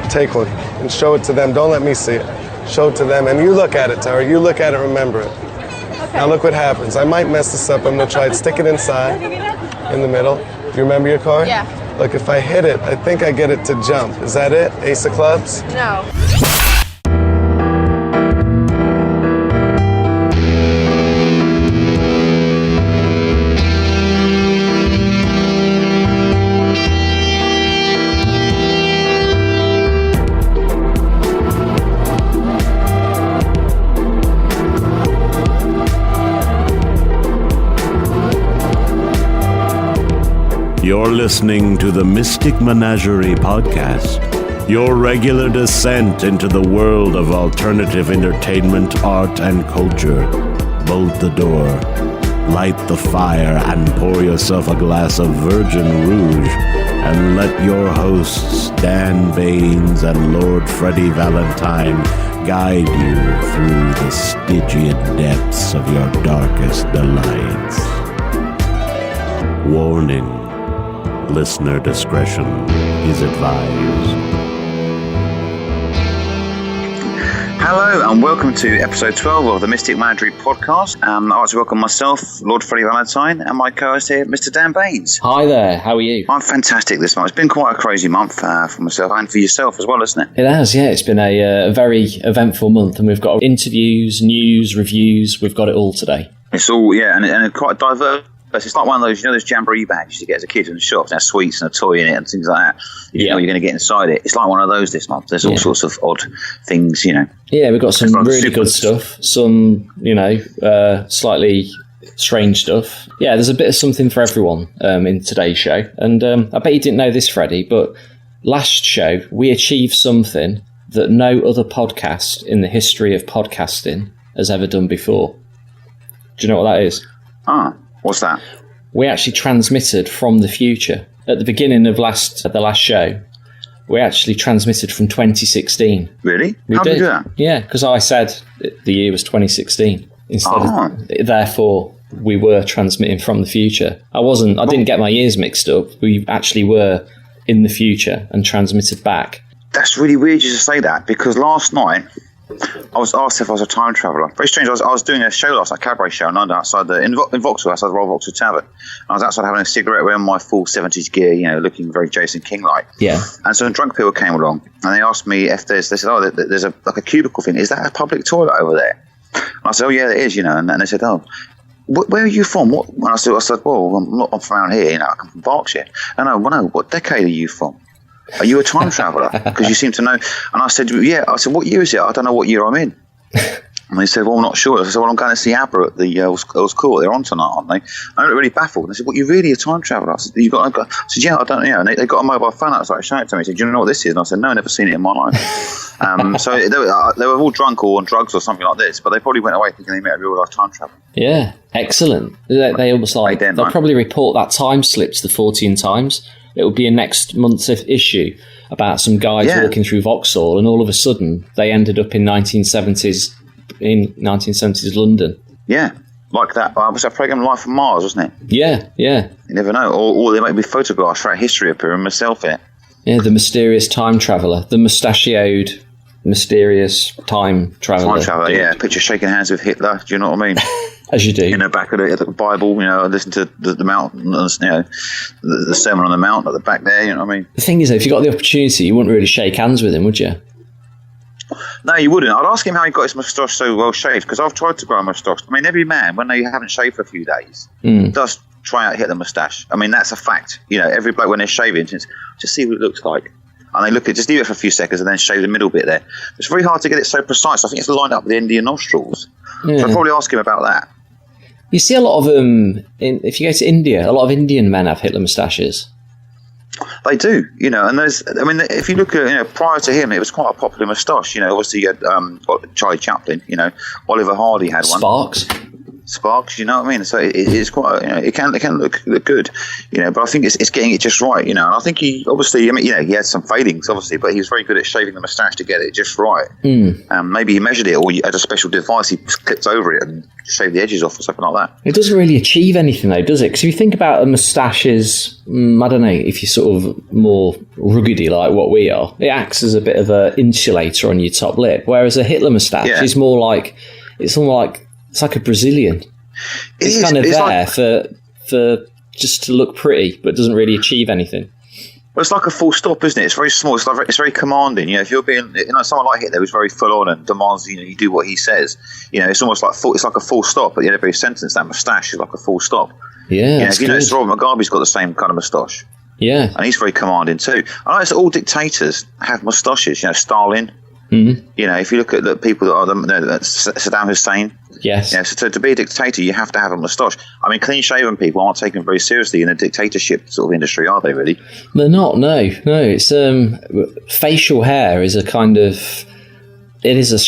Take one and show it to them. Don't let me see it. Show it to them, and you look at it, Tara. You look at it, remember it. Okay. Now look what happens. I might mess this up. I'm gonna try it. Stick it inside, in the middle. Do you remember your card? Yeah. Look, if I hit it, I think I get it to jump. Is that it? Ace of clubs? No. You're listening to the Mystic Menagerie podcast, your regular descent into the world of alternative entertainment, art, and culture. Bolt the door, light the fire, and pour yourself a glass of Virgin Rouge, and let your hosts, Dan Baines and Lord Freddie Valentine, guide you through the Stygian depths of your darkest delights. Warning. Listener discretion is advised. Hello and welcome to episode 12 of the Mystic Menagerie podcast. I'd like to welcome myself, Lord Freddie Valentine, and my co-host here, Mr. Dan Baines. Hi there, how are you? I'm fantastic this month. It's been quite a crazy month for myself and for yourself as well, isn't it? It has, yeah. It's been a very eventful month, and we've got interviews, news, reviews. We've got it all today. It's all, yeah, and quite diverse. It's like one of those, those jamboree bags you used to get as a kid in the shops. There's sweets and a toy in it and things like that. You know you're going to get inside it. It's like one of those this month. There's all sorts of odd things, Yeah, we've got some really good stuff. Some, slightly strange stuff. Yeah, there's a bit of something for everyone in today's show. And I bet you didn't know this, Freddie, but last show we achieved something that no other podcast in the history of podcasting has ever done before. Do you know what that is? What's that? We actually transmitted from the future. At the beginning of the last show, we actually transmitted from 2016. Really? How did you do that? Yeah, because I said the year was 2016. Therefore, we were transmitting from the future. I didn't get my years mixed up. We actually were in the future and transmitted back. That's really weird you to say that, because last night I was asked if I was a time traveller. Very strange. I was doing a show last night, a cabaret show in London, in Vauxhall, outside the Royal Vauxhall Tavern. I was outside having a cigarette wearing my full 70s gear, looking very Jason King-like. Yeah. And some drunk people came along, and they asked me if they said, there's a cubicle thing. Is that a public toilet over there? And I said, oh, yeah, it is, and they said, oh, where are you from? What? And I said, well, I'm from around here, I come from Berkshire. And what decade are you from? Are you a time traveller? Because you seem to know. And I said, yeah. I said, what year is it? I don't know what year I'm in. And they said, well, I'm not sure. I said, well, I'm going to see ABBA at the Earl's Court. They're on tonight, aren't they? And I looked really baffled. And they said, well, you're really a time traveller? I said, I said, yeah, I don't know. And they got a mobile phone out, so showed it to me. They said, do you know what this is? And I said, no, I've never seen it in my life. So they were all drunk or on drugs or something like this, but they probably went away thinking they met a real life time traveller. Yeah, excellent. They almost they'll probably report that time slip to the Fortean Times. It will be a next month's issue about some guys walking through Vauxhall, and all of a sudden they ended up in 1970s London. Yeah, like that. Was that program Life on Mars, wasn't it? Yeah. You never know. Or they might be photographs throughout history appearing myself in it. Yeah, the mysterious time traveller, the mustachioed, mysterious time traveller. Time traveller, yeah. Picture shaking hands with Hitler. Do you know what I mean? As you do. In the back of the Bible, listen to the mountain, the Sermon on the Mount at the back there, you know what I mean? The thing is, if you got the opportunity, you wouldn't really shake hands with him, would you? No, you wouldn't. I'd ask him how he got his moustache so well shaved, because I've tried to grow a moustache. I mean, every man, when they haven't shaved for a few days, does try out hit the moustache. I mean, that's a fact. Every bloke, when they're shaving, just see what it looks like. And they look at just leave it for a few seconds and then shave the middle bit there. It's very hard to get it so precise. I think it's lined up with the end of your nostrils. Yeah. So I'd probably ask him about that. You see a lot of if you go to India, a lot of Indian men have Hitler moustaches. They do, and if you look at, prior to him, it was quite a popular moustache. Obviously you had Charlie Chaplin, Oliver Hardy had one. Sparks. sparks. You know what I mean? So it's quite, it can look good, but I think it's getting it just right, And I think he obviously, he had some fadings, obviously, but he was very good at shaving the moustache to get it just right. Maybe he measured it, or he had a special device he clipped over it and shaved the edges off or something like that. It doesn't really achieve anything though, does it? Because if you think about a moustache as, I don't know, if you're sort of more ruggedy like what we are, it acts as a bit of an insulator on your top lip, whereas a Hitler moustache is more like, it's like a Brazilian. It's kind of there for just to look pretty, but doesn't really achieve anything. Well, it's like a full stop, isn't it? It's very small. It's very commanding. If you're being, someone like Hitler who's very full on and demands, you do what he says. It's almost like it's like a full stop at the end of every sentence. That moustache is like a full stop. Yeah, if you notice, Robert Mugabe's got the same kind of moustache. Yeah, and he's very commanding too. I notice all dictators have moustaches. Stalin. If you look at the people that are Saddam Hussein. Yes. So to be a dictator, you have to have a moustache. I mean, clean-shaven people aren't taken very seriously in the dictatorship sort of industry, are they? Really? They're not. No. It's facial hair is a kind of. It is a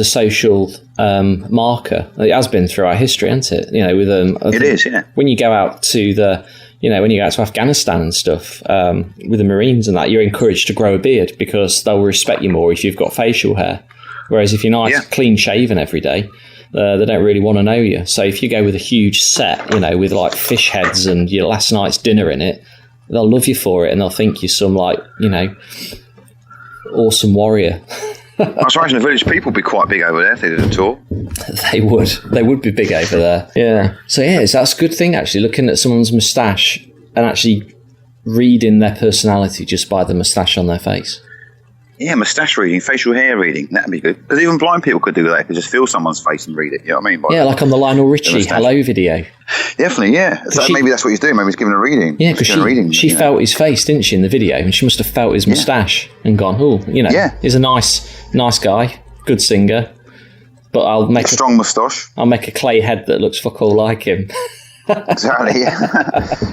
social marker. It has been through our history, hasn't it? With it is. Yeah. When you go out to when you go out to Afghanistan and stuff, with the Marines and that, you're encouraged to grow a beard because they'll respect you more if you've got facial hair. Whereas if you're nice, clean shaven every day, they don't really want to know you. So if you go with a huge set, with like fish heads and your last night's dinner in it, they'll love you for it and they'll think you're some awesome warrior. I was imagine the village people would be quite big over there if they did a tour. They would be big over there. Yeah. So that's a good thing actually, looking at someone's moustache and actually reading their personality just by the moustache on their face. Yeah, moustache reading, facial hair reading, that'd be good. Because even blind people could do that. They could just feel someone's face and read it. You know what I mean? Yeah, like on the Lionel Richie Hello video. Definitely, yeah. Maybe that's what he's doing. Maybe he's giving a reading. Yeah, because she felt his face, didn't she, in the video? And she must have felt his moustache and gone, he's a nice guy, good singer. But I'll make a strong moustache. I'll make a clay head that looks fuck all like him. Exactly, yeah.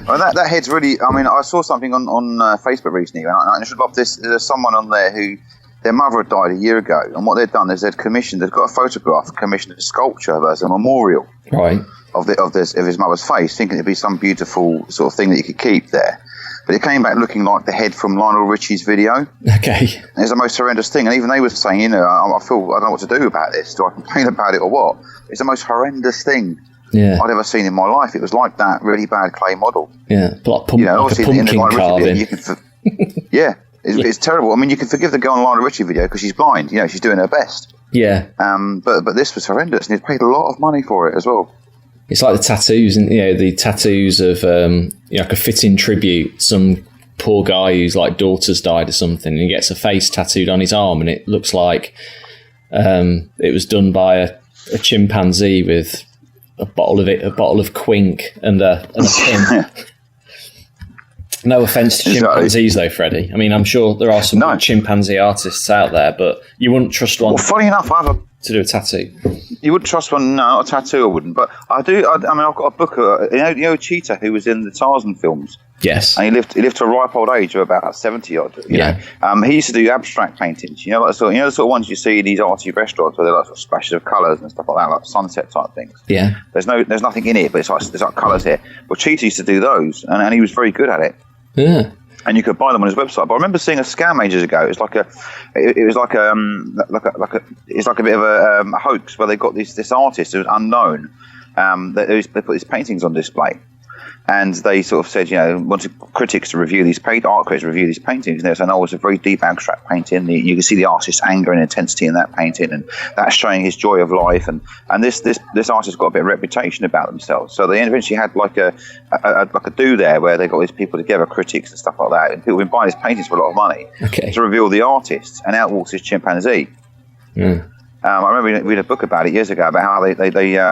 Well, that head's really. I mean, I saw something on Facebook recently, and I should love this. There's someone on there who their mother had died a year ago, and what they've done is they've got a photograph, commissioned a sculpture of her as a memorial, right, of his mother's face, thinking it'd be some beautiful sort of thing that you could keep there. But it came back looking like the head from Lionel Richie's video. Okay. It's the most horrendous thing, and even they were saying, I don't know what to do about this. Do I complain about it or what? It's the most horrendous thing. Yeah. I'd ever seen in my life. It was like that really bad clay model. Yeah, like a pumpkin carving. It's terrible. I mean, you can forgive the girl in the Lionel Richie video because she's blind. She's doing her best. Yeah. But this was horrendous, and he's paid a lot of money for it as well. It's like the tattoos, and the tattoos of like a fitting tribute. Some poor guy whose daughter's died or something, and he gets a face tattooed on his arm, and it looks like it was done by a chimpanzee with a bottle of Quink and a pin. No offence to chimpanzees, though, Freddie. I mean, I'm sure there are some good chimpanzee artists out there, but you wouldn't trust one. Well, funny enough, to do a tattoo. You wouldn't trust one? No, not a tattoo. I wouldn't. But I do. I mean, I've got a book. Cheetah, who was in the Tarzan films. Yes. And he lived to a ripe old age of about 70 odd. You know. He used to do abstract paintings. The sort of ones you see in these arty restaurants where they're like splashes of colours and stuff like that, like sunset type things. Yeah. There's nothing in it, but there's like colours here. Well, Cheetah used to do those, and he was very good at it. Yeah. And you could buy them on his website. But I remember seeing a scam ages ago. It's like a bit of a hoax where they got this artist who was unknown. They put his paintings on display, and they sort of said, wanted critics to review these art critics to review these paintings. And they were saying, it's a very deep abstract painting. You can see the artist's anger and intensity in that painting, and that's showing his joy of life. And this artist got a bit of reputation about themselves. So they eventually had like a do there where they got these people together, critics and stuff like that, and people have been buying his paintings for a lot of money to reveal the artist. And out walks his chimpanzee. Mm. I remember reading a book about it years ago about how they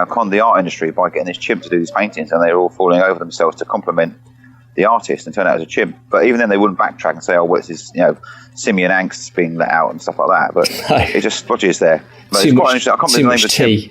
conned the art industry by getting this chimp to do these paintings, and they were all falling over themselves to compliment the artist and turn out as a chimp. But even then, they wouldn't backtrack and say, what's this, simian angst being let out and stuff like that. But it just splodges there. But it's quite interesting. I can't remember the name of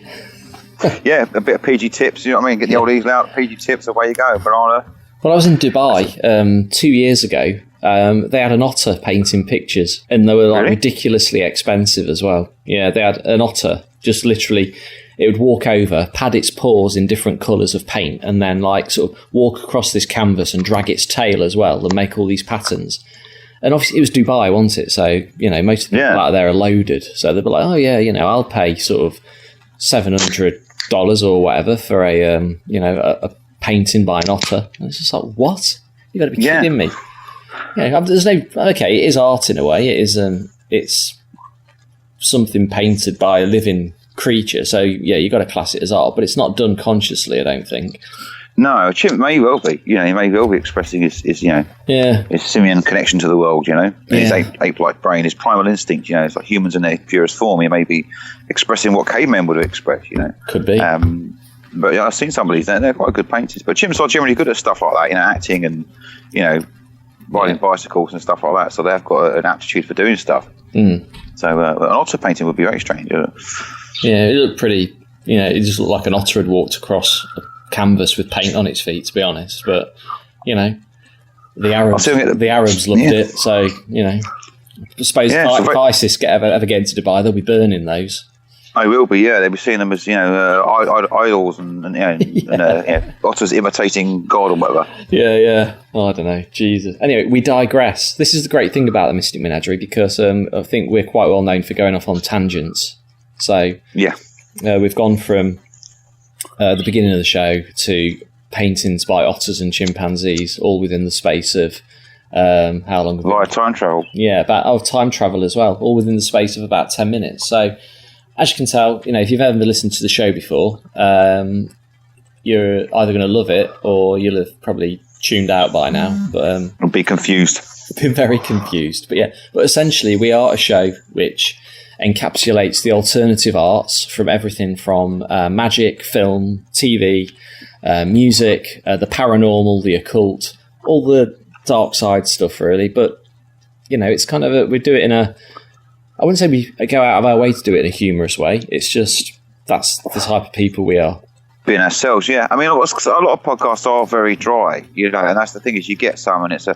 the chimp. Yeah, a bit of PG tips, you know what I mean? Get the old easel out, PG tips, away you go, banana. Well, I was in Dubai 2 years ago. They had an otter painting pictures, and they were ridiculously expensive as well. Yeah, they had an otter just literally it would walk over, pad its paws in different colours of paint, and then like sort of walk across this canvas and drag its tail as well and make all these patterns. And obviously it was Dubai, wasn't it? So, you know, most of the people out there are loaded. So they'll be like, oh yeah, you know, I'll pay sort of $700 or whatever for a painting by an otter. And it's just like, what? You got to be kidding me. Yeah, there's no, okay, it is art in a way. It is, it's something painted by a living creature. So yeah, you got to class it as art, but it's not done consciously, I don't think. No, a chimp may well be. You know, he may well be expressing his simian connection to the world. You know, his ape-like brain, his primal instinct. You know, it's like humans in their purest form. He may be expressing what cavemen would have expressed. You know, could be. But I've seen some of these. They're quite good painters. But chimps are generally good at stuff like that. You know, acting and riding bicycles and stuff like that. So they've got an aptitude for doing stuff. So an otter painting would be very strange. Yeah, it looked pretty. You know, it just looked like an otter had walked across canvas with paint on its feet, to be honest. But the Arabs loved it. So I suppose if ISIS ever get into Dubai, they'll be burning those. I will be. Yeah, they'll be seeing them as idols and otters imitating God or whatever. Yeah. Oh, I don't know. Jesus. Anyway, we digress. This is the great thing about the Mystic Menagerie, because I think we're quite well known for going off on tangents. So we've gone from the beginning of the show to paintings by otters and chimpanzees, all within the space of how long? Via time travel. Yeah, about time travel as well, all within the space of about 10 minutes. So, as you can tell, if you've ever listened to the show before, you're either going to love it or you'll have probably tuned out by now. But I'll be confused. Been very confused. But essentially, we are a show which encapsulates the alternative arts from everything from magic, film, TV, music, the paranormal, the occult, all the dark side stuff, really. But, it's kind of we do it in a... I wouldn't say we go out of our way to do it in a humorous way. It's just that's the type of people we are. Being ourselves, yeah. I mean, a lot of podcasts are very dry, and that's the thing is you get some and it's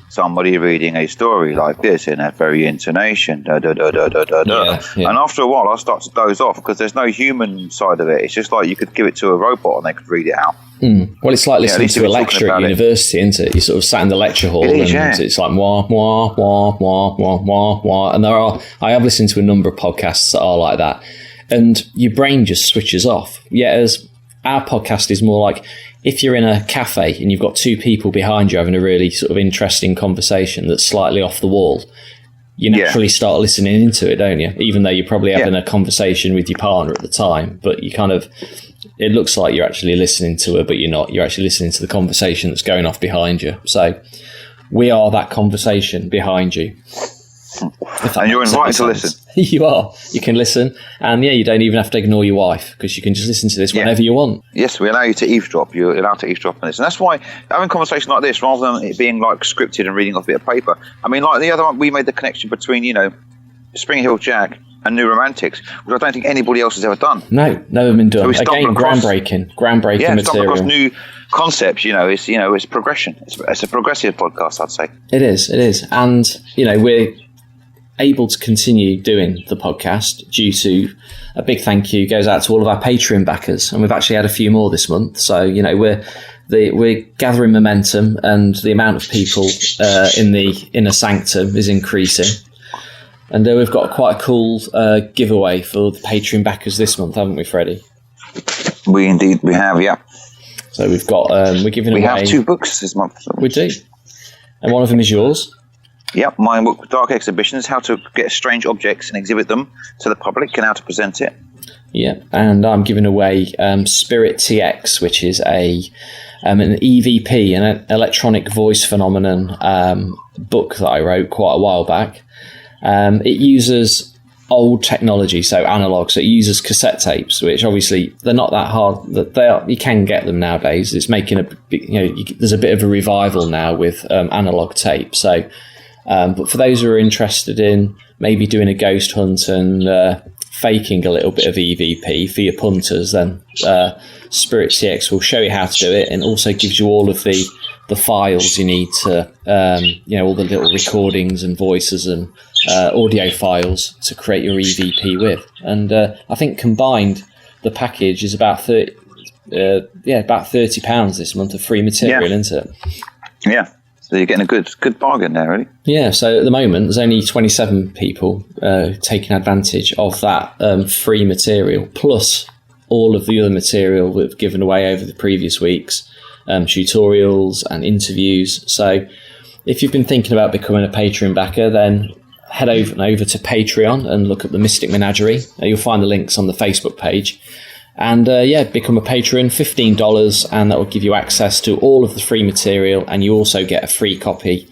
somebody reading a story like this in that very intonation, da, da, da, da, da, da. Yeah. And after a while, I start to doze off because there's no human side of it. It's just like you could give it to a robot and they could read it out. Well, it's like listening to a lecture at university, isn't it? You sort of sat in the lecture hall it's like wah, wah, wah, wah, wah, wah, wah. And I have listened to a number of podcasts that are like that. And your brain just switches off. As our podcast is more like if you're in a cafe and you've got two people behind you having a really sort of interesting conversation that's slightly off the wall, you naturally start listening into it, don't you? Even though you're probably having a conversation with your partner at the time, but you kind of... It looks like you're actually listening to her, but you're not. You're actually listening to the conversation that's going off behind you. So we are that conversation behind you. And you're invited to listen. You are. You can listen. And you don't even have to ignore your wife because you can just listen to this whenever you want. Yes, we allow you to eavesdrop. You're allowed to eavesdrop on this. And that's why having a conversation like this, rather than it being like scripted and reading off a bit of paper, I mean, like the other one, we made the connection between, Spring Hill Jack and New Romantics, which I don't think anybody else has ever done. No, never been done. So again, groundbreaking material. Across new concepts. It's progression. It's a progressive podcast, I'd say. It is, and we're able to continue doing the podcast due to a big thank you goes out to all of our Patreon backers, and we've actually had a few more this month. So we're gathering momentum, and the amount of people in the inner sanctum is increasing. And we've got quite a cool giveaway for the Patreon backers this month, haven't we, Freddie? We have, yeah. So we've got we're giving away. We have 2 books this month. We do, and one of them is yours. Yep, my book, Dark Exhibitions: How to Get Strange Objects and Exhibit Them to the Public, and how to present it. Yeah, and I'm giving away Spirit TX, which is an EVP, an electronic voice phenomenon book that I wrote quite a while back. It uses old technology, so analog. So it uses cassette tapes, which obviously they're not that hard. You can get them nowadays. It's making there's a bit of a revival now with analog tape. So, but for those who are interested in maybe doing a ghost hunt and faking a little bit of EVP for your punters, then Spirit TX will show you how to do it, and also gives you all of the files you need to, all the little recordings and voices and audio files to create your EVP with. And I think combined, the package is about £30 this month of free material, isn't it? Yeah. So you're getting a good bargain there, really. Yeah, so at the moment, there's only 27 people taking advantage of that free material, plus all of the other material we've given away over the previous weeks, tutorials and interviews. So if you've been thinking about becoming a Patreon backer, then head over to Patreon and look at the Mystic Menagerie. You'll find the links on the Facebook page. And become a patron, $15, and that will give you access to all of the free material, and you also get a free copy,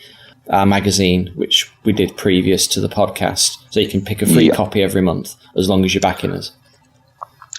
our magazine, which we did previous to the podcast. So you can pick a free copy every month, as long as you're backing us.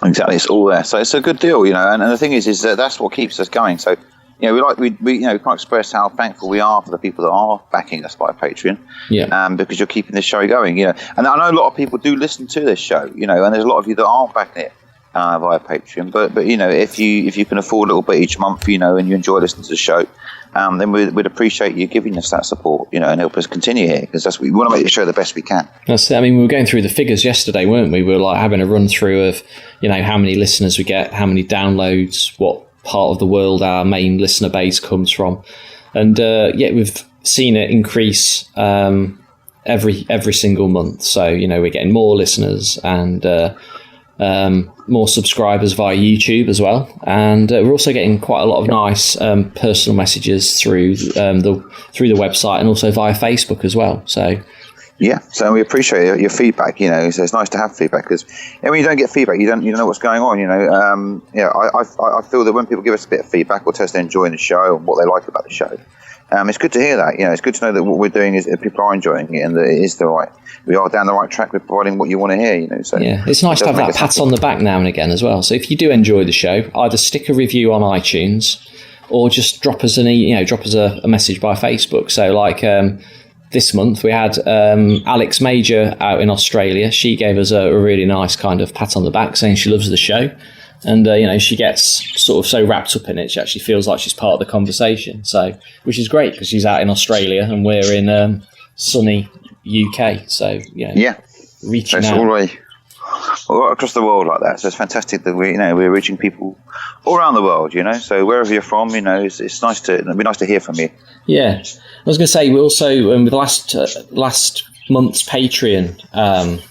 Exactly, it's all there. So it's a good deal, and the thing is that that's what keeps us going. So, we can't express how thankful we are for the people that are backing us by Patreon. Yeah. Because you're keeping this show going, And I know a lot of people do listen to this show, and there's a lot of you that aren't backing it via Patreon, but if you can afford a little bit each month, and you enjoy listening to the show, then we'd appreciate you giving us that support, and help us continue here, because we want to make the show the best we can. That's it. I mean, we were going through the figures yesterday, weren't we? We were like having a run through of how many listeners we get, how many downloads, what part of the world our main listener base comes from, and we've seen it increase every single month. So we're getting more listeners and more subscribers via YouTube as well, and we're also getting quite a lot of nice personal messages through the website and also via Facebook as well. So so we appreciate your feedback. So it's nice to have feedback, because when you don't get feedback, you don't know what's going on. I feel that when people give us a bit of feedback or tell us they're enjoying the show and what they like about the show, it's good to hear that. It's good to know that what we're doing is people are enjoying it, and that it is we are down the right track with providing what you want to hear. So it's nice to have that pat on the back now and again as well. So if you do enjoy the show, either stick a review on iTunes or just drop us a message by Facebook. So like this month we had Alex Major out in Australia. She gave us a really nice kind of pat on the back, saying she loves the show. And, she gets sort of so wrapped up in it, she actually feels like she's part of the conversation. So, which is great, because she's out in Australia and we're in sunny UK. So, reaching out. All right across the world like that. So it's fantastic that we're reaching people all around the world, So wherever you're from, it's nice it'd be nice to hear from you. Yeah. I was going to say, we also, with last month's Patreon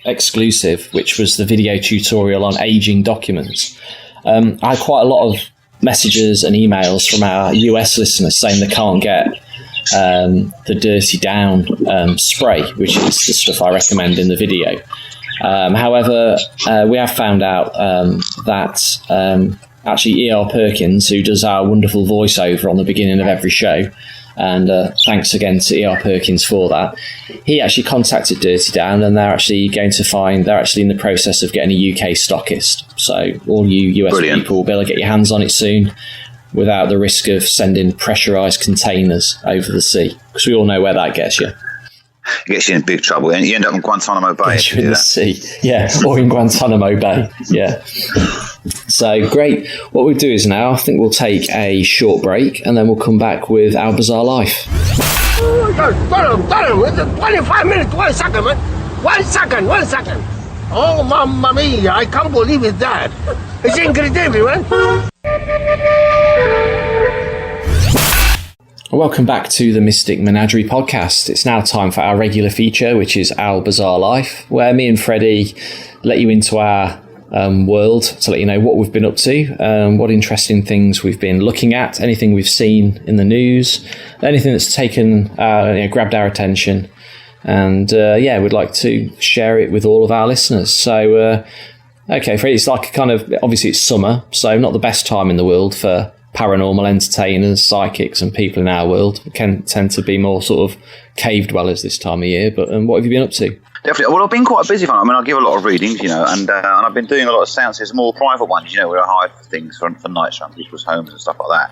exclusive, which was the video tutorial on aging documents, I had quite a lot of messages and emails from our US listeners saying they can't get the Dirty Down spray, which is the stuff I recommend in the video. However, we have found out that actually E.R. Perkins, who does our wonderful voiceover on the beginning of every show, and thanks again to E.R. Perkins for that, he actually contacted Dirty Down, and they're actually in the process of getting a UK stockist. So all you US people will be able to get your hands on it soon without the risk of sending pressurised containers over the sea, because we all know where that gets you. It gets you in big trouble, and you end up in Guantanamo Bay. Gets you in the sea, or in Guantanamo Bay, So great. What we'll do is now, I think we'll take a short break, and then we'll come back with Our Bizarre Life. Got him. It's 25 minutes, 1 second, man. 1 second. Oh, mamma mia, I can't believe it's that. It's incredible, man. Welcome back to the Mystic Menagerie podcast. It's now time for our regular feature, which is Our Bizarre Life, where me and Freddie let you into our world to let you know what we've been up to, what interesting things we've been looking at, anything we've seen in the news, anything that's taken, grabbed our attention, and we'd like to share it with all of our listeners. So, okay, Freddie, it's like obviously it's summer, so not the best time in the world for paranormal entertainers, psychics, and people in our world. We can tend to be more sort of cave dwellers this time of year. But what have you been up to? Definitely. Well, I've been quite a busy one. I mean, I give a lot of readings, and I've been doing a lot of seances, more private ones, where I hide for things for nights around people's homes and stuff like that.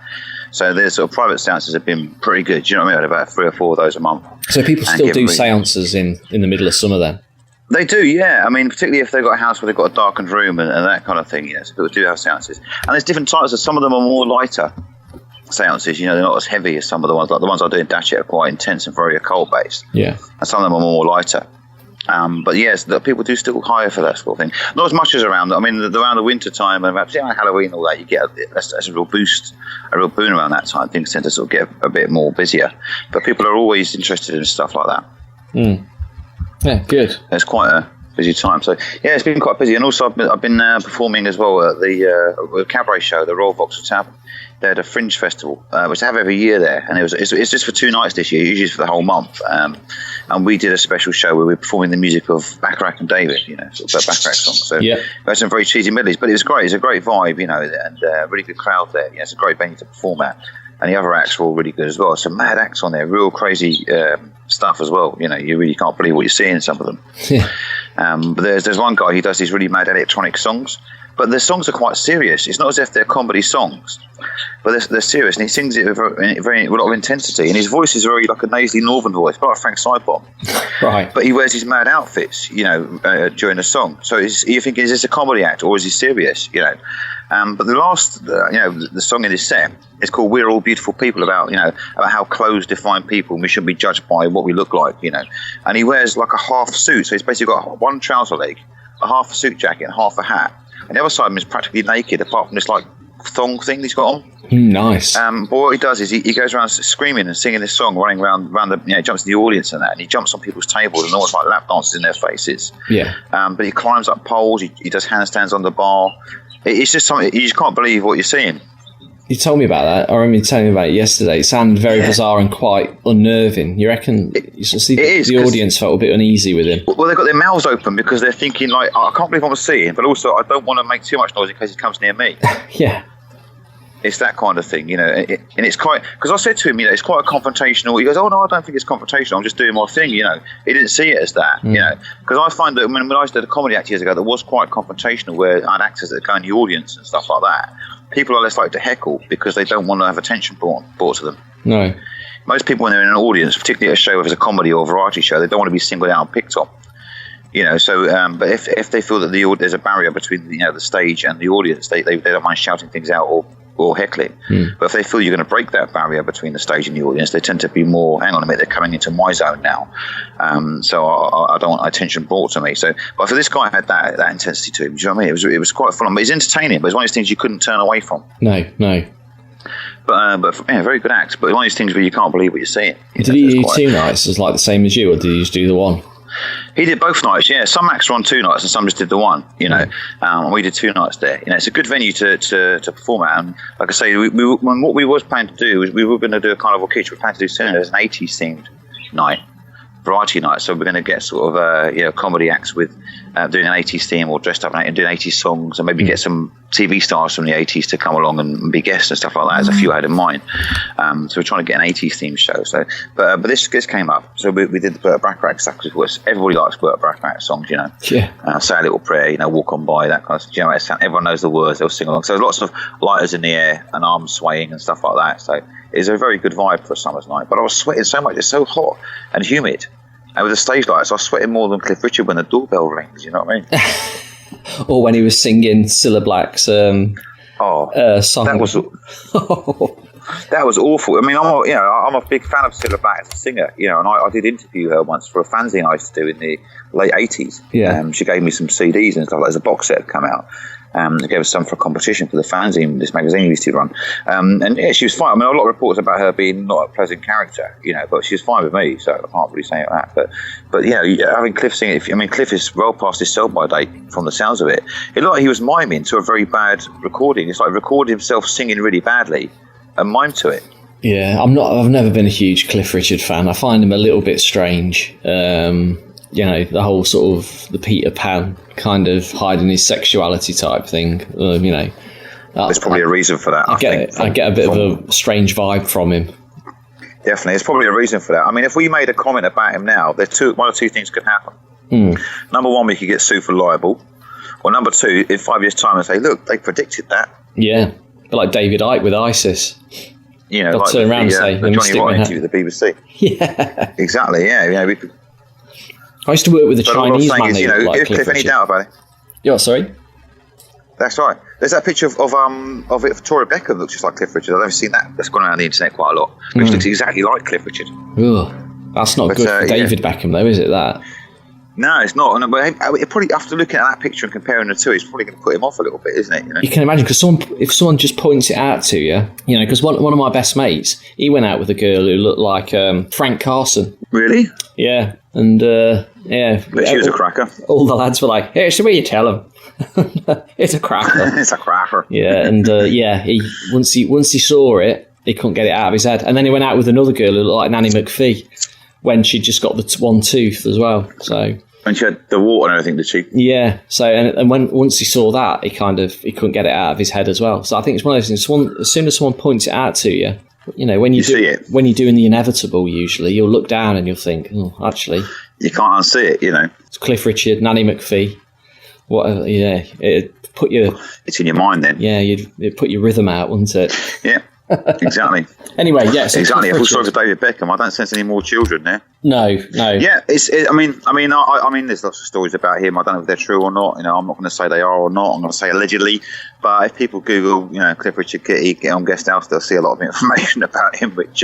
So there's sort of private seances have been pretty good. Do you know what I mean? About 3 or 4 of those a month. So people still do seances in the middle of summer then? They do, yeah. I mean, particularly if they've got a house where they've got a darkened room and that kind of thing, So people do have seances. And there's different types. Some of them are more lighter seances, they're not as heavy as some of the ones. Like the ones I do in Datchet are quite intense and very occult based. Yeah. And some of them are more lighter. But yes, people do still hire for that sort of thing. Not as much as around the winter time and perhaps Halloween and all that. You get that's a real boost, a real boon around that time. Things tend to sort of get a bit more busier. But people are always interested in stuff like that. Yeah, good. It's quite a busy time. So yeah, it's been quite busy. And also I've been performing as well at the cabaret show, the Royal Vauxhall Tavern. They had a Fringe Festival, which they have every year there, and it's just for 2 nights this year, usually for the whole month. And we did a special show where we were performing the music of Bacharach and David, sort of Bacharach songs. So we had some very cheesy medleys, but it was great. It's a great vibe, and a really good crowd there. It's a great venue to perform at. And the other acts were all really good as well. Some mad acts on there, real crazy stuff as well. You really can't believe what you're seeing in some of them. But there's one guy who does these really mad electronic songs. But the songs are quite serious. It's not as if they're comedy songs, but they're serious. And he sings it with a lot of intensity. And his voice is very like a nasally northern voice, like Frank Sidebomb. Right. But he wears these mad outfits, during the song. So you're thinking, is this a comedy act or is he serious? But the last, the song in this set is called "We're All Beautiful People," about how clothes define people and we shouldn't be judged by what we look like. And he wears like a half suit. So he's basically got one trouser leg, a half a suit jacket, and half a hat. And the other side of him is practically naked, apart from this like thong thing he's got on. Nice. But what he does is he goes around screaming and singing this song, running around the, jumps in the audience and that, and he jumps on people's tables and almost like lap dances in their faces. Yeah. But he climbs up poles. He does handstands on the bar. It's just something you just can't believe what you're seeing. You told me about that. I remember you telling me about it yesterday. It sounded very bizarre and quite unnerving. You reckon the audience felt a bit uneasy with him? Well, they've got their mouths open because they're thinking, like, I can't believe I'm seeing, but also I don't want to make too much noise in case he comes near me. Yeah. It's that kind of thing, and it's quite, because I said to him, it's quite a confrontational. He goes, "Oh no, I don't think it's confrontational. I'm just doing my thing." He didn't see it as that, because I find that when I did a comedy act years ago, that was quite confrontational, where I had actors that go in the audience and stuff like that. People are less likely to heckle because they don't want to have attention brought to them. No. Most people, when they're in an audience, particularly at a show, if it's a comedy or a variety show, they don't want to be singled out and picked on. But if they feel that there's a barrier between the stage and the audience, they don't mind shouting things out or heckling. But if they feel you're going to break that barrier between the stage and the audience, they tend to be more, hang on a minute, they're coming into my zone now. So I don't want attention brought to me. But for this guy, had that intensity to him. Do you know what I mean? It was quite fun, but it's entertaining. But it's one of those things you couldn't turn away from. No. But very good act. But one of these things where you can't believe what you're seeing. Did he do 2 nights? As like the same as you, or did he just do the one? He did both nights, yeah. Some acts were on 2 nights and some just did the one, and we did 2 nights there. It's a good venue to perform at. And like I say, what we was planning to do was we were going to do a carnival kitsch. We planned to do cinema as an 80s themed night, variety night. So we're going to get sort of comedy acts with doing an 80s theme or dressed up and doing 80s songs, and maybe get some TV stars from the 80s to come along and be guests and stuff like that. There's a few I had in mind. So we're trying to get an 80s theme show. So, but this came up. So we did the Burt Bacharach stuff because everybody likes Burt Bacharach songs, Yeah. Say a Little Prayer, Walk On By, that kind of stuff. Everyone knows the words. They'll sing along. So lots of lighters in the air and arms swaying and stuff like that. So it's a very good vibe for a summer's night. But I was sweating so much. It's so hot and humid. And with the stage lights, I was sweating more than Cliff Richard when the doorbell rings. You know what I mean? Or when he was singing Cilla Black's song. That was awful. I mean, I'm a big fan of Cilla Black as a singer, and I did interview her once for a fanzine I used to do in the late 80s. Yeah. She gave me some CDs and stuff. There's a box set had come out. They gave us some for a competition for the fanzine, this magazine we used to run. And yeah, she was fine. I mean, a lot of reports about her being not a pleasant character, but she was fine with me, so I can't really say that. But having Cliff sing it, Cliff is well past his sell-by date from the sounds of it. It looked like he was miming to a very bad recording. It's like recording himself singing really badly and mime to it. Yeah, I've never been a huge Cliff Richard fan. I find him a little bit strange. The whole sort of the Peter Pan kind of hiding his sexuality type thing. There's probably a reason for that. I get a bit of a strange vibe from him. Definitely, there's probably a reason for that. I mean, if we made a comment about him now, one or two things could happen. Number one, we could get sued for libel. Or number two, in 5 years' time, and say, look, they predicted that. Yeah, but like David Icke with ISIS. They'll like turn around and say, the Johnny Rotten interview with the BBC. Yeah, exactly. Yeah, we could. I used to work with a Chinese man. If any doubt about it. Yeah, sorry. That's right. There's that picture of Victoria Beckham looks just like Cliff Richard. I've never seen that. That's gone around the internet quite a lot. Which looks exactly like Cliff Richard. Ugh. That's not good for David Beckham, though, is it? That. No, it's not. No, but it probably, after looking at that picture and comparing the two, it's probably going to put him off a little bit, isn't it? You know? You can imagine, because if someone just points it out to you, you know, because one of my best mates, he went out with a girl who looked like Frank Carson. Really? Yeah, and yeah. But she was a cracker. All the lads were like, "Hey, it's the way you tell him." It's a cracker. It's a cracker. Yeah, and he once he saw it, he couldn't get it out of his head, and then he went out with another girl who looked like Nanny McPhee when she'd just got the one tooth as well. So. And she had the water and everything, did she? Yeah. So and once he saw that, he couldn't get it out of his head as well. So I think it's one of those things. As soon as someone points it out to you, you know, when you see it, when you're doing the inevitable, usually you'll look down and you'll think, oh, actually, you can't unsee it. You know, it's Cliff Richard, Nanny McPhee, whatever. Yeah, it'd put your. It's in your mind then. Yeah, it'd put your rhythm out, wouldn't it? Yeah. Exactly. Anyway, yeah. So exactly. I feel sorry for David Beckham. I don't sense any more children there. No. Yeah, I mean, there's lots of stories about him. I don't know if they're true or not. You know, I'm not going to say they are or not. I'm going to say allegedly. But if people Google, you know, Cliff Richard Kitty, get on Guest House, they'll see a lot of information about him, which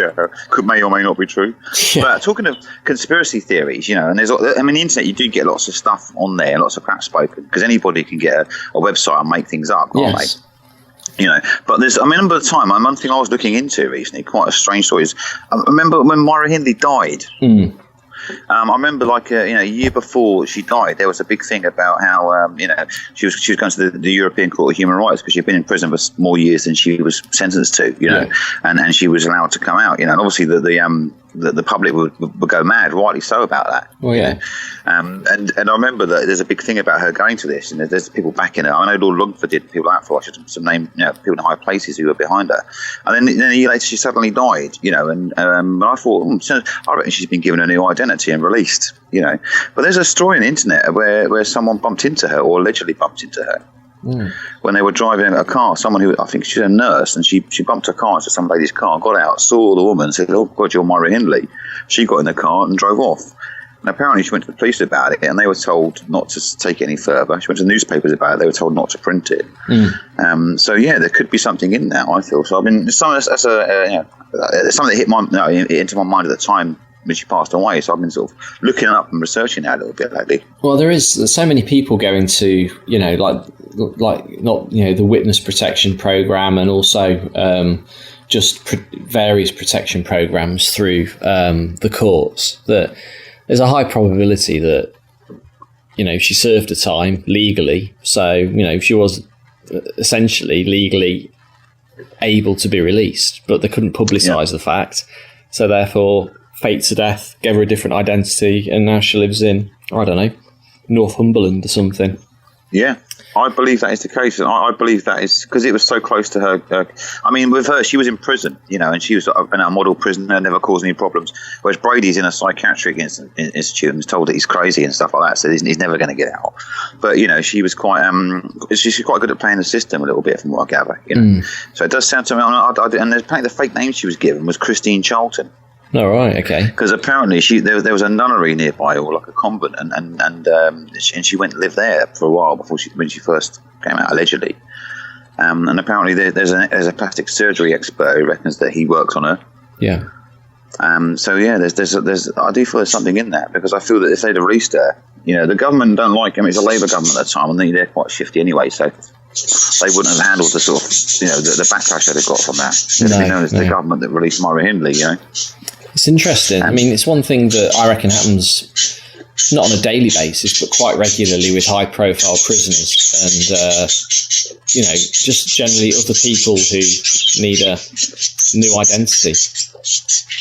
may or may not be true. Yeah. But talking of conspiracy theories, you know, and the internet, you do get lots of stuff on there, lots of crap spoken, because anybody can get a website and make things up, can't they? You know, but I remember the time, one thing I was looking into recently, quite a strange story, is I remember when Myra Hindley died. I remember, a year before she died, there was a big thing about how, she was going to the European Court of Human Rights because she'd been in prison for more years than she was sentenced to, you know, and she was allowed to come out, you know, and obviously the public would go mad, rightly so, about that. Oh, yeah. And I remember that there's a big thing about her going to this, and there's people backing her. I know Lord Longford did, people out for some name, you know, people in high places who were behind her. And then a year later, she suddenly died, you know, and I thought, I reckon she's been given a new identity and released, you know. But there's a story on the internet where someone bumped into her, or allegedly bumped into her. When they were driving a car, someone who, I think she's a nurse, and she bumped her car into some lady's car, got out, saw the woman, said, "Oh God, you're Myra Hindley." She got in the car and drove off. And apparently she went to the police about it, and they were told not to take it any further. She went to the newspapers about it; they were told not to print it. So yeah, there could be something in that, I feel. So I mean, it's something that hit into my mind at the time when she passed away. So I've been sort of looking up and researching that a little bit lately. Well, there's so many people going to, you know, like not, you know, the witness protection program, and also just various protection programs through the courts, that there's a high probability that, you know, she served a time legally, so, you know, she was essentially legally able to be released, but they couldn't publicise the fact, so therefore fate to death gave her a different identity, and now she lives in, I don't know, Northumberland or something. Yeah, I believe that is the case. I believe that is because it was so close to her. I mean, with her, she was in prison, you know, and she was in a model prisoner, never caused any problems. Whereas Brady's in a psychiatric institute and was told that he's crazy and stuff like that, so he's never going to get out. But, you know, she was quite she's quite good at playing the system a little bit, from what I gather, you know. So it does sound to me, and apparently the fake name she was given was Christine Charlton. Oh, right, okay. Because apparently there was a nunnery nearby, or like a convent, and she went and lived there for a while when she first came out, allegedly. And apparently there's a plastic surgery expert who reckons that he works on her. Yeah. So yeah, there's I do feel there's something in that, because I feel that if they'd have released her, you know, the government don't like him. It's a Labour government at the time, and they're quite shifty anyway, so they wouldn't have handled the sort of, you know, the backlash they'd have got from that. It's the government that released Myra Hindley, you know. It's interesting. I mean, it's one thing that I reckon happens not on a daily basis, but quite regularly with high-profile prisoners, and you know, just generally other people who need a new identity.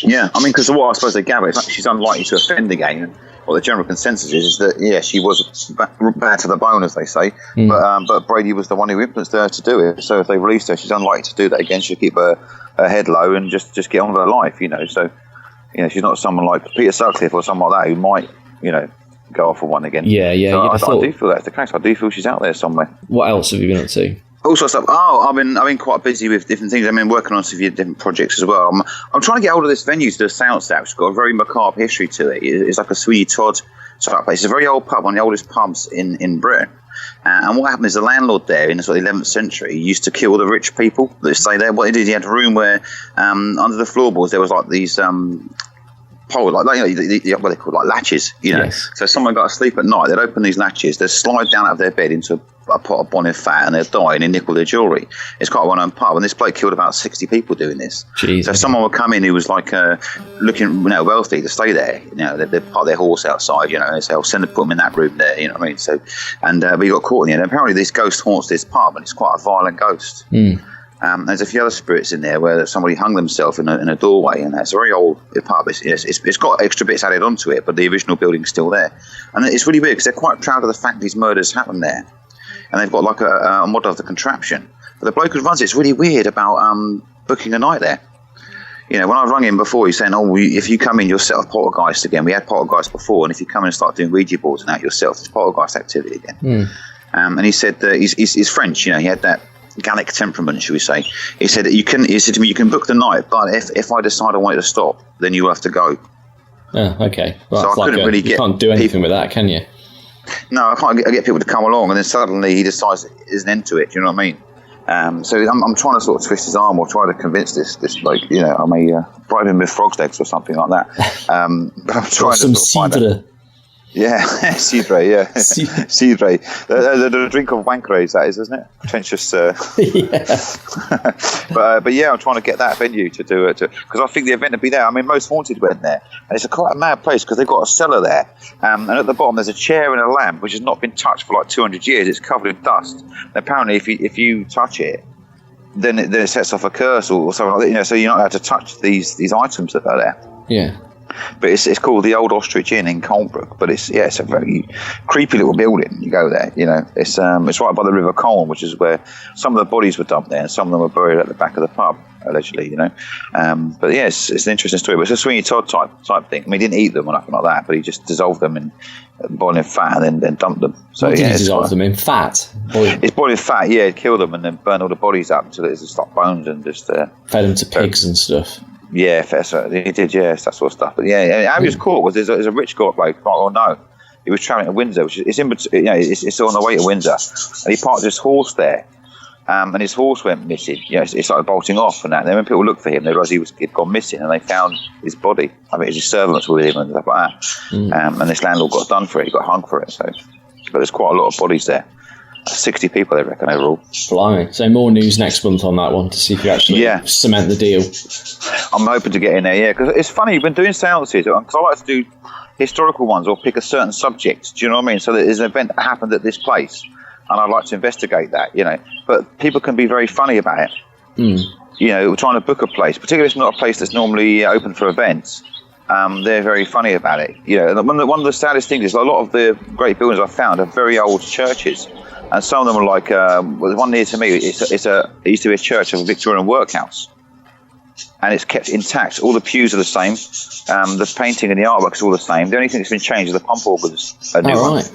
Yeah, I mean, because what I suppose they gather is like she's unlikely to offend again. And what the general consensus is that, yeah, she was bad to the bone, as they say, but Brady was the one who influenced her to do it. So if they released her, she's unlikely to do that again. She'll keep her head low and just get on with her life, you know. So, you know, she's not someone like Peter Sutcliffe or someone like that who might, you know, go off for one again. Yeah. So I do feel that's the case. I do feel she's out there somewhere. What else have you been up to? All sorts of stuff. I've been quite busy with different things. I've been working on some different projects as well. I'm trying to get hold of this venue to do a seance at. It's got a very macabre history to it. It's like a Sweeney Todd type place. It's a very old pub, one of the oldest pubs in Britain. And what happened is the landlord there in the sort of 11th century used to kill the rich people that stay there. What he did, he had a room where under the floorboards there was like these pole, like what they call like latches, Yes. So if someone got asleep at night, they'd open these latches, they'd slide down out of their bed into a pot of bonnet fat, and they'd die and they'd nickel their jewellery. It's quite a well-known pub, and this bloke killed about 60 people doing this. Jeez. So if someone would come in who was like looking wealthy to stay there, they'd park their horse outside, and say, put them in that room there, you know what I mean? So, and we got caught in the end. Apparently this ghost haunts this pub, and it's quite a violent ghost. There's a few other spirits in there where somebody hung themselves in a doorway, and it's a very old pub. It's got extra bits added onto it, but the original building's still there. And it's really weird because they're quite proud of the fact these murders happened there, and they've got like a model of the contraption. But the bloke who runs it's really weird about booking a night there. When I rang him before, he's saying, if you come in, you'll set off poltergeist again. We had poltergeist before, and if you come in and start doing Ouija boards and that yourself, it's poltergeist activity again. And he said that he's French, he had that Gallic temperament, should we say. He said to me, you can book the night, but if I decide I want it to stop, then you have to go. Oh, okay. Well, so I couldn't really you can't do anything with that, can you? No, I can't get people to come along, and then suddenly he decides there's an end to it. Do you know what I mean? So I'm trying to sort of twist his arm or try to convince this bloke, I may bribe him with frog's legs or something like that. But I'm trying some to sort of find out. cidre. Cidre, Cidre. The drink of wankeries, that is, isn't it? Pretentious. But yeah, I'm trying to get that venue to do it, because I think the event would be there. I mean, Most Haunted went there, and it's quite a mad place because they've got a cellar there, and at the bottom there's a chair and a lamp which has not been touched for like 200 years. It's covered in dust. And apparently, if you touch it, then it sets off a curse or something like that. So you're not allowed to touch these items that are there. Yeah. But it's called the Old Ostrich Inn in Colnbrook. But it's a very creepy little building. You go there, it's right by the River Colne, which is where some of the bodies were dumped there, and some of them were buried at the back of the pub, allegedly. But yeah, it's an interesting story. But it's a Sweeney Todd type thing. I mean, he didn't eat them or nothing like that, but he just dissolved them in boiling fat and then dumped them. So What did he dissolve them in fat? It's boiling fat. Yeah, kill them and then burn all the bodies up until it's just like bones and just fed them to pigs and stuff. Yeah, fair. So he did, yes, that sort of stuff. But yeah, how he was caught was there's a rich guy bloke. Oh no, he was travelling to Windsor, which is in between. It's on the way to Windsor, and he parked his horse there, and his horse went missing. It started bolting off, and that. And then when people looked for him, they realised he'd gone missing, and they found his body. I mean, his servants were with him and stuff like that. And this landlord got done for it. He got hung for it. So, but there's quite a lot of bodies there. 60 people, they reckon, overall. Blimey. So more news next month on that one to see if you actually cement the deal. I'm hoping to get in there, yeah. Because it's funny, when doing seances, because I like to do historical ones or pick a certain subject, do you know what I mean? So there's an event that happened at this place, and I'd like to investigate that, But people can be very funny about it. We're trying to book a place, particularly if it's not a place that's normally open for events. They're very funny about it. One of the saddest things is a lot of the great buildings I've found are very old churches. And some of them are like, the one near to me, it used to be a church of a Victorian workhouse. And it's kept intact. All the pews are the same. The painting and the artwork is all the same. The only thing that's been changed is the pump organs. Right.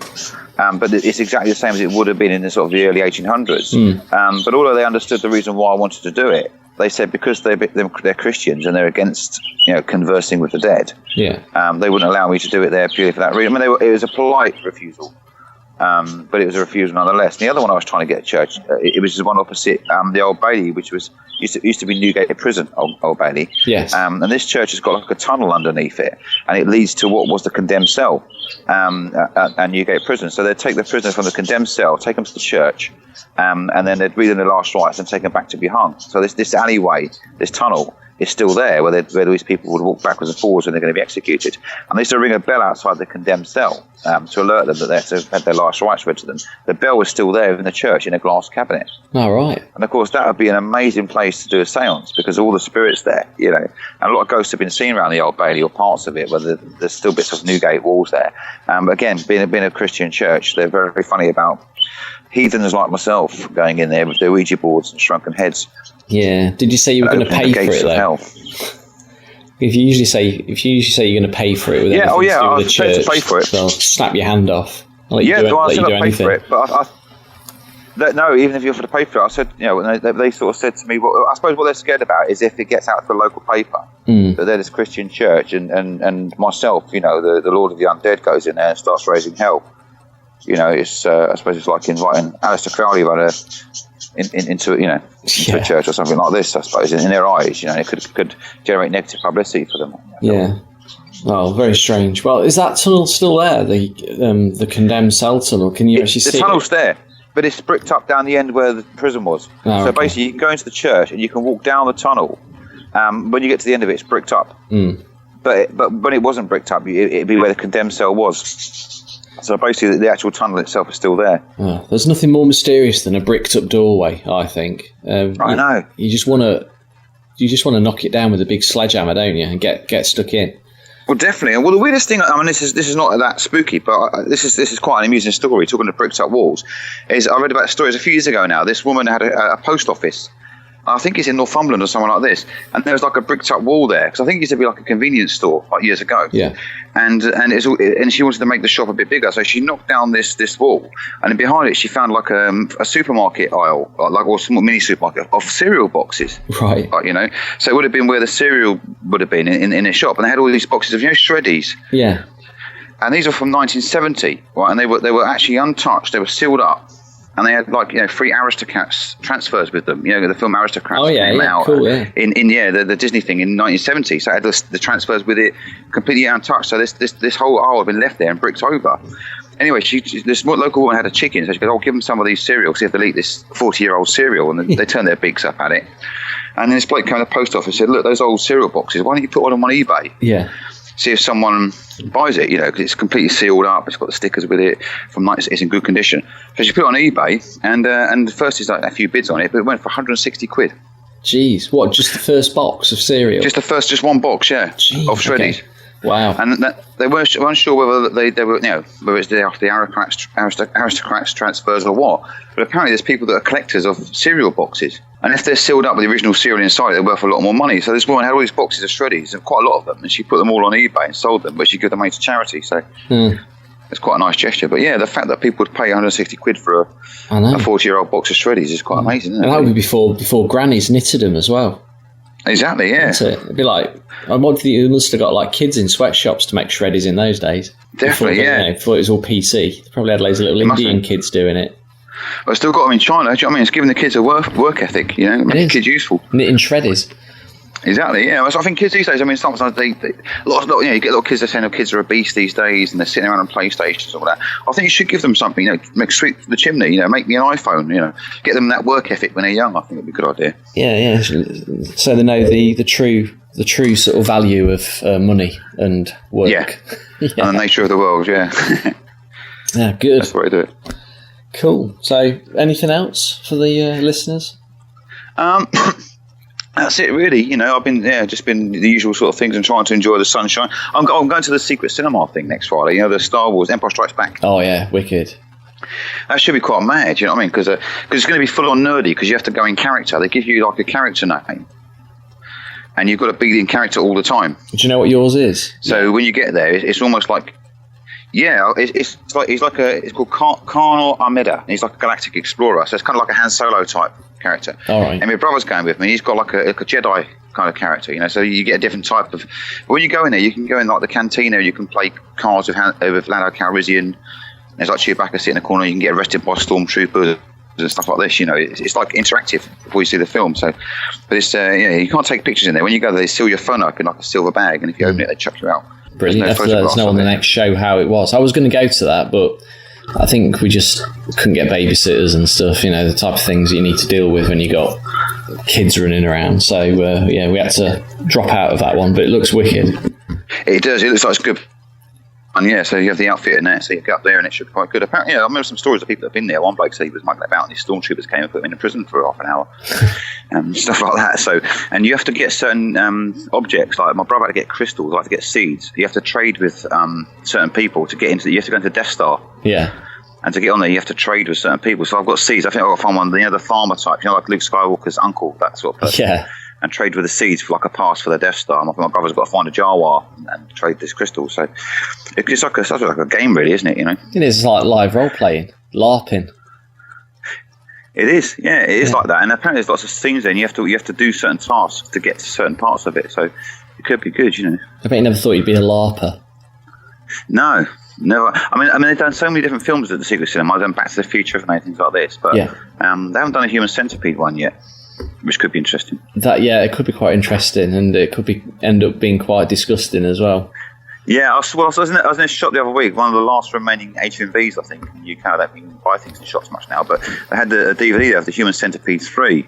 But it's exactly the same as it would have been in the sort of the early 1800s. But although they understood the reason why I wanted to do it, they said because they're Christians and they're against conversing with the dead. Yeah. They wouldn't allow me to do it there purely for that reason. I mean, it was a polite refusal. But it was a refusal nonetheless. And the other one I was trying to get at church, it was the one opposite the Old Bailey, which used to be Newgate Prison, Old Bailey. Yes. And this church has got like a tunnel underneath it, and it leads to what was the condemned cell at Newgate Prison. So they'd take the prisoner from the condemned cell, take them to the church, and then they'd read them the last rites and take them back to be hung. So this alleyway, this tunnel, is still there, where these people would walk backwards and forwards when they're going to be executed. And they used to ring a bell outside the condemned cell to alert them that they had their last rites read to them. The bell was still there in the church in a glass cabinet. Oh, right. And of course, that would be an amazing place to do a seance because all the spirits there, and a lot of ghosts have been seen around the Old Bailey or parts of it, where there's still bits of Newgate walls there. But again, being a Christian church, they're very, very funny about heathens like myself going in there with their Ouija boards and shrunken heads. Yeah. Did you say you were going to pay for it though? If you usually say you're going to pay for it with anything to do with the church, to pay for it. They'll slap your hand off. I said I'd pay for it, but no, even if you offer to pay for it, I said, they sort of said to me, well, I suppose what they're scared about is if it gets out to the local paper, that they're this Christian church, and myself, the Lord of the Undead goes in there and starts raising hell. It's I suppose it's like inviting Aleister Crowley into a church or something like this. I suppose in their eyes, it could generate negative publicity for them. Oh, very strange. Well, is that tunnel still there? The condemned cell tunnel? Can you actually see the tunnel's there, but it's bricked up down the end where the prison was. Oh, so okay. basically, you can go into the church and you can walk down the tunnel. When you get to the end of it, it's bricked up. But when it wasn't bricked up, it'd be where the condemned cell was. So basically, the actual tunnel itself is still there. Oh, there's nothing more mysterious than a bricked up doorway, I think. I know. You just want to knock it down with a big sledgehammer, don't you, and get stuck in. Well, definitely. Well, the weirdest thing, I mean, this is not that spooky, but this is quite an amusing story. Talking of bricked up walls, is I read about stories a few years ago now. This woman had a post office. I think it's in Northumberland or somewhere like this, and there was like a bricked up wall there because I think it used to be like a convenience store like years ago. Yeah. And she wanted to make the shop a bit bigger, so she knocked down this wall, and then behind it she found like a supermarket aisle, or a small mini supermarket of cereal boxes. Right. Like, you know, so it would have been where the cereal would have been in a shop, and they had all these boxes of shreddies. Yeah. And these are from 1970, right? And they were actually untouched. They were sealed up. And they had free Aristocats transfers with them. The film Aristocats came out cool, yeah. in the Disney thing in 1970. So it had the transfers with it completely untouched. So this whole aisle had been left there and bricked over. Anyway, this local woman had a chicken, so she goes, "Oh, give them some of these cereal, see if they'll eat this 40-year-old cereal." And they turned their beaks up at it. And then this bloke came to the post office and said, "Look, those old cereal boxes. Why don't you put one on eBay?" Yeah. See if someone buys it, because it's completely sealed up. It's got the stickers with it. It's in good condition. So she put it on eBay, and first it's like a few bids on it, but it went for 160 quid. Jeez, what? Just the first box of cereal? Just one box, yeah, Jeez, of shreddies. Okay. Wow. And they weren't sure whether they were, whether it's the aristocrats transfers or what. But apparently there's people that are collectors of cereal boxes. And if they're sealed up with the original cereal inside, they're worth a lot more money. So this woman had all these boxes of shreddies, and quite a lot of them, and she put them all on eBay and sold them, but she gave them away to charity. So it's quite a nice gesture. But yeah, the fact that people would pay 160 quid for a 40-year-old box of shreddies is quite amazing, isn't it? And that would be before grannies knitted them as well. Exactly, yeah. That's it. It'd be like, I wonder you must have got like kids in sweatshops to make shreddies in those days. Definitely, before it was all PC. They probably had loads of little Indian kids doing it. I've still got them in China. Do you know what I mean? It's giving the kids a work ethic, making kids useful. Knitting shreddies. Exactly, yeah. I think kids these days, I mean, sometimes you get little kids that saying kids are obese these days and they're sitting around on PlayStations and all that. I think you should give them something, make sweep the chimney, make me an iPhone, get them that work ethic when they're young. I think it'd be a good idea. Yeah. So they know the true sort of value of money and work. Yeah. And the nature of the world, yeah. Yeah, good. That's the way to do it. Cool. So, anything else for the listeners? That's it, really. I've been just been the usual sort of things and trying to enjoy the sunshine. I'm going to the Secret Cinema thing next Friday. The Star Wars Empire Strikes Back. Oh yeah, wicked. That should be quite mad. You know what I mean? Because it's going to be full on nerdy. Because you have to go in character. They give you like a character name, and you've got to be in character all the time. Do you know what yours is? So when you get there, it's almost like. Yeah, it's called Colonel Armida. He's like a galactic explorer, so it's kind of like a Han Solo type character. All right. And my brother's going with me. He's got like a Jedi kind of character, so you get a different type of. When you go in there, you can go in like the cantina. You can play cards with Lando Calrissian. There's like Chewbacca sitting in the corner. You can get arrested by stormtroopers and stuff like this. It's like interactive before you see the film. So, but it's you can't take pictures in there. When you go there, they seal your phone up in like a silver bag, and if you open it, they chuck you out. Brilliant. Let us know on the next show how it was. I was going to go to that, but I think we just couldn't get babysitters and stuff, the type of things you need to deal with when you got kids running around. So, we had to drop out of that one, but it looks wicked. It does. It looks like it's good. And yeah, so you have the outfit in there, so you go up there and it should be quite good. Apparently, I remember some stories of people that have been there. One bloke said he was mugging about and these stormtroopers came and put him in prison for half an hour. Stuff like that. So, and you have to get certain objects, like my brother had to get crystals, I had to get seeds. You have to trade with certain people to get into you have to go into Death Star. Yeah. And to get on there, you have to trade with certain people. So I've got seeds. I think I've got to find one, the farmer type, like Luke Skywalker's uncle, that sort of person. Yeah. And trade with the seeds for like a pass for the Death Star. I think my brother's got to find a Jawa and trade this crystal. So it's like a game, really, isn't it? It is like live role playing, LARPing. It is, yeah, it is like that. And apparently, there's lots of things there. And you have to do certain tasks to get to certain parts of it. So it could be good, I bet you never thought you'd be a LARPer. No. I mean, they've done so many different films at the Secret Cinema. They've done Back to the Future and things like this, but yeah. They haven't done a Human Centipede one yet. Which could be interesting. It could be quite interesting, and it could end up being quite disgusting as well. Yeah, I was in a shop the other week, one of the last remaining HMVs, I think, in the UK. I don't think you can buy things in shops much now, but they had a DVD there of the Human Centipede 3.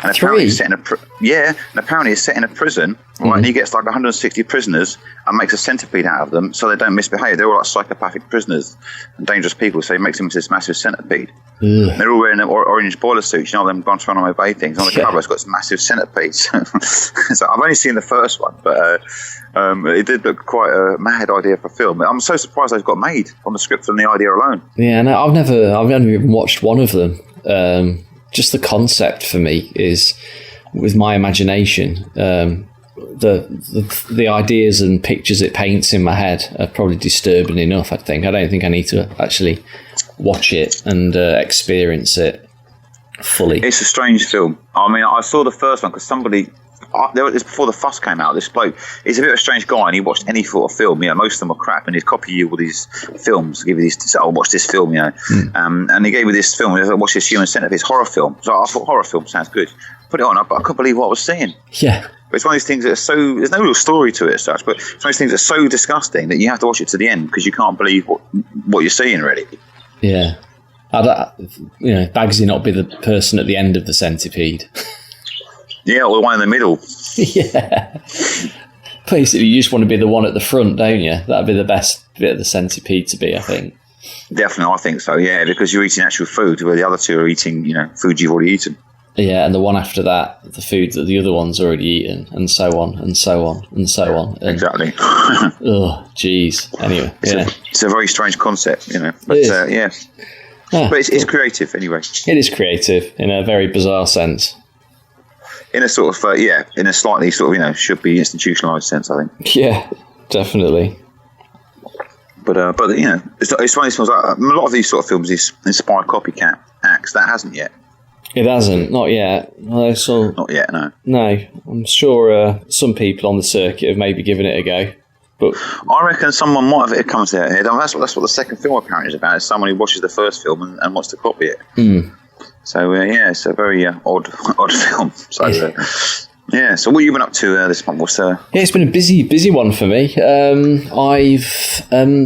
And apparently it's set in apparently it's set in a prison, right? And he gets like 160 prisoners and makes a centipede out of them so they don't misbehave. They're all like psychopathic prisoners and dangerous people, so he makes them into this massive centipede. They're all wearing orange boiler suits, you know, them trying to obey things. On the cover, it's got this massive centipede. So I've only seen the first one, but it did look quite a mad idea for a film. I'm so surprised they've got made from the script and the idea alone. Yeah, no, I've never even watched one of them. Just the concept for me is, with my imagination, the ideas and pictures it paints in my head are probably disturbing enough, I think. I don't think I need to actually watch it and experience it fully. It's a strange film. I mean, I saw the first one because somebody... this before the fuss came out. This bloke, he's a bit of a strange guy, and he watched any sort of film. You know, most of them are crap, and he'd copy you all these films, give you these. Say, watch this film, you know. And he gave me this film. And watch this Human Centipede, this horror film. So I thought horror film sounds good. Put it on, but I couldn't believe what I was seeing. Yeah, but it's one of these things that are so. There's no real story to it as such, but it's one of those things that's so disgusting that you have to watch it to the end because you can't believe what you're seeing, really. Yeah, Bagsy not be the person at the end of the centipede. Yeah, or the one in the middle. Yeah. Basically, you just want to be the one at the front, don't you? That'd be the best bit of the centipede to be, I think. Definitely, I think so, yeah, because you're eating actual food, where the other two are eating, food you've already eaten. Yeah, and the one after that, the food that the other one's already eaten, and so on, and so on, and so on. And, exactly. Oh, jeez. Anyway, it's a very strange concept, But, yeah. But it's creative, anyway. It is creative, in a very bizarre sense. In a sort of, in a slightly sort of, should be institutionalised sense, I think. Yeah, definitely. But it's one of these films, like, a lot of these sort of films inspire copycat acts. That hasn't yet. It hasn't, not yet. Not yet, no. No, I'm sure some people on the circuit have maybe given it a go. But I reckon someone might have come to their head. That's what the second film apparently is about. It's someone who watches the first film and wants to copy it. So it's a very odd film. So so what have you been up to this month? Yeah, it's been a busy one for me.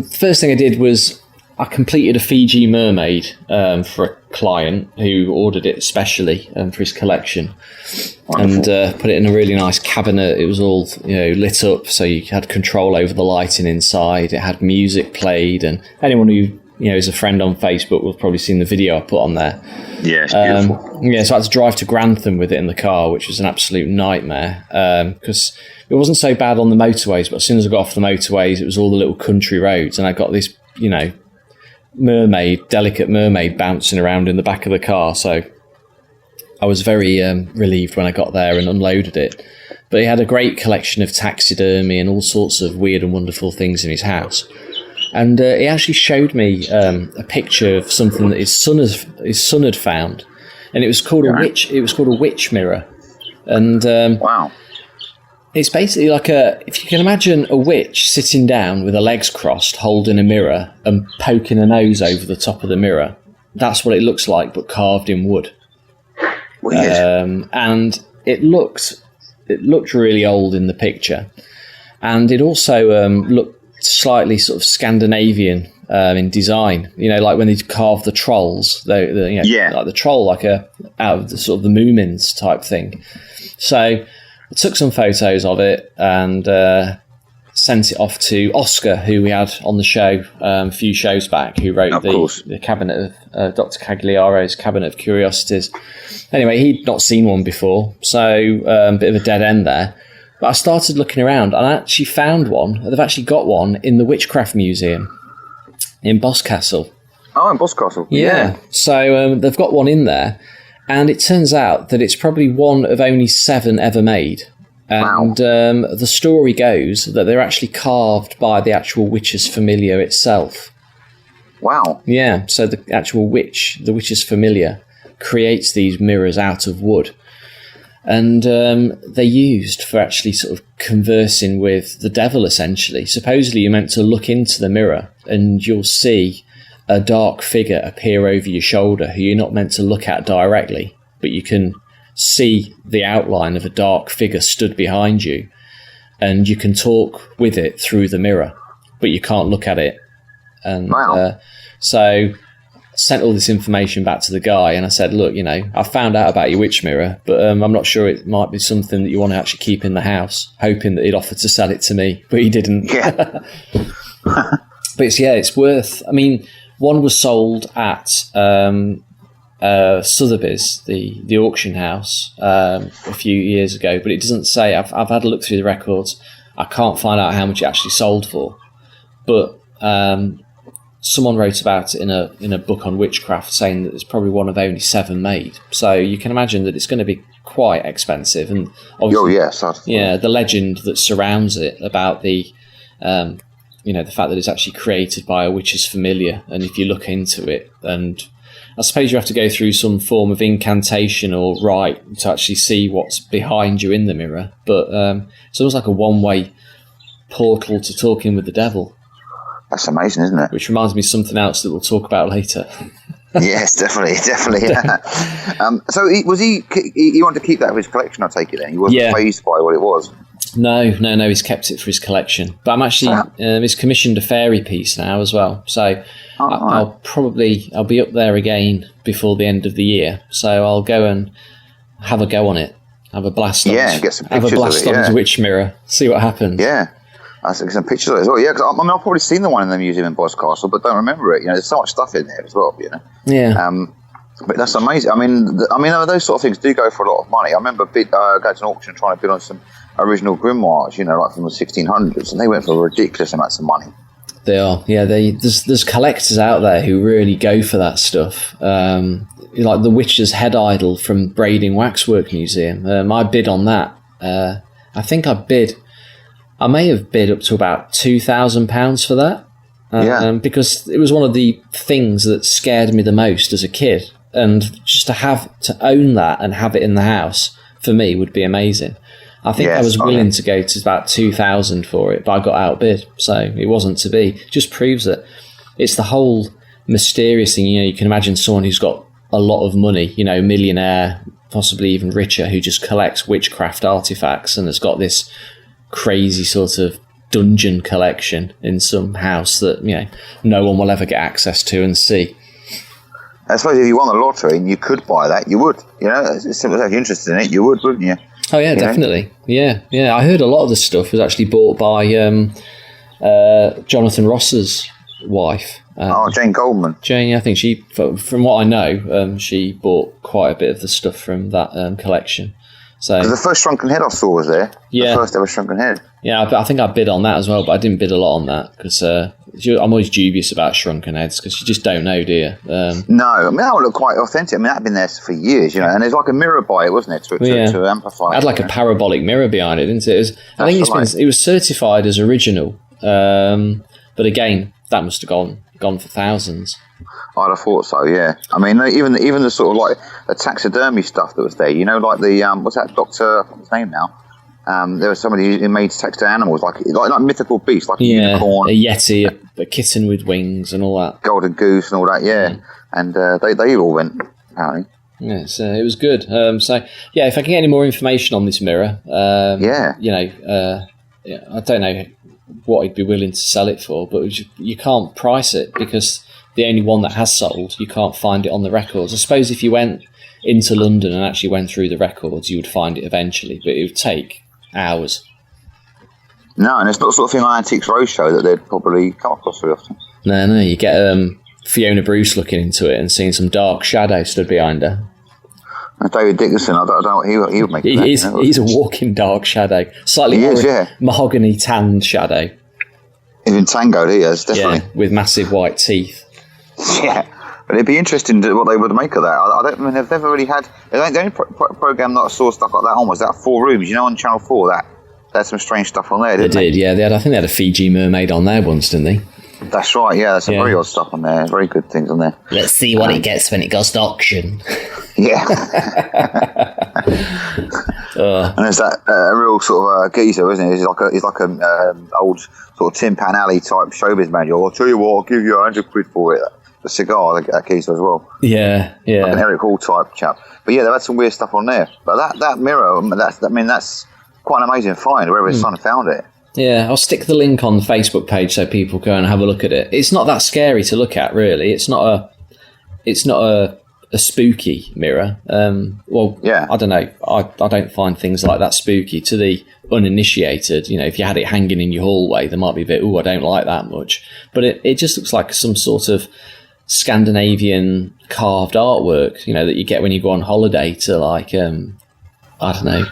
First thing I did was I completed a Fiji mermaid for a client who ordered it specially for his collection. Wonderful. And put it in a really nice cabinet. It was all lit up, so you had control over the lighting inside. It had music played, and anyone who is a friend on Facebook will have probably seen the video I put on there. Yeah, it's beautiful. So I had to drive to Grantham with it in the car, which was an absolute nightmare because it wasn't so bad on the motorways, but as soon as I got off the motorways, it was all the little country roads, and I got this, delicate mermaid bouncing around in the back of the car. So I was very relieved when I got there and unloaded it. But he had a great collection of taxidermy and all sorts of weird and wonderful things in his house. And he actually showed me a picture of something that his son had found, and it was called a witch. It was called a witch mirror, and wow, it's basically like if you can imagine a witch sitting down with her legs crossed, holding a mirror and poking her nose over the top of the mirror. That's what it looks like, but carved in wood. Weird. And it looked really old in the picture, and it also looked slightly sort of Scandinavian in design, like when they carve the trolls, like the troll, like out of the sort of the Moomins type thing. So I took some photos of it and sent it off to Oscar, who we had on the show a few shows back, who wrote the Cabinet of Dr. Cagliaro's Cabinet of Curiosities. Anyway, he'd not seen one before, so a bit of a dead end there. But I started looking around and I actually found one. They've actually got one in the Witchcraft Museum in Boscastle. Oh, in Boscastle. Yeah. So they've got one in there, and it turns out that it's probably one of only 7 ever made. And the story goes that they're actually carved by the actual witch's familiar itself. Wow. Yeah, so the actual witch, the witch's familiar, creates these mirrors out of wood. And they're used for actually sort of conversing with the devil, essentially. Supposedly you're meant to look into the mirror and you'll see a dark figure appear over your shoulder who you're not meant to look at directly, but you can see the outline of a dark figure stood behind you, and you can talk with it through the mirror. but you can't look at it. And Wow. so sent all this information back to the guy, and I said, look, I found out about your witch mirror, but I'm not sure it might be something that you want to actually keep in the house, hoping that he'd offer to sell it to me, but he didn't. Yeah. But it's worth, one was sold at Sotheby's, the auction house, a few years ago, but it doesn't say. I've had a look through the records. I can't find out how much it actually sold for, but someone wrote about it in a book on witchcraft, saying that it's probably one of only 7 made. So you can imagine that it's going to be quite expensive. And obviously, the legend that surrounds it about the the fact that it's actually created by a witch's familiar. And if you look into it, and I suppose you have to go through some form of incantation or rite to actually see what's behind you in the mirror. But it's almost like a one-way portal to talking with the devil. That's amazing, isn't it? Which reminds me of something else that we'll talk about later. Yes, definitely. Yeah. So he wanted to keep that for his collection, I take it then? He wasn't fazed by what it was? No, he's kept it for his collection. But I'm actually, he's commissioned a fairy piece now as well. So I'll be up there again before the end of the year. So I'll go and have a go on it. Have a blast on it. Get some pictures of it, on his witch mirror. See what happens. Yeah. I took some pictures of it as well. Yeah, because I've probably seen the one in the museum in Boscastle, but don't remember it. There's so much stuff in there as well. Yeah. But that's amazing. Those sort of things do go for a lot of money. I remember going to an auction trying to bid on some original grimoires, like from the 1600s, and they went for ridiculous amounts of money. They are. Yeah. There's collectors out there who really go for that stuff. Like the Witch's head idol from Brading Waxwork Museum. I bid on that. I think I may have bid up to about £2,000 for that. Because it was one of the things that scared me the most as a kid. And just to own that and have it in the house, for me, would be amazing. I think I was willing to go to about 2,000 for it, but I got outbid. So it wasn't to be. It just proves that it's the whole mysterious thing. You can imagine someone who's got a lot of money, millionaire, possibly even richer, who just collects witchcraft artifacts and has got this crazy sort of dungeon collection in some house that no one will ever get access to and see. I suppose if you won the lottery and you could buy that, you would. It's simple as if you're interested in it, you would, wouldn't you? Oh yeah, definitely. Yeah. I heard a lot of this stuff was actually bought by Jonathan Ross's wife. Jane Goldman. Jane, I think she, from what I know, she bought quite a bit of the stuff from that collection. So the first Shrunken Head I saw was there. Yeah. The first ever Shrunken Head. Yeah, I think I bid on that as well, but I didn't bid a lot on that because I'm always dubious about Shrunken Heads because you just don't know, do you? No, that would look quite authentic. That had been there for years, and there's like a mirror by it, wasn't it, to amplify. It had like a parabolic mirror behind it, didn't it? I think it was certified as original, but again, that must have gone for thousands. I'd have thought so, yeah. Even the sort of like the taxidermy stuff that was there, like the what's that doctor? What's his name now? There was somebody who made taxidermy animals, like mythical beasts, like a unicorn, a yeti, a kitten with wings, and all that. Golden goose and all that, yeah. And they all went apparently. Yeah, so it was good. So yeah, if I can get any more information on this mirror, I don't know what he'd be willing to sell it for, but you can't price it because the only one that has sold, you can't find it on the records. I suppose if you went into London and actually went through the records, you would find it eventually, but it would take hours. No, and it's not the sort of thing on Antiques Roadshow that they'd probably come across very often. No, you get Fiona Bruce looking into it and seeing some dark shadow stood behind her. And David Dickinson, I don't know what he would make of that. He's a walking dark shadow. Slightly mahogany tanned shadow. He's been tangoed, he is, definitely. Yeah, with massive white teeth. Yeah, but it'd be interesting what they would make of that. They've never really had. The only program that I saw stuff like that on was that 4 Rooms. On Channel 4, they had some strange stuff on there, didn't they? They did, yeah. I think they had a Fiji mermaid on there once, didn't they? That's right, yeah. There's some very odd stuff on there. Very good things on there. Let's see what it gets when it goes to auction. Yeah. And there's that real sort of geezer, isn't it? He's like an old sort of Tin Pan Alley type showbiz manager. I'll tell you what, I'll give you £100 for it. The cigar, that geezer as well. Yeah. Like an Eric Hall type chap. But yeah, they've had some weird stuff on there. But that mirror, that's quite an amazing find, wherever his son found it. Yeah, I'll stick the link on the Facebook page so people go and have a look at it. It's not that scary to look at, really. It's not a spooky mirror. I don't know. I don't find things like that spooky. To the uninitiated, if you had it hanging in your hallway, there might be a bit, I don't like that much. But it just looks like some sort of Scandinavian carved artwork, that you get when you go on holiday to like, I don't know,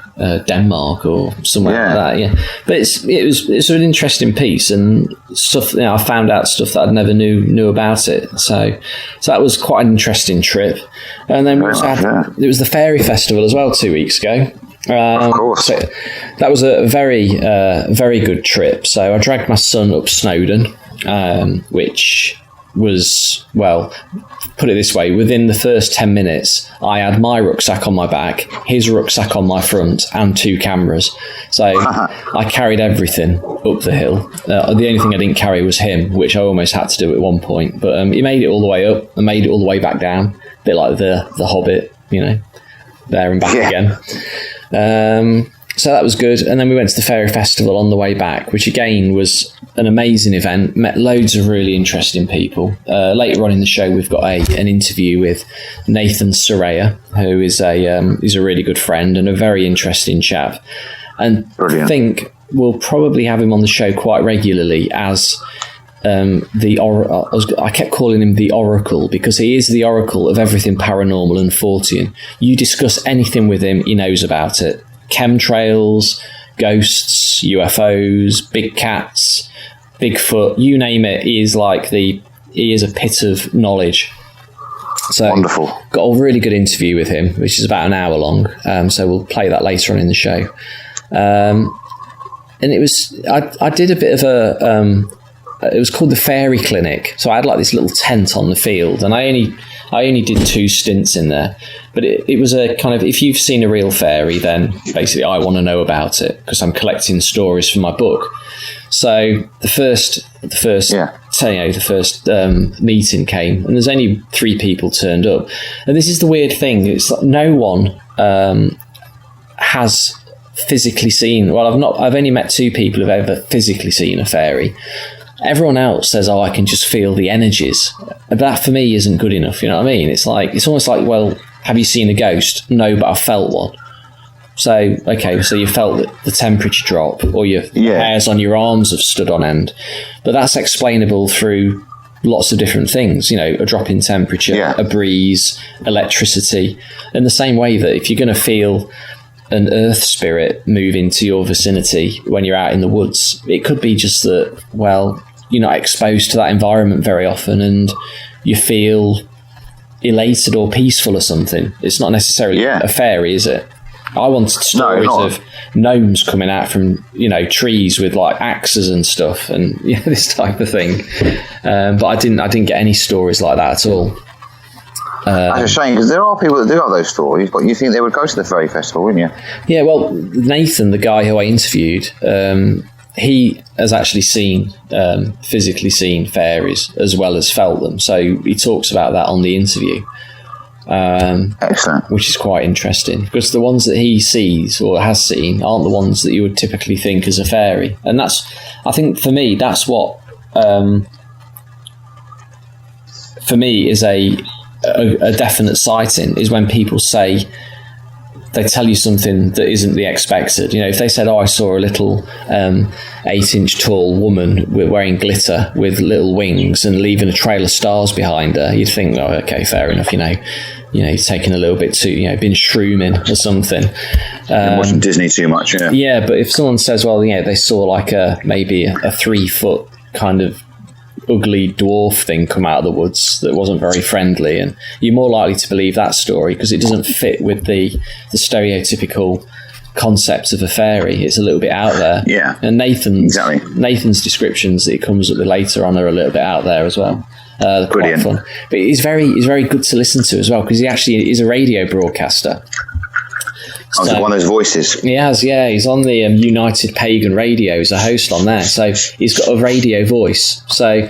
Denmark or somewhere like that. Yeah, but it's an interesting piece and stuff. I found out stuff that I never knew about it. So that was quite an interesting trip. And then we also it was the Fairy Festival as well 2 weeks ago. Of course. So that was a very very good trip. So I dragged my son up Snowdon, which was, well, put it this way, within the first 10 minutes I had my rucksack on my back, his rucksack on my front, and 2 cameras. So I carried everything up the hill. The only thing I didn't carry was him, which I almost had to do at one point, but he made it all the way up and made it all the way back down, a bit like the Hobbit, there and back again. So that was good. And then we went to the Fairy Festival on the way back, which again was an amazing event. Met loads of really interesting people. Later on in the show, we've got an interview with Nathan Sarea, who is he's a really good friend and a very interesting chap. And I think we'll probably have him on the show quite regularly as I kept calling him the Oracle because he is the Oracle of everything paranormal and Fortean. You discuss anything with him, he knows about it. Chemtrails, ghosts, UFOs, big cats, Bigfoot, you name it. He is a pit of knowledge. So wonderful. Got a really good interview with him, which is about an hour long. So we'll play that later on in the show. And it was I did a bit of it was called the Fairy Clinic. So I had like this little tent on the field, and I only did 2 stints in there. But it was a kind of, if you've seen a real fairy, then basically I want to know about it because I'm collecting stories for my book. So the first meeting came, and there's only 3 people turned up. And this is the weird thing: it's like no one has physically seen. Well, I've only met 2 people who've ever physically seen a fairy. Everyone else says, I can just feel the energies. But that for me isn't good enough, you know what I mean? It's almost like, well, have you seen a ghost? No, but I've felt one. So, okay, so you felt the temperature drop, or your hairs on your arms have stood on end. But that's explainable through lots of different things, a drop in temperature, a breeze, electricity. In the same way that if you're going to feel an earth spirit move into your vicinity when you're out in the woods, it could be just that, well, you're not exposed to that environment very often and you feel elated or peaceful or something. It's not necessarily a fairy, is it? I wanted stories of gnomes coming out from trees with like axes and stuff and this type of thing, but I didn't get any stories like that at all. That's a shame, because there are people that do have those stories, but you think they would go to the Fairy Festival, wouldn't you? Yeah, well, Nathan, the guy who I interviewed, he has actually physically seen fairies as well as felt them. So he talks about that on the interview. Excellent. Which is quite interesting, because the ones that he sees or has seen aren't the ones that you would typically think as a fairy. And I think for me, that's what, for me, is a definite sighting, is when people say, they tell you something that isn't the expected. If they said, I saw a little 8-inch tall woman wearing glitter with little wings and leaving a trail of stars behind her, you'd think, oh, okay, fair enough, he's taking a little bit too, been shrooming or something. Watching Disney too much, yeah. Yeah, but if someone says, well, they saw like maybe a 3-foot kind of ugly dwarf thing come out of the woods that wasn't very friendly, and you're more likely to believe that story because it doesn't fit with the stereotypical concepts of a fairy. It's a little bit out there. Yeah. And Nathan's descriptions that he comes up with later on are a little bit out there as well. They're quite fun. But he's very good to listen to as well, because he actually is a radio broadcaster. So, one of those voices. He has, yeah. He's on the United Pagan Radio as a host on there. So he's got a radio voice. So,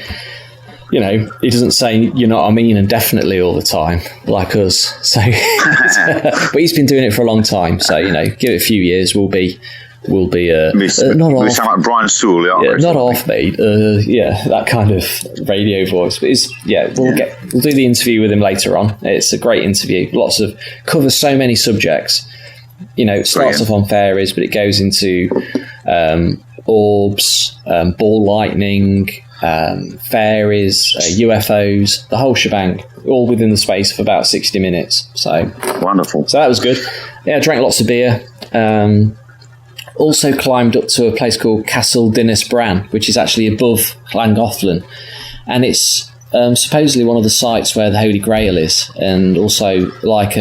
he doesn't say, you know what I mean, and definitely all the time, like us. So, but he's been doing it for a long time. So, give it a few years, we'll be will be We sound like Brian Sewell, not half made. That kind of radio voice. But we'll do the interview with him later on. It's a great interview. Covers so many subjects. It starts off on fairies, but it goes into orbs, ball lightning, fairies, UFOs, the whole shebang, all within the space of about 60 minutes. So wonderful. So that was good. Yeah, I drank lots of beer. Also climbed up to a place called Castle Dinas Bran, which is actually above Llangollen, and it's supposedly one of the sites where the Holy Grail is, and also like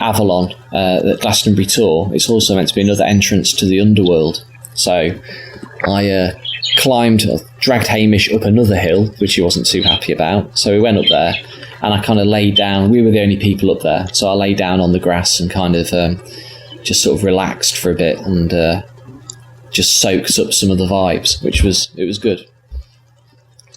Avalon at Glastonbury Tor, it's also meant to be another entrance to the underworld. So I dragged Hamish up another hill, which he wasn't too happy about. So we went up there, and I kind of laid down. We were the only people up there, so I lay down on the grass and kind of just sort of relaxed for a bit and just soaked up some of the vibes, it was good.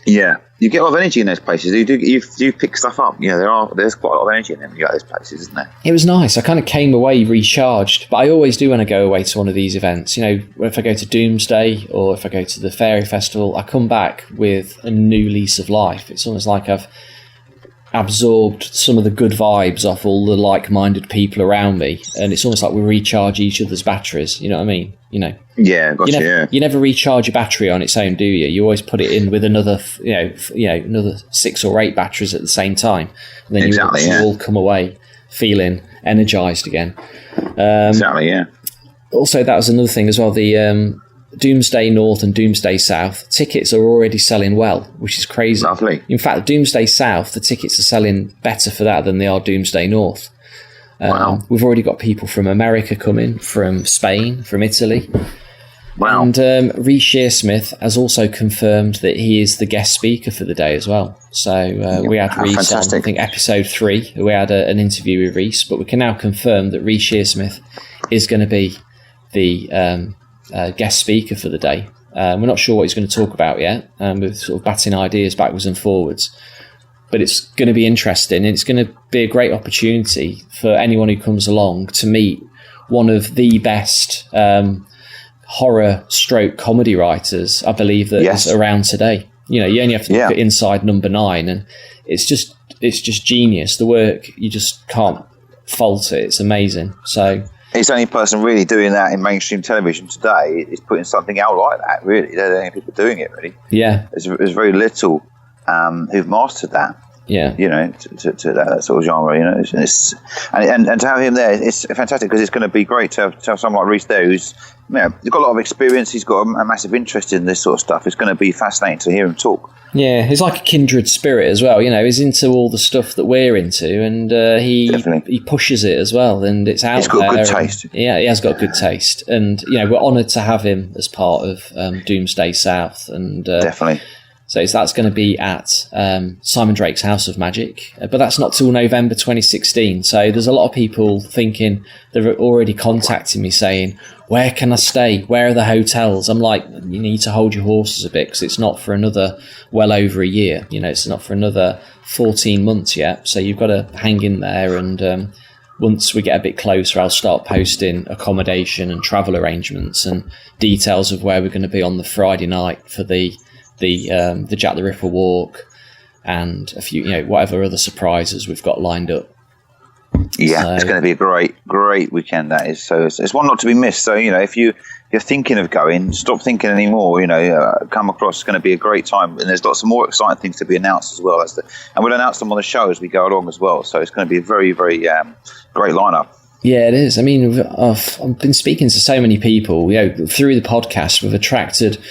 Yeah, you get a lot of energy in those places. You pick stuff up. There's quite a lot of energy in them. You got those places, isn't there? It was nice. I kind of came away recharged, but I always do when I go away to one of these events. If I go to Doomsday or if I go to the Fairy Festival, I come back with a new lease of life. It's almost like I've absorbed some of the good vibes off all the like-minded people around me, and it's almost like we recharge each other's batteries. You know what I mean? Yeah, gotcha. You never recharge a battery on its own, do you? You always put it in with another, another 6 or 8 batteries at the same time, and then you all come away feeling energized again. Exactly. Yeah. Also, that was another thing as well. The Doomsday North and Doomsday South tickets are already selling well, which is crazy. Lovely. In fact, Doomsday South, the tickets are selling better for that than they are Doomsday North. Wow. We've already got people from America coming, from Spain, from Italy. Wow. And Rhys Shearsmith has also confirmed that he is the guest speaker for the day as well. So we had Rhys on, I think, episode 3. We had an interview with Rhys, but we can now confirm that Rhys Shearsmith is going to be the guest speaker for the day. We're not sure what he's going to talk about yet. We're sort of batting ideas backwards and forwards. But it's going to be interesting, and it's going to be a great opportunity for anyone who comes along to meet one of the best horror stroke comedy writers, I believe, that is around today. You only have to look at Inside Number 9, and it's just genius. The work, you just can't fault it. It's amazing. So it's the only person really doing that in mainstream television today is putting something out like that, really. There are only people doing it, really. Yeah. There's very little who've mastered that. Yeah. To that sort of genre, and to have him there, it's fantastic because it's going to be great to have someone like Rhys there who's, he's got a lot of experience, he's got a massive interest in this sort of stuff. It's going to be fascinating to hear him talk. Yeah, he's like a kindred spirit as well. He's into all the stuff that we're into, and he pushes it as well, and it's out there. He's got good taste. Yeah, he has got good taste, and we're honoured to have him as part of Doomsday South, and definitely. So that's going to be at Simon Drake's House of Magic, but that's not till November 2016. So there's a lot of people thinking, they're already contacting me saying, where can I stay? Where are the hotels? I'm like, you need to hold your horses a bit because it's not for another well over a year. It's not for another 14 months yet. So you've got to hang in there. And once we get a bit closer, I'll start posting accommodation and travel arrangements and details of where we're going to be on the Friday night for the Jack the Ripper walk and a few, whatever other surprises we've got lined up. Yeah, so it's going to be a great weekend, that is. So it's one not to be missed. So, if you're thinking of going, stop thinking anymore. Come across. It's going to be a great time. And there's lots of more exciting things to be announced as well. And we'll announce them on the show as we go along as well. So it's going to be a very, very great lineup. Yeah, it is. I mean, I've been speaking to so many people, through the podcast. We've attracted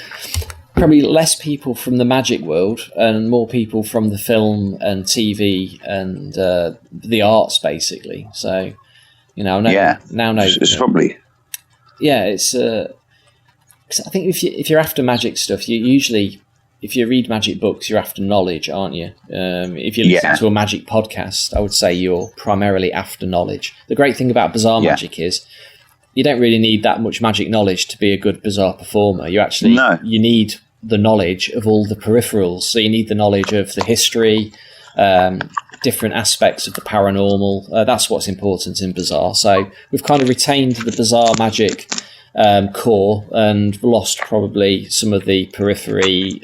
probably less people from the magic world and more people from the film and TV and the arts, basically. So, it's probably. Yeah, it's. 'Cause I think if you're after magic stuff, you usually, if you read magic books, you're after knowledge, aren't you? If you listen to a magic podcast, I would say you're primarily after knowledge. The great thing about Bizarre Magic is you don't really need that much magic knowledge to be a good bizarre performer. You actually you need the knowledge of all the peripherals. So you need the knowledge of the history, different aspects of the paranormal. That's what's important in bizarre. So we've kind of retained the Bizarre Magic core, and lost probably some of the periphery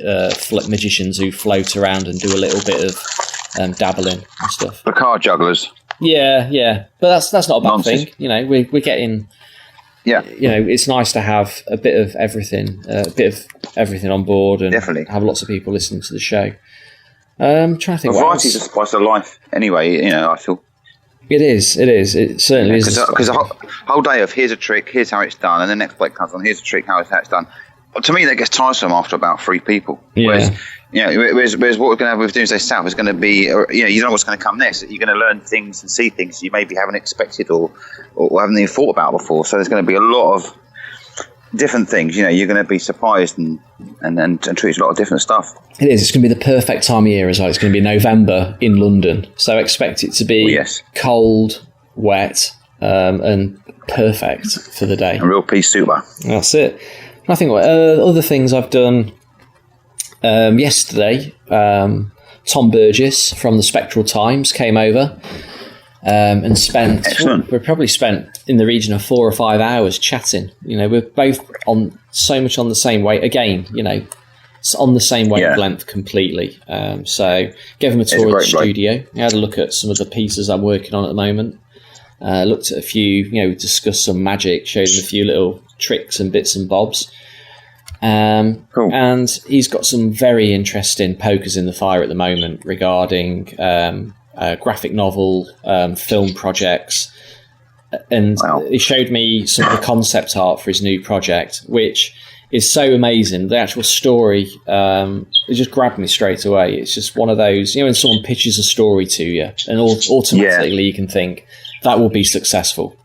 magicians who float around and do a little bit of dabbling and stuff. The card jugglers. Yeah, but that's not a bad Nonsense. thing. You know, we're getting. Yeah. You know, it's nice to have a bit of everything on board, and Definitely have lots of people listening to the show. Trying to think. Variety's a spice of life. Anyway, you know, I feel. It is. It certainly is. Because a whole day of here's a trick, here's how it's done, and the next bloke comes on, here's a trick, how it's done. But to me, that gets tiresome after about 3 people. Yeah. Whereas what we're going to have with Doomsday South is going to be, you know, you know what's going to come next. You're going to learn things and see things you maybe haven't expected or haven't even thought about before. So there's going to be a lot of different things. You know, you're going to be surprised and treat a lot of different stuff. It is. It's going to be the perfect time of year as well. It's going to be November in London, so expect it to be cold, wet, and perfect for the day. A real peace super. That's it. I think other things I've done yesterday. Tom Burgess from the Spectral Times came over and spent. Excellent. We probably spent in the region of 4 or 5 hours chatting. You know, we're both on so much on the same way. Again, you know, it's on the same wavelength completely. So gave him a tour of the studio. He had a look at some of the pieces I'm working on at the moment. Looked at a few, you know, discussed some magic, showed him a few little tricks and bits and bobs. Cool. And he's got some very interesting pokers in the fire at the moment regarding graphic novel, film projects. And he showed me some of the concept art for his new project, which is so amazing. The actual story, it just grabbed me straight away. It's just one of those, you know, when someone pitches a story to you and automatically you can think that will be successful.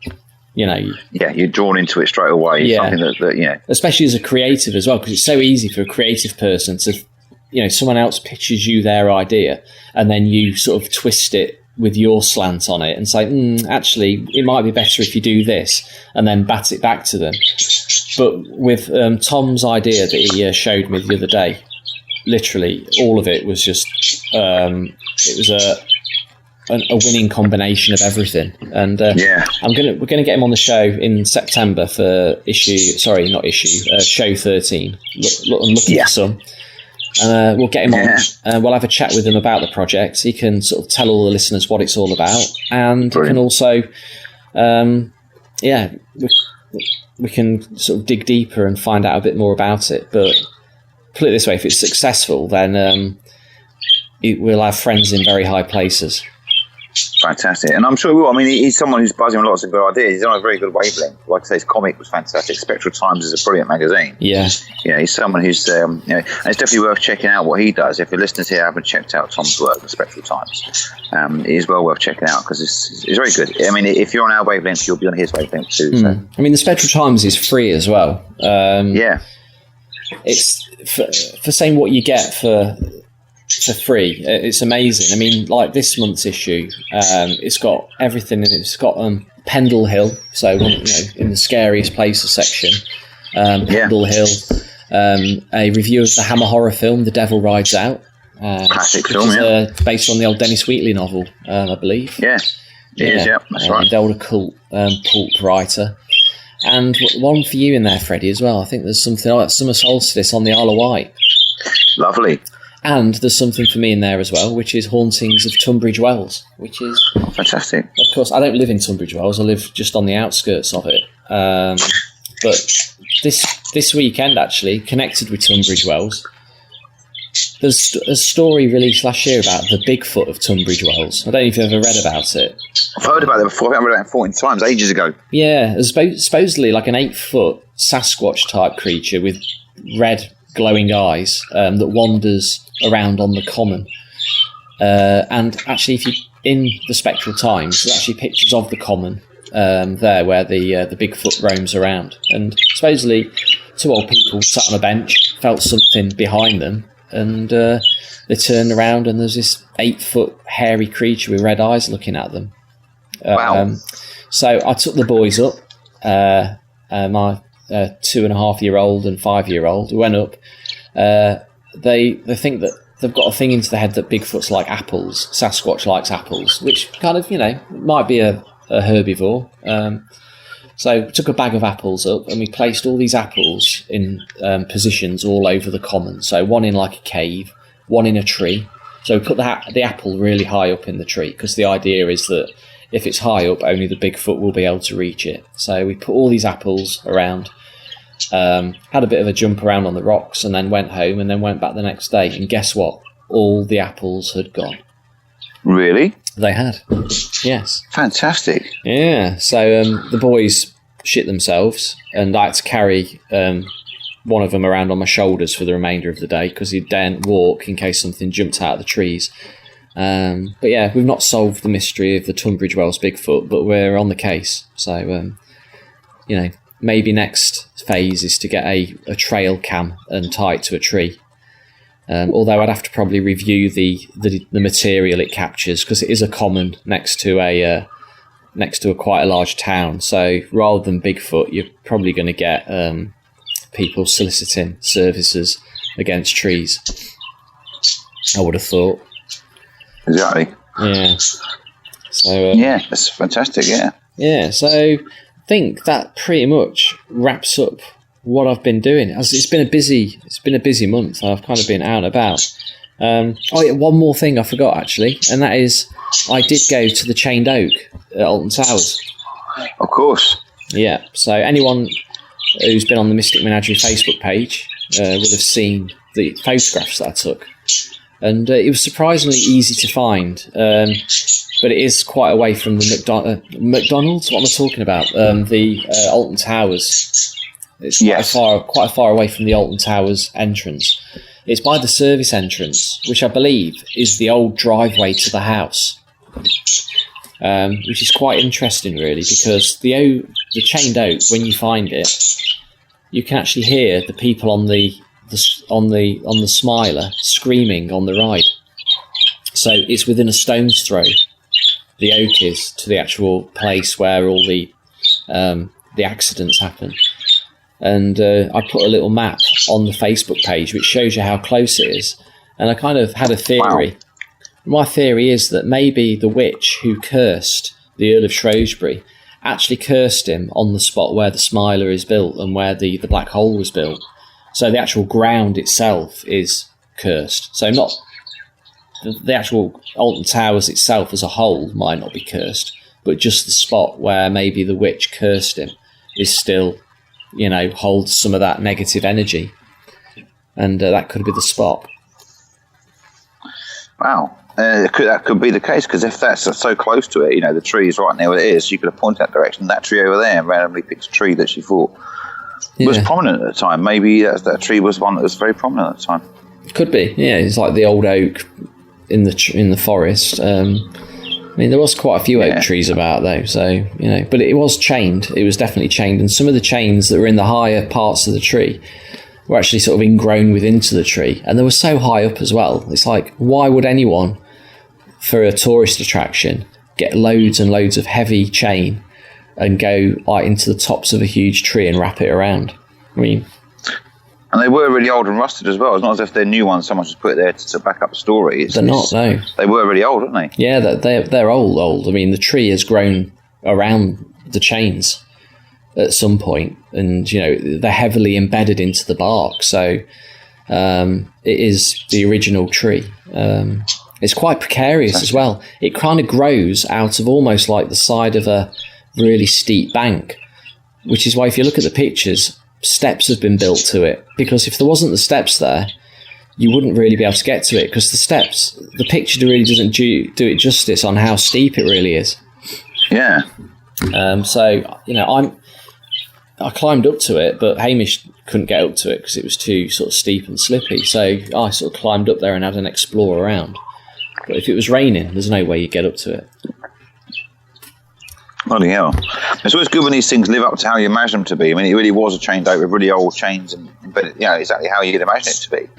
You know, you're drawn into it straight away. Yeah. Something that you know, especially as a creative as well, because it's so easy for a creative person to, you know, someone else pitches you their idea and then you sort of twist it with your slant on it and say, actually, it might be better if you do this, and then bat it back to them. But with Tom's idea that he showed me the other day, literally all of it was just, it was a winning combination of everything. And we're gonna get him on the show in September for show 13. I'm looking for some. We'll get him on. We'll have a chat with him about the project. He can sort of tell all the listeners what it's all about, and he can also, we can sort of dig deeper and find out a bit more about it. But put it this way: if it's successful, then we'll have friends in very high places. Fantastic, and I'm sure he will. I mean, he's someone who's buzzing with lots of good ideas. He's on a very good wavelength. Like I say, his comic was fantastic. Spectral Times is a brilliant magazine. Yeah, he's someone who's, you know, and it's definitely worth checking out what he does. If your listeners here haven't checked out Tom's work, the Spectral Times, it is well worth checking out because it's very good. I mean, if you're on our wavelength, you'll be on his wavelength too. So. I mean, the Spectral Times is free as well. It's for saying what you get for free. It's amazing. I mean, like this month's issue, it's got everything in it. It's got Pendle Hill, so in the scariest places section, Pendle Hill, a review of the Hammer horror film The Devil Rides Out, classic film, based on the old Dennis Wheatley novel, I believe. That's right. The old occult pulp writer. And one for you in there, Freddie, as well. I think there's something like Summer Solstice on the Isle of Wight. Lovely. And there's something for me in there as well, which is Hauntings of Tunbridge Wells, which is fantastic. Of course, I don't live in Tunbridge Wells. I live just on the outskirts of it. But this weekend, actually, connected with Tunbridge Wells, there's a story released last year about the Bigfoot of Tunbridge Wells. I don't know if you've ever read about it. I've heard about it before. I've read it 14 times, ages ago. Yeah, it's supposedly like an 8-foot Sasquatch-type creature with red glowing eyes that wanders around on the common. And actually, if you in the Spectral Times, there's actually pictures of the common there where the Bigfoot roams around. And supposedly, 2 old people sat on a bench, felt something behind them, and they turned around and there's this 8-foot hairy creature with red eyes looking at them. Wow. So I took the boys up, my 2.5-year-old and 5-year-old, who went up. They think that they've got a thing into the head that Bigfoot's like apples, Sasquatch likes apples, which kind of, might be a herbivore. So we took a bag of apples up and we placed all these apples in positions all over the common. So one in like a cave, one in a tree. So we put the apple really high up in the tree because the idea is that if it's high up, only the Bigfoot will be able to reach it. So we put all these apples around, had a bit of a jump around on the rocks, and then went home and then went back the next day. And guess what? All the apples had gone. Really? They had. Yes. Fantastic. Yeah. So the boys shit themselves, and I had to carry one of them around on my shoulders for the remainder of the day because he daren't walk in case something jumped out of the trees. But yeah, we've not solved the mystery of the Tunbridge Wells Bigfoot, but we're on the case. So, maybe next phase is to get a trail cam and tie it to a tree. Although I'd have to probably review the material it captures because it is a common next to a quite a large town. So rather than Bigfoot, you're probably going to get people soliciting services against trees. I would have thought. Exactly. Yeah. So yeah, that's fantastic. Yeah. Yeah. So I think that pretty much wraps up what I've been doing. It's been a busy month. I've kind of been out and about. One more thing I forgot actually, and that is I did go to the Chained Oak at Alton Towers. Of course. Yeah. So anyone who's been on the Mystic Menagerie Facebook page would have seen the photographs that I took. And it was surprisingly easy to find, but it is quite away from the McDonald's. What am I talking about? The Alton Towers. It's quite far away from the Alton Towers entrance. It's by the service entrance, which I believe is the old driveway to the house, which is quite interesting, really, because the Chained Oak, when you find it, you can actually hear the people on the Smiler screaming on the ride. So it's within a stone's throw, the oak is, to the actual place where all the accidents happen. And I put a little map on the Facebook page which shows you how close it is. And I kind of had a theory. Wow. My theory is that maybe the witch who cursed the Earl of Shrewsbury actually cursed him on the spot where the Smiler is built and where the black hole was built. So the actual ground itself is cursed. So not the actual Alton Towers itself as a whole might not be cursed, but just the spot where maybe the witch cursed him is still, holds some of that negative energy. And that could be the spot. Wow. That could be the case, because if that's so close to it, the tree is right near where it is, you could have pointed that direction, that tree over there, and randomly picked a tree that she thought was prominent at the time. Maybe that tree was one that was very prominent at the time. Could be, yeah. It's like the old oak in the forest. There was quite a few oak trees about though, so but it was chained. It was definitely chained, and some of the chains that were in the higher parts of the tree were actually sort of ingrown into the tree, and they were so high up as well. It's like, why would anyone, for a tourist attraction, get loads and loads of heavy chain and go into the tops of a huge tree and wrap it around? And they were really old and rusted as well. It's not as if they're new ones someone just put it there to back up the story. They're not, no. They were really old, aren't they? Yeah, they're old. The tree has grown around the chains at some point, and they're heavily embedded into the bark. So it is the original tree. It's quite precarious as well. It kind of grows out of almost like the side of a really steep bank, which is why if you look at the pictures, steps have been built to it, because if there wasn't the steps there, you wouldn't really be able to get to it, because the picture really doesn't do it justice on how steep it really is. Yeah. I climbed up to it, but Hamish couldn't get up to it because it was too sort of steep and slippy. So I sort of climbed up there and had an explore around. But if it was raining, there's no way you'd get up to it. Bloody hell. It's always good when these things live up to how you imagine them to be. It really was a chained oak with really old chains, but exactly how you'd imagine it to be.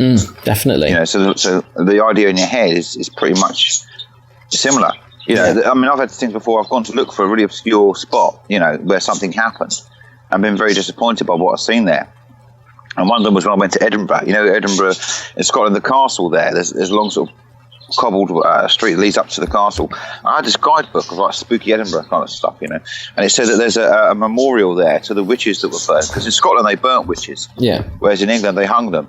Definitely. So the idea in your head is pretty much similar. I've had things before. I've gone to look for a really obscure spot, where something happened. I've been very disappointed by what I've seen there. And one of them was when I went to Edinburgh. Edinburgh in Scotland, the castle there. There's a long sort of cobbled street that leads up to the castle. I had this guidebook of like spooky Edinburgh kind of stuff, and it said that there's a memorial there to the witches that were burnt, because in Scotland they burnt witches, whereas in England they hung them,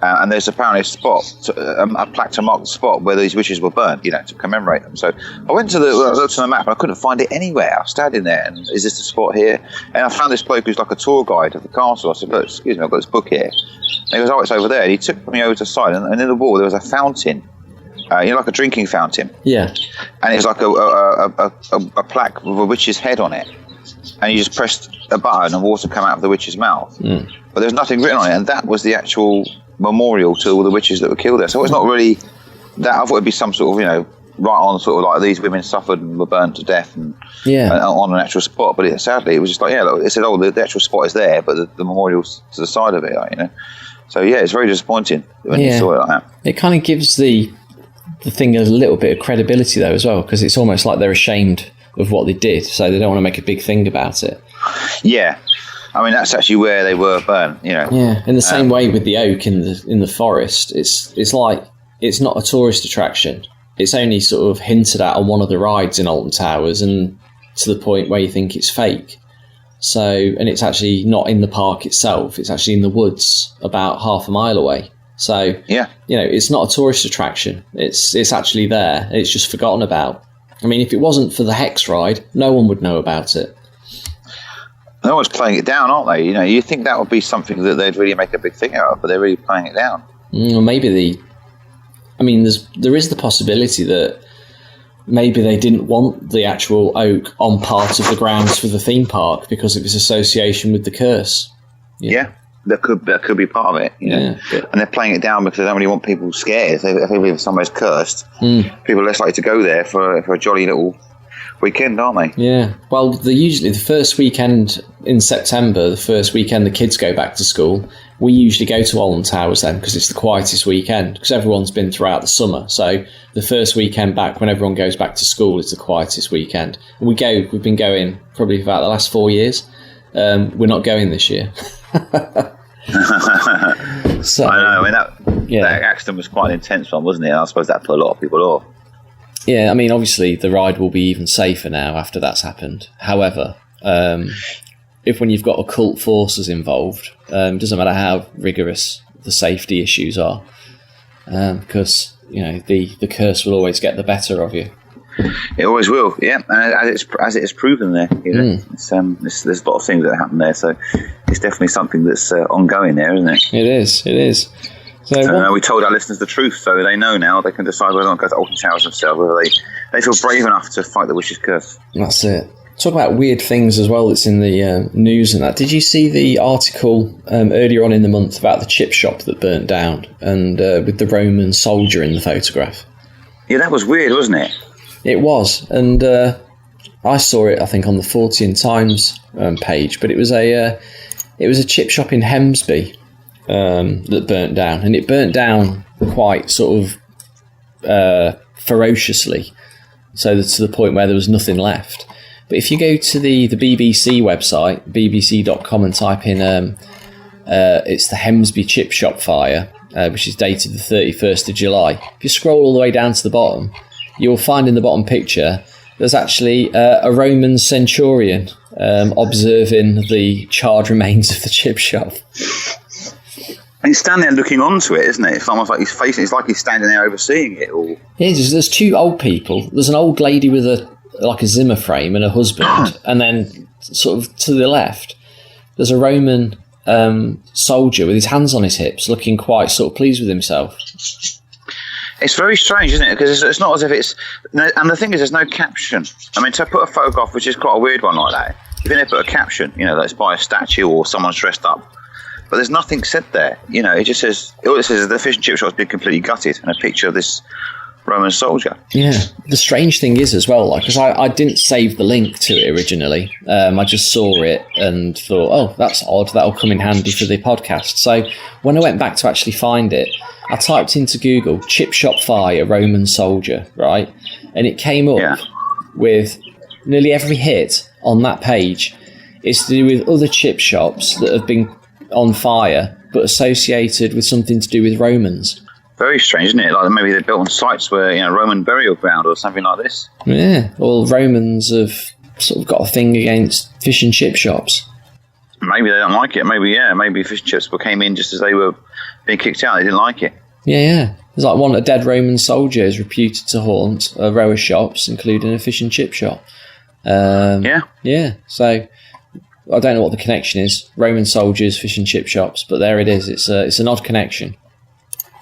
and there's apparently a spot, a plaque to mark the spot where these witches were burnt, to commemorate them. So I went to looked on the map and I couldn't find it anywhere. I was standing there, and is this the spot here? And I found this bloke who's like a tour guide of the castle. I said, "Look, excuse me, I've got this book here." And he goes, "Oh, it's over there." And he took me over to the side, and in the wall there was a fountain. Like a drinking fountain. Yeah. And it was like a plaque with a witch's head on it. And you just pressed a button and water came out of the witch's mouth. But there's nothing written on it. And that was the actual memorial to all the witches that were killed there. So it's not really that. I thought it'd be some sort of, right on sort of like these women suffered and were burned to death and on an actual spot. But sadly, it was just like, it said, the actual spot is there, but the memorial's to the side of it, So, it's very disappointing when you saw it like that. It kind of gives the thing a little bit of credibility though as well, because it's almost like they're ashamed of what they did, so they don't want to make a big thing about it. I mean, that's actually where they were burnt, in the same way with the oak in the forest, it's like it's not a tourist attraction. It's only sort of hinted at on one of the rides in Alton Towers, and to the point where you think it's fake. So, and it's actually not in the park itself, it's actually in the woods about half a mile away. So, it's not a tourist attraction. It's actually there. It's just forgotten about. I mean, if it wasn't for the Hex ride, no one would know about it. No one's playing it down, aren't they? You think that would be something that they'd really make a big thing out of, but they're really playing it down. Maybe there is the possibility that maybe they didn't want the actual oak on part of the grounds for the theme park because of its association with the curse. That could be part of it, and they're playing it down because they don't really want people scared. If somewhere's cursed, people are less likely to go there for a jolly little weekend, aren't they? Yeah. Well, usually the first weekend in September, the first weekend the kids go back to school, we usually go to Alton Towers then because it's the quietest weekend because everyone's been throughout the summer. So the first weekend back when everyone goes back to school is the quietest weekend. And we've been going probably for about the last 4 years. We're not going this year. So, I know. That accident was quite an intense one, wasn't it? And I suppose that put a lot of people off. Yeah, I mean, obviously the ride will be even safer now after that's happened. However, when you've got occult forces involved, doesn't matter how rigorous the safety issues are, because the curse will always get the better of you. It always will, and as it is proven there, there's a lot of things that happen there, so it's definitely something that's ongoing there, isn't it? It is. So we told our listeners the truth, so they know now. They can decide whether or not to go to Alton Towers themselves, whether they feel brave enough to fight the witch's curse. That's it. Talk about weird things as well that's in the news and that. Did you see the article earlier on in the month about the chip shop that burnt down and with the Roman soldier in the photograph? Yeah, that was weird, wasn't it? It was, and I saw it, I think, on the Fortean Times page, but it was a chip shop in Hemsby that burnt down, and it burnt down quite sort of ferociously, so that to the point where there was nothing left. But if you go to the BBC website, bbc.com, and type in it's the Hemsby chip shop fire, which is dated the 31st of July, if you scroll all the way down to the bottom, you'll find in the bottom picture there's actually a Roman centurion observing the charred remains of the chip shop. And he's standing there looking onto it, isn't it? It's almost like he's facing. It's like he's standing there overseeing it all. Yeah, there's two old people. There's an old lady with a Zimmer frame and a husband, and then sort of to the left, there's a Roman soldier with his hands on his hips, looking quite sort of pleased with himself. It's very strange, isn't it? Because it's not as if it's... And the thing is, there's no caption. I mean, to put a photograph, which is quite a weird one like that, you think they put a caption, that it's by a statue or someone's dressed up. But there's nothing said there. It just says... All it says is the fish and chip shop's been completely gutted, and a picture of this Roman soldier. Yeah. The strange thing is as well, because I didn't save the link to it originally. I just saw it and thought, oh, that's odd. That'll come in handy for the podcast. So when I went back to actually find it, I typed into Google, chip shop fire, Roman soldier, right? And it came up with nearly every hit on that page is to do with other chip shops that have been on fire, but associated with something to do with Romans. Very strange, isn't it? Like maybe they're built on sites where, Roman burial ground or something like this. Yeah, well, Romans have sort of got a thing against fish and chip shops. Maybe they don't like it. Maybe fish and chips came in just as they were being kicked out. They didn't like it. Yeah. There's like a dead Roman soldier is reputed to haunt a row of shops, including a fish and chip shop. Yeah. So I don't know what the connection is. Roman soldiers, fish and chip shops, but there it is. It's an odd connection.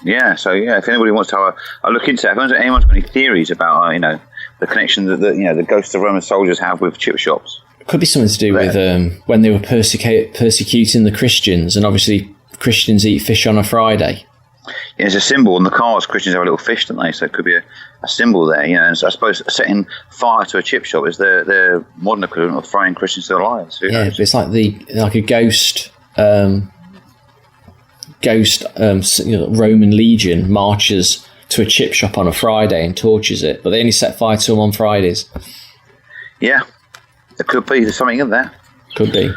Yeah. So if anybody wants to have a look into that, if anyone's got any theories about the connection that the ghosts of Roman soldiers have with chip shops, it could be something to do with when they were persecuting the Christians, and obviously Christians eat fish on a Friday. Yeah, it's a symbol in the cars. Christians have a little fish, don't they? So it could be a symbol there, And so I suppose setting fire to a chip shop is their modern equivalent of throwing Christians to their lives. Yeah, it's like a ghost. Roman legion marches to a chip shop on a Friday and torches it, but they only set fire to them on Fridays. Yeah, it could be. There's something in there. Could be.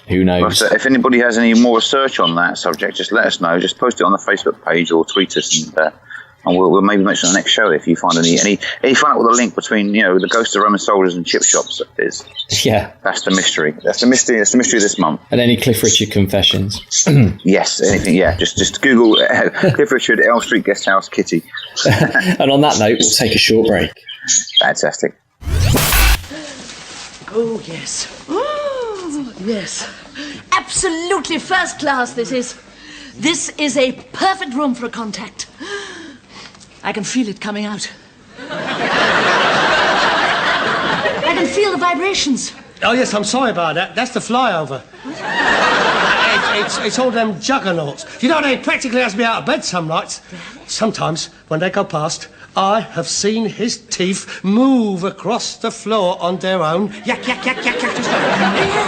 Who knows? But if anybody has any more research on that subject, just let us know. Just post it on the Facebook page or tweet us, and we'll maybe mention on the next show if you find any find out what the link between the ghosts of Roman soldiers and chip shops is. Yeah, that's the mystery. That's the mystery. That's the mystery of this month. And any Cliff Richard confessions? Yes, anything. Yeah, just Google Cliff Richard Elm Street Guest House Kitty. And on that note, we'll take a short break. Fantastic. Oh yes. Yes, absolutely first class this is. This is a perfect room for a contact. I can feel it coming out. I can feel the vibrations. Oh, yes, I'm sorry about that. That's the flyover. It's all them juggernauts. They practically has me out of bed some nights. Sometimes, when they go past, I have seen his teeth move across the floor on their own. Yak, yak, yak, yak, yak. Just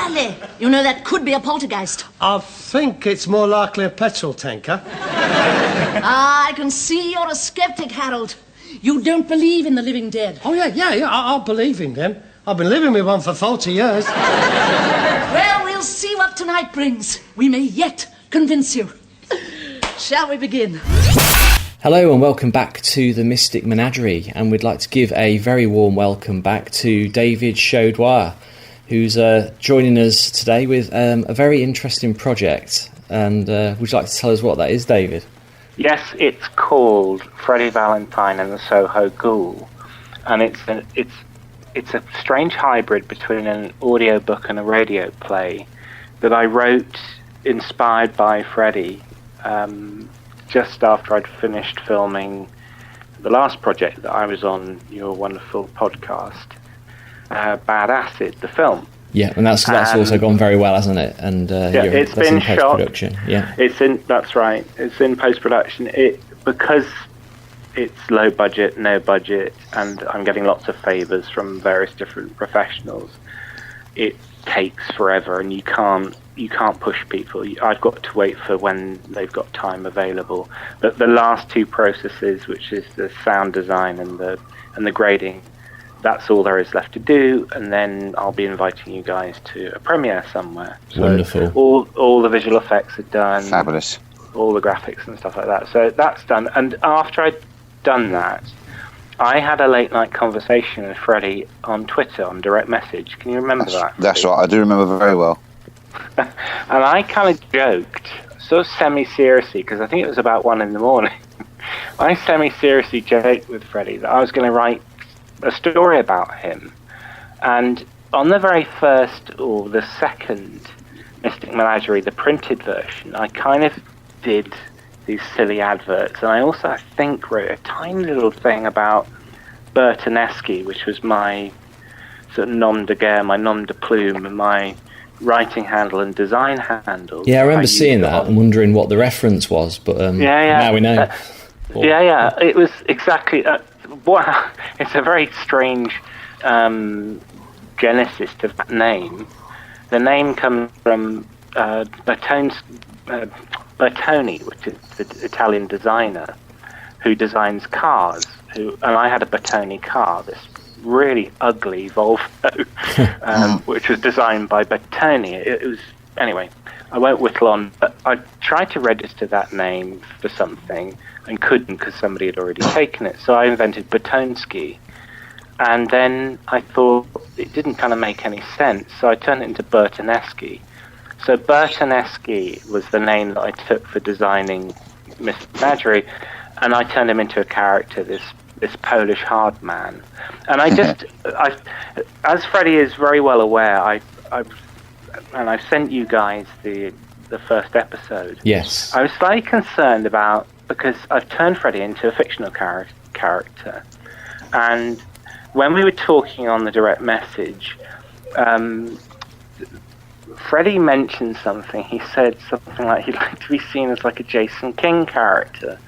Really? That could be a poltergeist. I think it's more likely a petrol tanker. I can see you're a skeptic, Harold. You don't believe in the living dead. Oh, yeah, I'll believe in them. I've been living with one for 40 years. Well, we'll see what tonight brings. We may yet convince you. Shall we begin? Hello and welcome back to the Mystic Menagerie, and we'd like to give a very warm welcome back to David Chaudoir, who's joining us today with a very interesting project. And would you like to tell us what that is, David? Yes, it's called Freddie Valentine and the Soho Ghoul, and it's a strange hybrid between an audiobook and a radio play that I wrote inspired by Freddie just after I'd finished filming the last project that I was on, your wonderful podcast, Bad Acid, the film. Yeah, and that's also gone very well, hasn't it? And it's been in shot. Post-production. Yeah, that's right. It's in post-production. Because it's low budget, no budget, and I'm getting lots of favours from various different professionals. It takes forever, and you can't push people. I've got to wait for when they've got time available. But the last two processes, which is the sound design and the grading, that's all there is left to do, and then I'll be inviting you guys to a premiere somewhere. So wonderful. All the visual effects are done. Fabulous. All the graphics and stuff like that. So that's done. And after I'd done that, I had a late night conversation with Freddie on Twitter, on direct message. Can you remember that? That's right. I do remember very well. And I kind of joked, sort of semi-seriously, because I think it was about 1 a.m. I semi-seriously joked with Freddie that I was going to write a story about him. And on the very first, or the second, Mystic Menagerie, the printed version, I kind of did these silly adverts. And I also, I think, wrote a tiny little thing about Bertoneschi, which was my sort of nom de guerre, my nom de plume, and my writing handle and design handle. Yeah, I remember seeing that and wondering what the reference was, but now we know. It was exactly... it's a very strange genesis to that name. The name comes from Bertoni, which is the Italian designer who designs cars. And I had a Bertoni car, this really ugly Volvo, which was designed by Bertoni. It was, anyway, I won't whittle on, but I tried to register that name for something and couldn't because somebody had already taken it. So I invented Bertonsky. And then I thought it didn't kind of make any sense, so I turned it into Bertoneschi. So Bertoneschi was the name that I took for designing Mystic Menagerie, and I turned him into a character, this Polish hard man. And I just, as Freddie is very well aware, I've sent you guys the first episode. Yes. I was slightly concerned because I've turned Freddie into a fictional character, and when we were talking on the direct message, Freddie mentioned something. He said something like he'd like to be seen as like a Jason King character.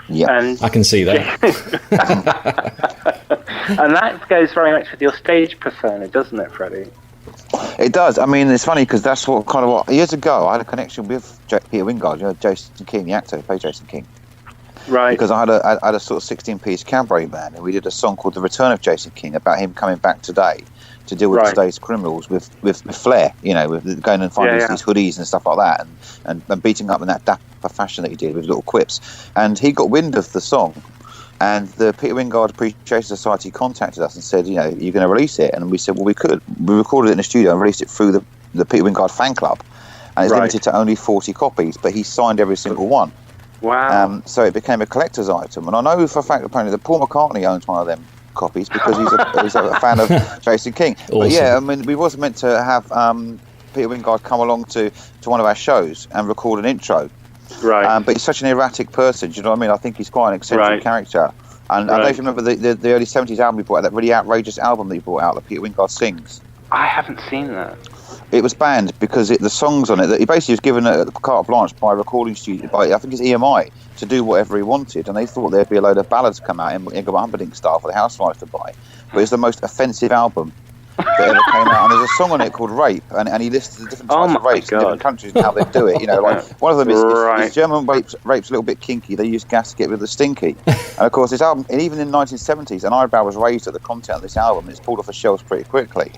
Yeah, and I can see that. And that goes very much with your stage persona, doesn't it, Freddie? it does. I mean, it's funny because that's what years ago I had a connection with Peter Wyngarde, Jason King, the actor who played Jason King. Right. Because I had a sort of 16-piece cabaret band, and we did a song called "The Return of Jason King" about him coming back today to deal with today's criminals with flair, with going and finding these hoodies and stuff like that, and beating up in that dapper fashion that he did with little quips. And he got wind of the song, and the Peter Wyngarde Appreciation Society contacted us and said, you're going to release it, and we said, well, we could. We recorded it in the studio and released it through the Peter Wyngarde fan club, and it's limited to only 40 copies, but he signed every single one. Wow. So it became a collector's item, and I know for a fact apparently that Paul McCartney owns one of them copies because he's a fan of Jason King. Awesome. But yeah, I mean, we was meant to have Peter Wyngarde come along to one of our shows and record an intro. Right. But he's such an erratic person, do you know what I mean? I think he's quite an eccentric character. And I don't know if you remember the early 70s album he brought out, that really outrageous album that he brought out, that Peter Wyngarde sings. I haven't seen that. It was banned because the songs on it, that he basically was given a carte blanche by a recording studio, I think it's EMI, to do whatever he wanted, and they thought there'd be a load of ballads come out in Ingrid Humperdinck style for the housewives to buy. But it's the most offensive album that ever came out, and there's a song on it called "Rape," and he listed the different types of rapes in different countries and how they do it. Like one of them is German rape's a little bit kinky. They use gas to get rid of the stinky. And of course, this album, and even in the 1970s, an eyebrow was raised at the content of this album. It's pulled off the shelves pretty quickly.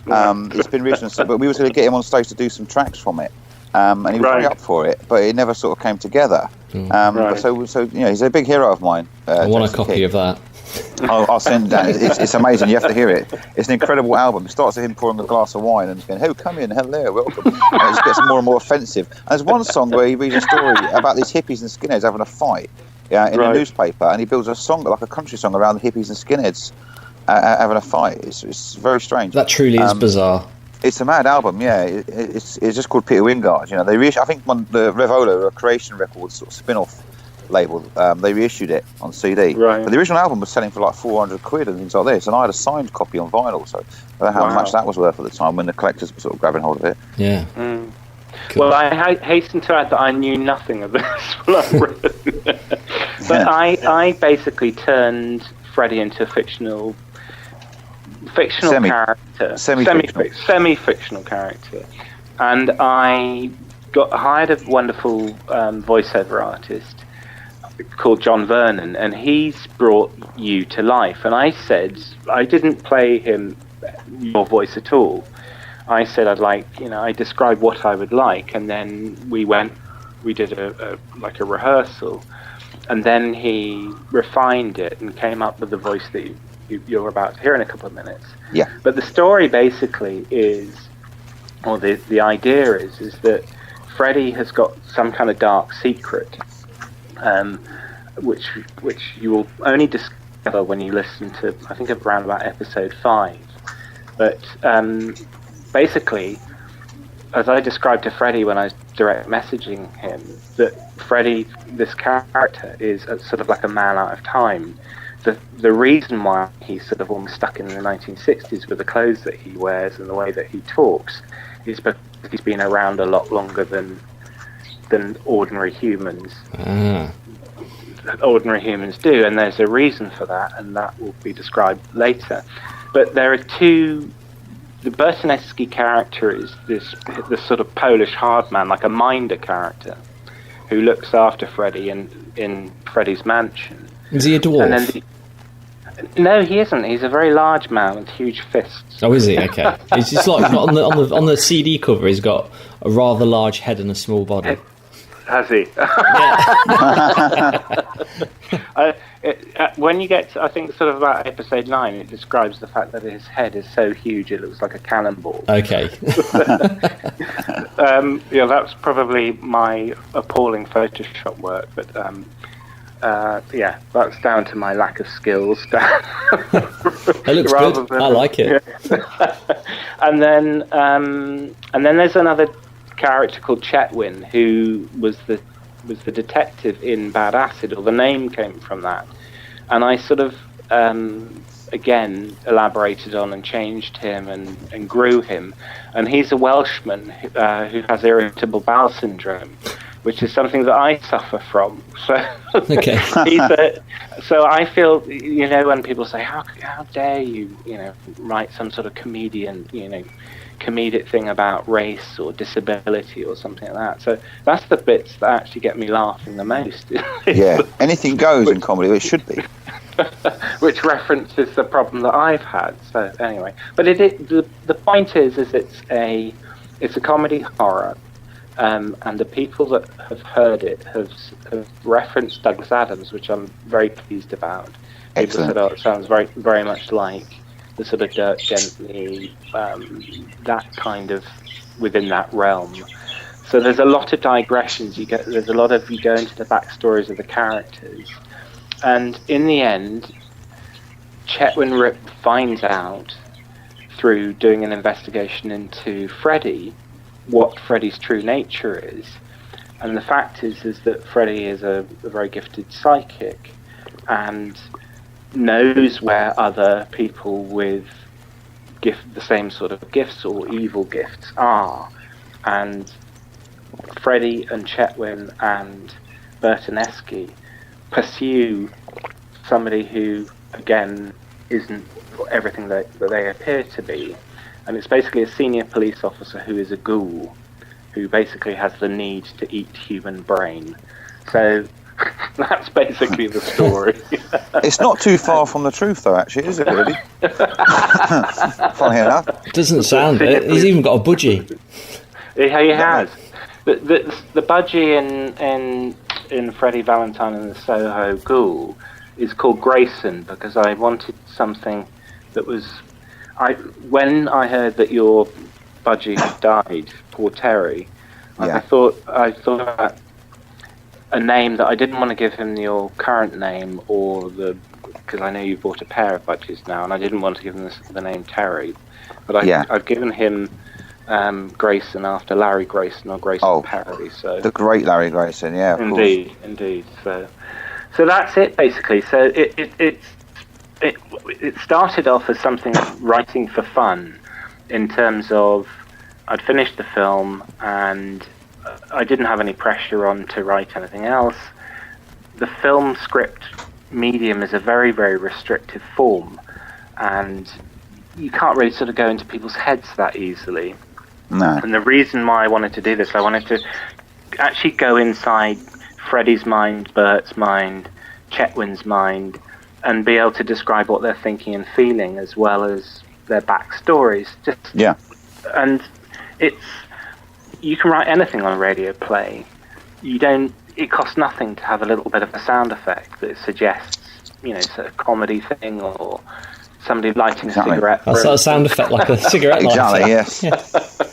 It's been written, but we was going to get him on stage to do some tracks from it, and he was very up for it, but it never sort of came together. So he's a big hero of mine. I want a copy of that. I'll send that. It's amazing. You have to hear it. It's an incredible album. It starts with him pouring a glass of wine and just going, "Oh, come in, hello, welcome." And it just gets more and more offensive. And there's one song where he reads a story about these hippies and skinheads having a fight in a newspaper, and he builds a song, like a country song, around the hippies and skinheads having a fight. It's very strange. That truly is bizarre. It's a mad album, yeah. It's just called Peter Wyngarde. They I think the Revolo, a Creation Records sort of spin-off label, they reissued it on CD. Right. But the original album was selling for like 400 quid and things like this, and I had a signed copy on vinyl, so I don't know how much that was worth at the time when the collectors were sort of grabbing hold of it. Yeah. Mm. Cool. Well, I hasten to add that I knew nothing of this when I wrote it. But I basically turned Freddie into a fictional character, semi-fictional character, and I hired a wonderful voiceover artist called John Vernon, and he's brought you to life. And I said I didn't play him your voice at all. I said I'd like, I described what I would like, and then we did a rehearsal, and then he refined it and came up with the voice that you're about to hear in a couple of minutes. Yeah. But the story basically is, or the idea is that Freddie has got some kind of dark secret, which you will only discover when you listen to, I think, around about episode 5. But basically, as I described to Freddie when I was direct messaging him, that Freddie, this character, is sort of like a man out of time. The reason why he's sort of almost stuck in the 1960s with the clothes that he wears and the way that he talks is because he's been around a lot longer than ordinary humans. Ordinary humans do, and there's a reason for that, and that will be described later. But there are two. The Bertoneschi character is this sort of Polish hard man, like a minder character, who looks after Freddie in Freddie's mansion. Is he a dwarf? And then No, he isn't. He's a very large man with huge fists. Oh, is he? Okay. It's just like on the CD cover. He's got a rather large head and a small body. Has he? When you get to, I think, sort of about episode 9, it describes the fact that his head is so huge it looks like a cannonball. Okay. Yeah, that's probably my appalling Photoshop work, but yeah, that's down to my lack of skills. It looks good. I like it. Yeah. And then there's another character called Chetwin, who was the detective in Bad Acid, or the name came from that. And I sort of again elaborated on and changed him and grew him. And he's a Welshman who has irritable bowel syndrome, which is something that I suffer from. So, okay. So I feel, when people say, how dare you, write some sort of comedic thing about race or disability or something like that. So that's the bits that actually get me laughing the most. Yeah, anything goes in comedy, it should be. Which references the problem that I've had. So anyway, but the point is it's a comedy horror. And the people that have heard it have referenced Douglas Adams, which I'm very pleased about. Excellent. People said, it sounds very, very much like the sort of Dirk Gently, that kind of within that realm. So there's a lot of digressions. You go into the backstories of the characters, and in the end, Chetwin Rip finds out through doing an investigation into Freddie what Freddie's true nature is. And the fact is that Freddie is a very gifted psychic and knows where other people with the same sort of gifts or evil gifts are. And Freddie and Chetwin and Bertoneschi pursue somebody who, again, isn't everything that they appear to be. And it's basically a senior police officer who is a ghoul, who basically has the need to eat human brain. So that's basically the story. It's not too far from the truth, though, actually, is it, really? Funny enough. Doesn't sound it. He's even got a budgie. He has. The budgie in Freddie Valentine and the Soho Ghoul is called Grayson, because I wanted something that was... When I heard that your budgie had died, poor Terry, I thought about a name that I didn't want to give him your current name, because I know you bought a pair of budgies now, and I didn't want to give him the name Terry, but I've given him Grayson after Larry Grayson or Grayson Perry. So the great Larry Grayson, yeah. Indeed. So that's it basically. So it started off as something writing for fun, in terms of I'd finished the film and I didn't have any pressure on to write anything else. The film script medium is a very, very restrictive form, and you can't really sort of go into people's heads that easily. No. And the reason why I wanted to do this, I wanted to actually go inside Freddie's mind, Bert's mind, Chetwin's mind, and be able to describe what they're thinking and feeling, as well as their backstories. And you can write anything on a radio play. It costs nothing to have a little bit of a sound effect that suggests, it's a comedy thing, or somebody lighting a cigarette. That's a sound effect like a cigarette lighter. Exactly, yes.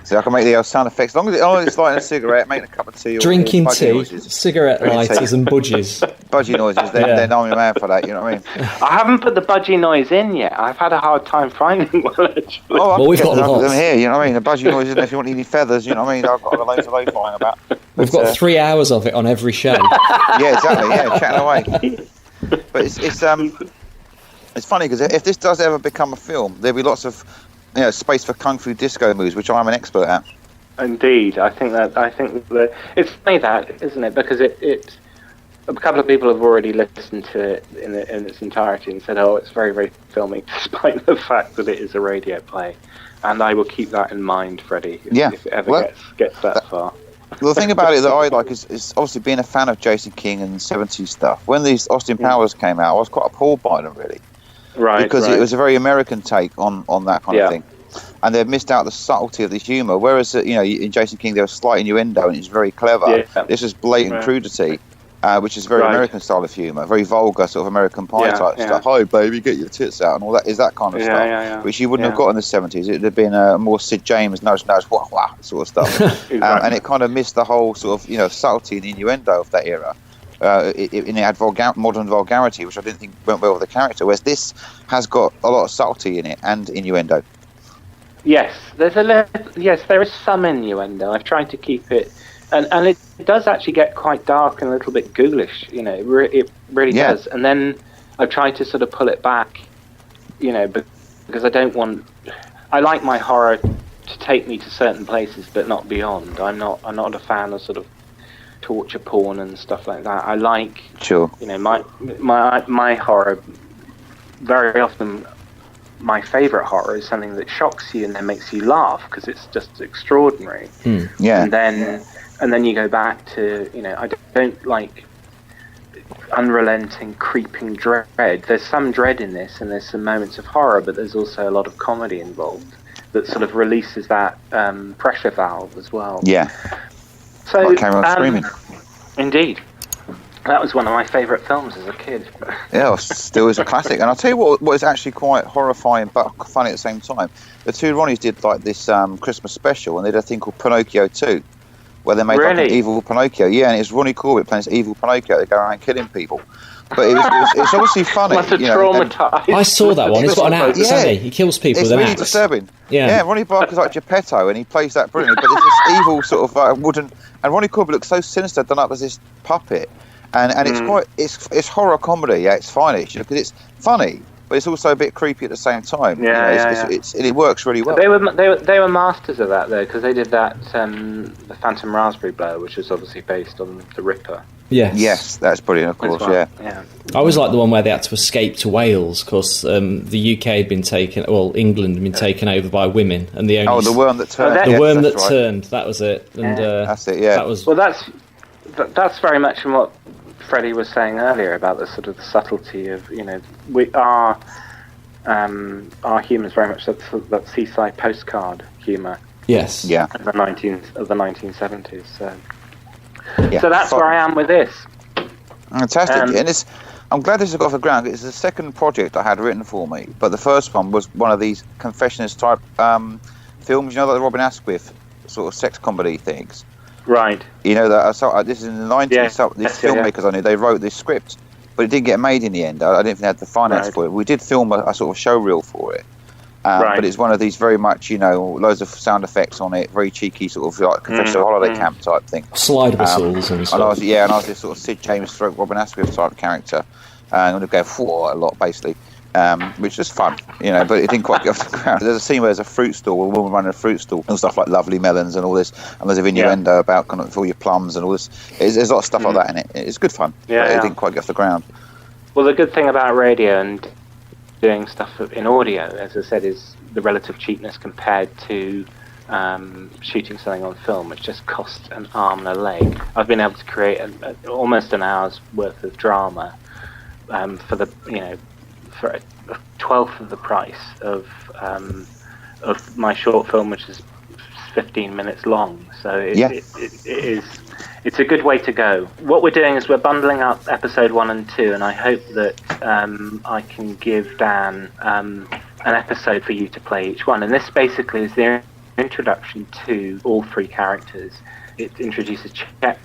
So I can make the old sound effects. As long as it's lighting a cigarette, making a cup of tea, drinking or tea, noises. Cigarette lighters, and budgies. Budgie noises. They're knowing man for that. You know what I mean? I haven't put the budgie noise in yet. I've had a hard time finding one. Actually. Well, we've got them here. You know what I mean? The budgie noises. If you want any feathers, you know what I mean? I've got loads of those flying about. We've got 3 hours of it on every show. Yeah, exactly. Yeah, chatting away. But it's funny because if this does ever become a film, there'll be lots of space for kung fu disco moves, which I'm an expert at. Indeed, I think that it's funny that, isn't it? Because it a couple of people have already listened to it in its entirety and said, "Oh, it's very, very filmy," despite the fact that it is a radio play. And I will keep that in mind, Freddie, if it ever gets that far. Well, the thing about it that I like is obviously being a fan of Jason King and 70s stuff. When these Austin Powers came out, I was quite appalled by them, really. Right. Because it was a very American take on that kind of thing. And they've missed out the subtlety of the humour. Whereas, in Jason King, there was slight innuendo and it's very clever. Yeah. This is blatant crudity, which is very American style of humour, very vulgar sort of American Pie type stuff. Hi, baby, get your tits out and all that. Is that kind of stuff, which you wouldn't have got in the 70s. It would have been more Sid James, nudge, wah, wah, sort of stuff. And it kind of missed the whole sort of, subtlety and innuendo of that era. It had modern vulgarity, which I didn't think went well with the character, whereas this has got a lot of subtlety in it and innuendo. Yes, there is some innuendo. I've tried to keep it, and it does actually get quite dark and a little bit ghoulish. It really does. And then I've tried to sort of pull it back, because I don't want. I like my horror to take me to certain places, but not beyond. I'm not a fan of sort of torture porn and stuff like that. I like, my horror very often. My favourite horror is something that shocks you and then makes you laugh because it's just extraordinary. Yeah. And then you go back to, I don't like unrelenting, creeping dread. There's some dread in this and there's some moments of horror, but there's also a lot of comedy involved that sort of releases that pressure valve as well. Yeah. So, like Carol screaming. Indeed. That was one of my favourite films as a kid. Yeah, still is a classic. And I'll tell you what is actually quite horrifying but funny at the same time. The two Ronnies did like this Christmas special, and they did a thing called Pinocchio 2, where they made like an evil Pinocchio. Yeah, and it's Ronnie Corbett playing this evil Pinocchio. They go around killing people. But it's obviously funny. What a traumatised. I saw that one. He's got an axe, hasn't he? He kills people with an axe. It's really disturbing. Yeah, Ronnie Barker's like Geppetto, and he plays that brilliantly. But it's this evil sort of wooden. And Ronnie Corbett looks so sinister, done up as this puppet. And it's horror comedy at its finest, because it's funny, but it's also a bit creepy at the same time. It works really well. They were masters of that though, because they did that the Phantom Raspberry Blower, which is obviously based on the Ripper. Yes, that's brilliant, of course. Well. Yeah. I always like the one where they had to escape to Wales because the UK had been England had been taken over by women, and the only the worm that turned. Turned. That was it. And that's it. Yeah. That was that's very much from what Freddie was saying earlier about the sort of the subtlety of our humour is very much that seaside postcard humour. Yes. Yeah. Of the 1970s. So that's where I am with this. Fantastic. And I'm glad this has got off the ground. It's the second project I had written for me, but the first one was one of these confessionist type films. Like the Robin Asquith sort of sex comedy things. Right. That this is in the 90s. These filmmakers I knew, they wrote this script, but it didn't get made in the end. I didn't think they had the finance for it. We did film a sort of show reel for it, but it's one of these very much, loads of sound effects on it, very cheeky sort of like confessional holiday camp type thing. Slide whistles and stuff. And I was this sort of Sid James stroke Robin Asquith type character, and I would go a lot basically. Which is fun, but it didn't quite get off the ground. There's a scene where there's a fruit stall, a woman running a fruit stall, and stuff like lovely melons and all this, and there's a innuendo about kind of all your plums and all this. There's a lot of stuff like that in it. It's good fun, but it didn't quite get off the ground. Well, the good thing about radio and doing stuff in audio, as I said, is the relative cheapness compared to shooting something on film, which just costs an arm and a leg. I've been able to create almost an hour's worth of drama for the for a 1/12 of the price of my short film, which is 15 minutes long. So it's a good way to go. What we're doing is we're bundling up episode 1 and 2, and I hope that I can give Dan an episode for you to play each one. And this basically is the introduction to all three characters. It introduces Chet,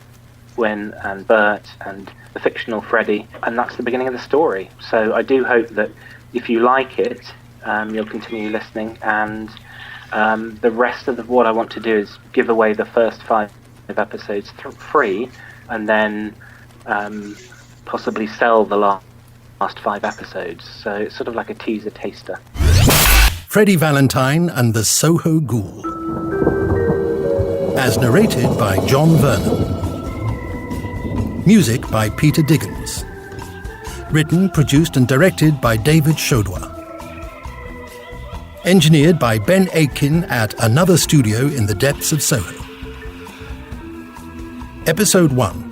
Wyn and Bert and the fictional Freddie, and that's the beginning of the story. So I do hope that if you like it, you'll continue listening, and the rest of what I want to do is give away the first 5 episodes free, and then possibly sell the last 5 episodes. So it's sort of like a teaser taster. Freddie Valentine and the Soho Ghoul, as narrated by John Vernon. Music by Peter Diggins. Written, produced and directed by David Chaudoir. Engineered by Ben Aitken at another studio in the depths of Soho. Episode 1.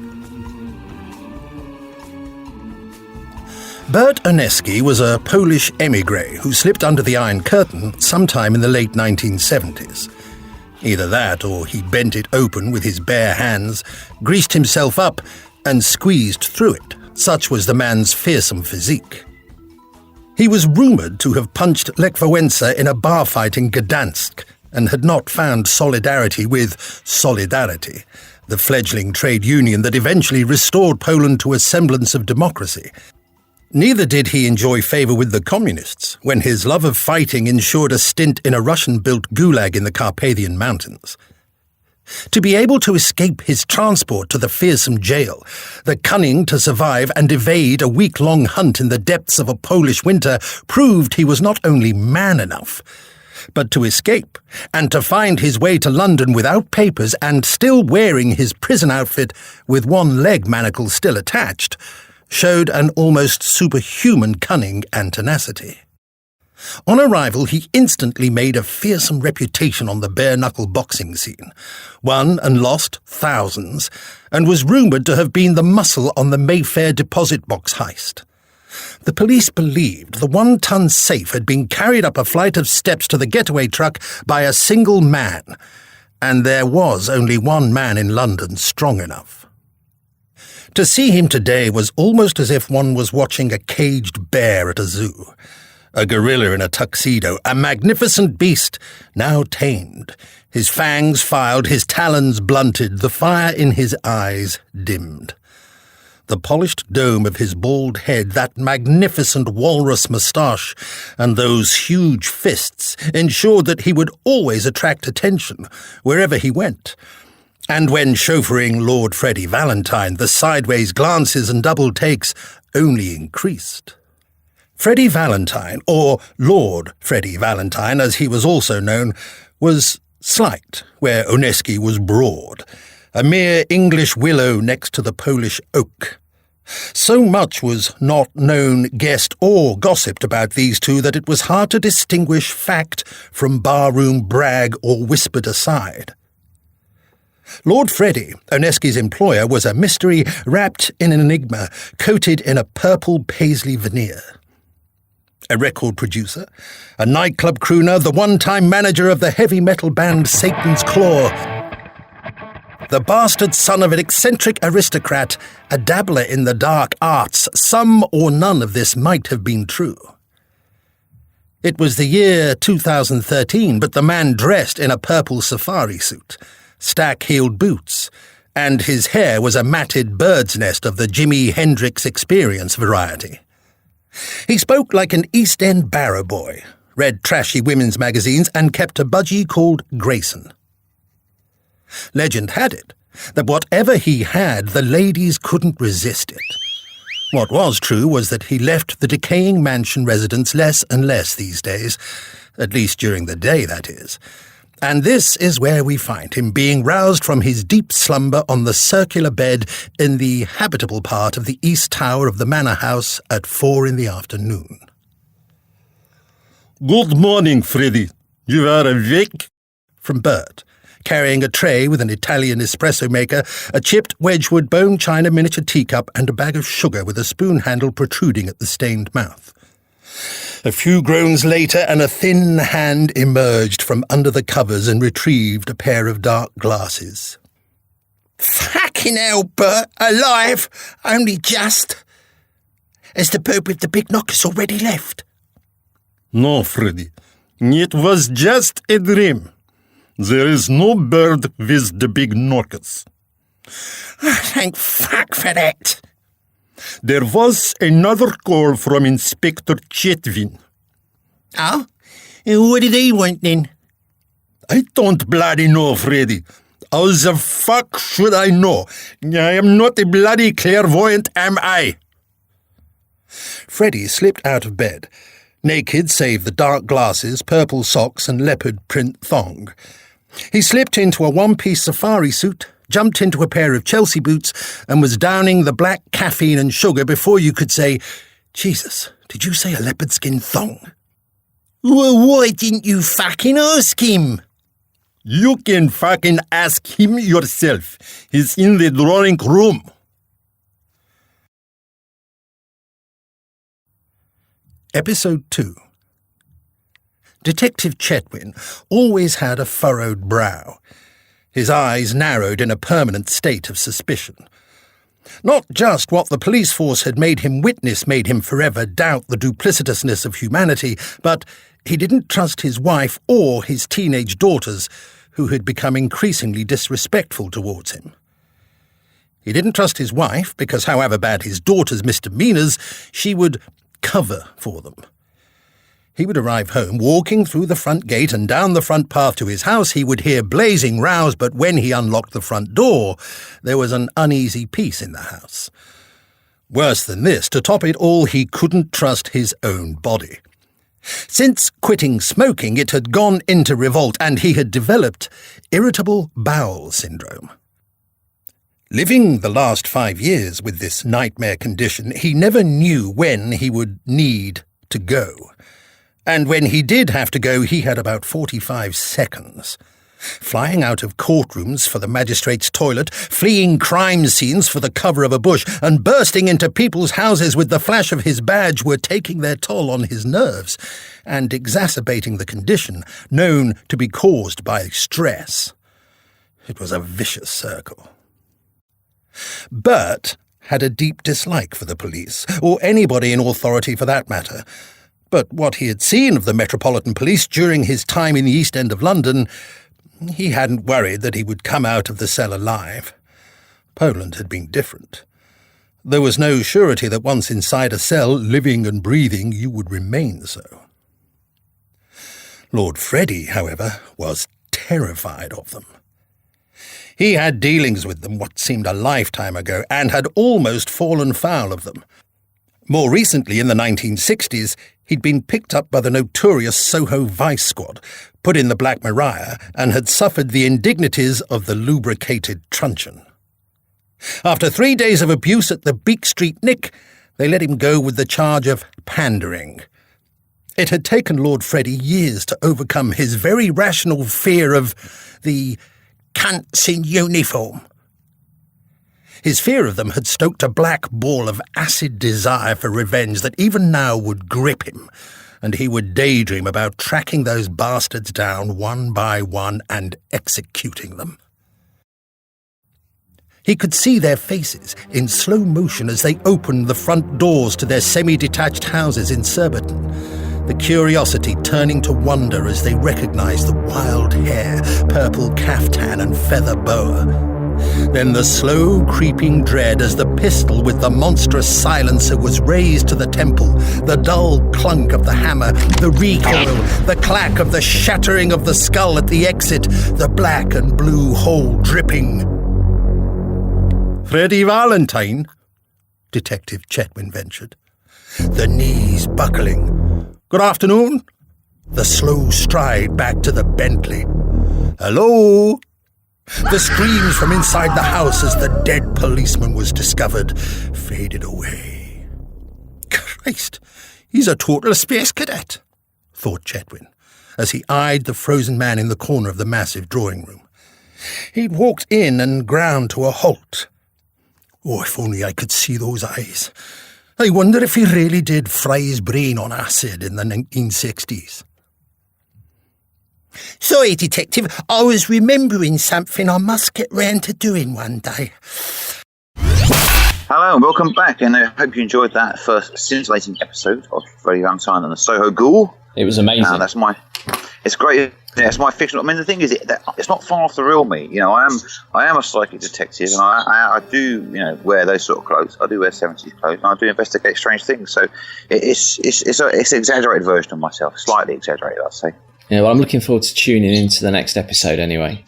Bert Oneski was a Polish émigré who slipped under the Iron Curtain sometime in the late 1970s. Either that, or he bent it open with his bare hands, greased himself up, and squeezed through it. Such was the man's fearsome physique. He was rumoured to have punched Lech Wałęsa in a bar fight in Gdansk, and had not found solidarity with Solidarity, the fledgling trade union that eventually restored Poland to a semblance of democracy. Neither did he enjoy favour with the communists, when his love of fighting ensured a stint in a Russian-built gulag in the Carpathian Mountains. To be able to escape his transport to the fearsome jail, the cunning to survive and evade a week-long hunt in the depths of a Polish winter proved he was not only man enough, but to escape, and to find his way to London without papers and still wearing his prison outfit with one leg manacle still attached, showed an almost superhuman cunning and tenacity. On arrival, he instantly made a fearsome reputation on the bare-knuckle boxing scene, won and lost thousands, and was rumoured to have been the muscle on the Mayfair deposit box heist. The police believed the 1-ton safe had been carried up a flight of steps to the getaway truck by a single man, and there was only one man in London strong enough. To see him today was almost as if one was watching a caged bear at a zoo. A gorilla in a tuxedo, a magnificent beast, now tamed. His fangs filed, his talons blunted, the fire in his eyes dimmed. The polished dome of his bald head, that magnificent walrus moustache, and those huge fists ensured that he would always attract attention wherever he went. And when chauffeuring Lord Freddie Valentine, the sideways glances and double takes only increased. Freddie Valentine, or Lord Freddie Valentine as he was also known, was slight where Oneski was broad, a mere English willow next to the Polish oak. So much was not known, guessed, or gossiped about these two that it was hard to distinguish fact from barroom brag or whispered aside. Lord Freddie, Oneski's employer, was a mystery wrapped in an enigma, coated in a purple paisley veneer. A record producer, a nightclub crooner, the one-time manager of the heavy metal band Satan's Claw, the bastard son of an eccentric aristocrat, a dabbler in the dark arts, some or none of this might have been true. It was the year 2013, but the man dressed in a purple safari suit, stack-heeled boots, and his hair was a matted bird's nest of the Jimi Hendrix Experience variety. He spoke like an East End barrow boy, read trashy women's magazines, and kept a budgie called Grayson. Legend had it that whatever he had, the ladies couldn't resist it. What was true was that he left the decaying mansion residence less and less these days, at least during the day, that is. And this is where we find him, being roused from his deep slumber on the circular bed in the habitable part of the east tower of the manor house at 4 p.m. "Good morning, Freddie. You are awake?" From Bert, carrying a tray with an Italian espresso maker, a chipped Wedgwood bone china miniature teacup, and a bag of sugar with a spoon handle protruding at the stained mouth. A few groans later, and a thin hand emerged from under the covers and retrieved a pair of dark glasses. "Fucking hell, Bert, alive! Only just. Has the bird with the big knockers already left?" "No, Freddie. It was just a dream. There is no bird with the big knockers." "Thank fuck for that." "There was another call from Inspector Chetwin." "Oh? What did he want then?" "I don't bloody know, Freddie. How the fuck should I know? I am not a bloody clairvoyant, am I?" Freddie slipped out of bed, naked save the dark glasses, purple socks, and leopard print thong. He slipped into a one-piece safari suit, jumped into a pair of Chelsea boots, and was downing the black caffeine and sugar before you could say, "Jesus, did you say a leopard skin thong?" "Well, why didn't you fucking ask him?" You can fucking ask him yourself. He's in the drawing room. Episode 2. Detective Chetwin always had a furrowed brow, his eyes narrowed in a permanent state of suspicion. Not just what the police force had made him witness made him forever doubt the duplicitousness of humanity, but he didn't trust his wife or his teenage daughters, who had become increasingly disrespectful towards him. He didn't trust his wife because, however bad his daughter's misdemeanours, she would cover for them. He would arrive home, walking through the front gate and down the front path to his house. He would hear blazing rows, but when he unlocked the front door, there was an uneasy peace in the house. Worse than this, to top it all, he couldn't trust his own body. Since quitting smoking, it had gone into revolt, and he had developed irritable bowel syndrome. Living the last 5 years with this nightmare condition, he never knew when he would need to go. And when he did have to go, he had about 45 seconds. Flying out of courtrooms for the magistrate's toilet, fleeing crime scenes for the cover of a bush, and bursting into people's houses with the flash of his badge were taking their toll on his nerves and exacerbating the condition known to be caused by stress. It was a vicious circle. Bert had a deep dislike for the police, or anybody in authority for that matter. But what he had seen of the Metropolitan Police during his time in the East End of London, he hadn't worried that he would come out of the cell alive. Poland had been different. There was no surety that once inside a cell, living and breathing, you would remain so. Lord Freddie, however, was terrified of them. He had dealings with them what seemed a lifetime ago, and had almost fallen foul of them. More recently, in the 1960s, he'd been picked up by the notorious Soho Vice Squad, put in the Black Maria, and had suffered the indignities of the lubricated truncheon. After 3 days of abuse at the Beak Street Nick, they let him go with the charge of pandering. It had taken Lord Freddie years to overcome his very rational fear of the cunts in uniform. His fear of them had stoked a black ball of acid desire for revenge that even now would grip him, and he would daydream about tracking those bastards down one by one and executing them. He could see their faces in slow motion as they opened the front doors to their semi-detached houses in Surbiton, the curiosity turning to wonder as they recognised the wild hair, purple caftan and feather boa. Then the slow creeping dread as the pistol with the monstrous silencer was raised to the temple, the dull clunk of the hammer, the recoil, the clack of the shattering of the skull at the exit, the black and blue hole dripping. "Freddie Valentine?" Detective Chetwin ventured. The knees buckling. "Good afternoon." The slow stride back to the Bentley. "Hello?" The screams from inside the house as the dead policeman was discovered faded away. Christ, he's a total space cadet, thought Chetwin, as he eyed the frozen man in the corner of the massive drawing room. He'd walked in and ground to a halt. Oh, if only I could see those eyes. I wonder if he really did fry his brain on acid in the 1960s. "Sorry, Detective, I was remembering something I must get round to doing one day." Hello and welcome back, and I hope you enjoyed that first scintillating episode of Freddie Valentine and the Soho Ghoul. It was amazing. It's great. Yeah, it's my fictional. I mean, the thing is, it's not far off the real me. You know, I am a psychic detective, and I do, wear those sort of clothes. I do wear 70s clothes, and I do investigate strange things. So it's an exaggerated version of myself, slightly exaggerated, I'd say. Yeah, well, I'm looking forward to tuning into the next episode anyway.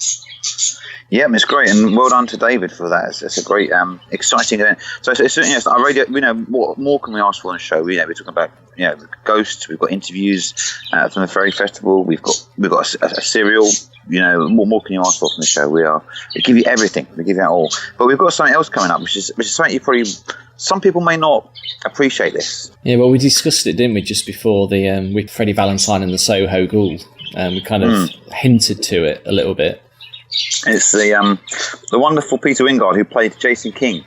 Yeah, it's great, and well done to David for that. It's a great, exciting event. So it's certainly, I radio. What more can we ask for on the show? We're talking about ghosts. We've got interviews from the Fairy Festival. We've got a serial. What more can you ask for from the show? We give you everything. We give you all. But we've got something else coming up, which is something some people may not appreciate this. Yeah, well, we discussed it, didn't we, just before with Freddie Valentine and the Soho Ghoul. We kind of hinted to it a little bit. It's the wonderful Peter Wyngarde who played Jason King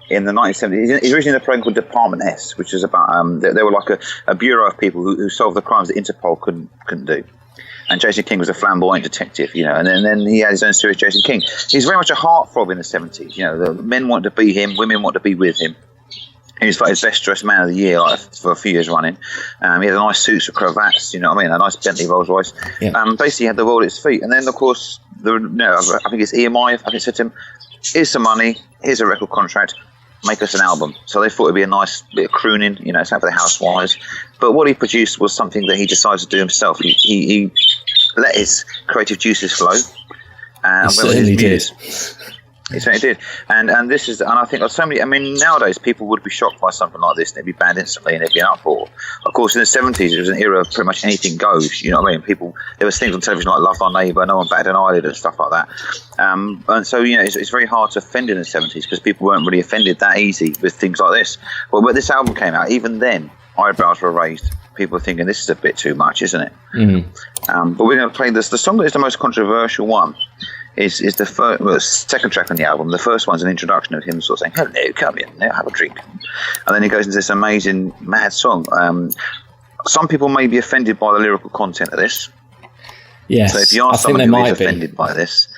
in the 1970s. He's originally in a program called Department S, which is about they were like a bureau of people who solved the crimes that Interpol couldn't do. And Jason King was a flamboyant detective, you know, and then he had his own series, Jason King. He's very much a heartthrob in the 70s. You know, the men wanted to be him, women wanted to be with him. He was like his best dressed man of the year, like, for a few years running. He had a nice suits with cravats, you know what I mean? A nice Bentley Rolls Royce. Yeah. Basically, he had the world at his feet. And then, of course, I think it's EMI. I think it said to him, "Here's some money. Here's a record contract. Make us an album." So they thought it'd be a nice bit of crooning, you know, something for the housewives. But what he produced was something that he decided to do himself. He let his creative juices flow. He certainly did. He certainly did. And this is, and I think so many, I mean, nowadays people would be shocked by something like this and they'd be banned instantly and they'd be an uproar. Of course, in the 70s, it was an era of pretty much anything goes, you know what I mean? There was things on television like Love Thy Neighbour, No One Batted an Eyelid and stuff like that. And so, you know, it's very hard to offend in the 70s because people weren't really offended that easy with things like this. But when this album came out, even then, eyebrows were raised. People were thinking, this is a bit too much, isn't it? Mm-hmm. But we're going to play this. The song that is the most controversial one is the second track on the album. The first one's an introduction of him sort of saying, "Hello, come in, now have a drink." And then he goes into this amazing, mad song. Some people may be offended by the lyrical content of this. Yes, so if you are someone who is offended by this,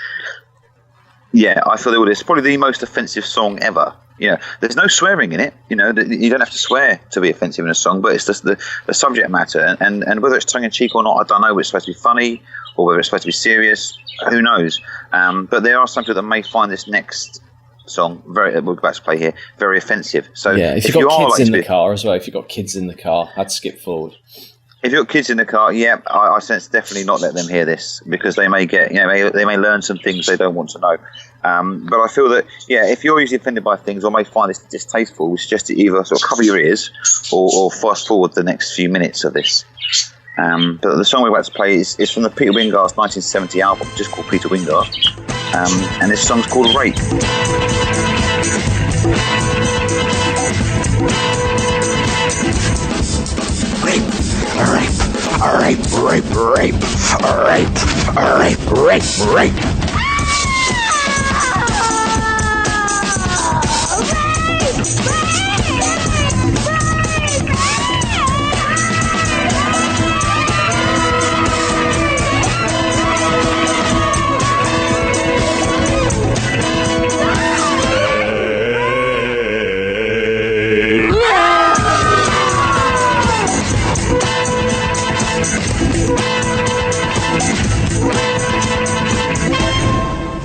yeah, I feel it's probably the most offensive song ever. Yeah, there's no swearing in it. You know, you don't have to swear to be offensive in a song, but it's just the subject matter. And whether it's tongue-in-cheek or not, I don't know. Whether it's supposed to be funny or whether it's supposed to be serious, who knows? But there are some people that may find this next song, we're about to play here, very offensive. So yeah, if you've got kids in the car as well, if you've got kids in the car, I'd skip forward. If you've got kids in the car, yeah, I sense definitely not let them hear this because they may get, you know, they may learn some things they don't want to know. But I feel that, yeah, if you're easily offended by things or may find this distasteful, we suggest to either sort of cover your ears or fast forward the next few minutes of this. But the song we're about to play is from the Peter Wyngarde's 1970 album, just called Peter Wyngarde, and this song's called Rape. Rape.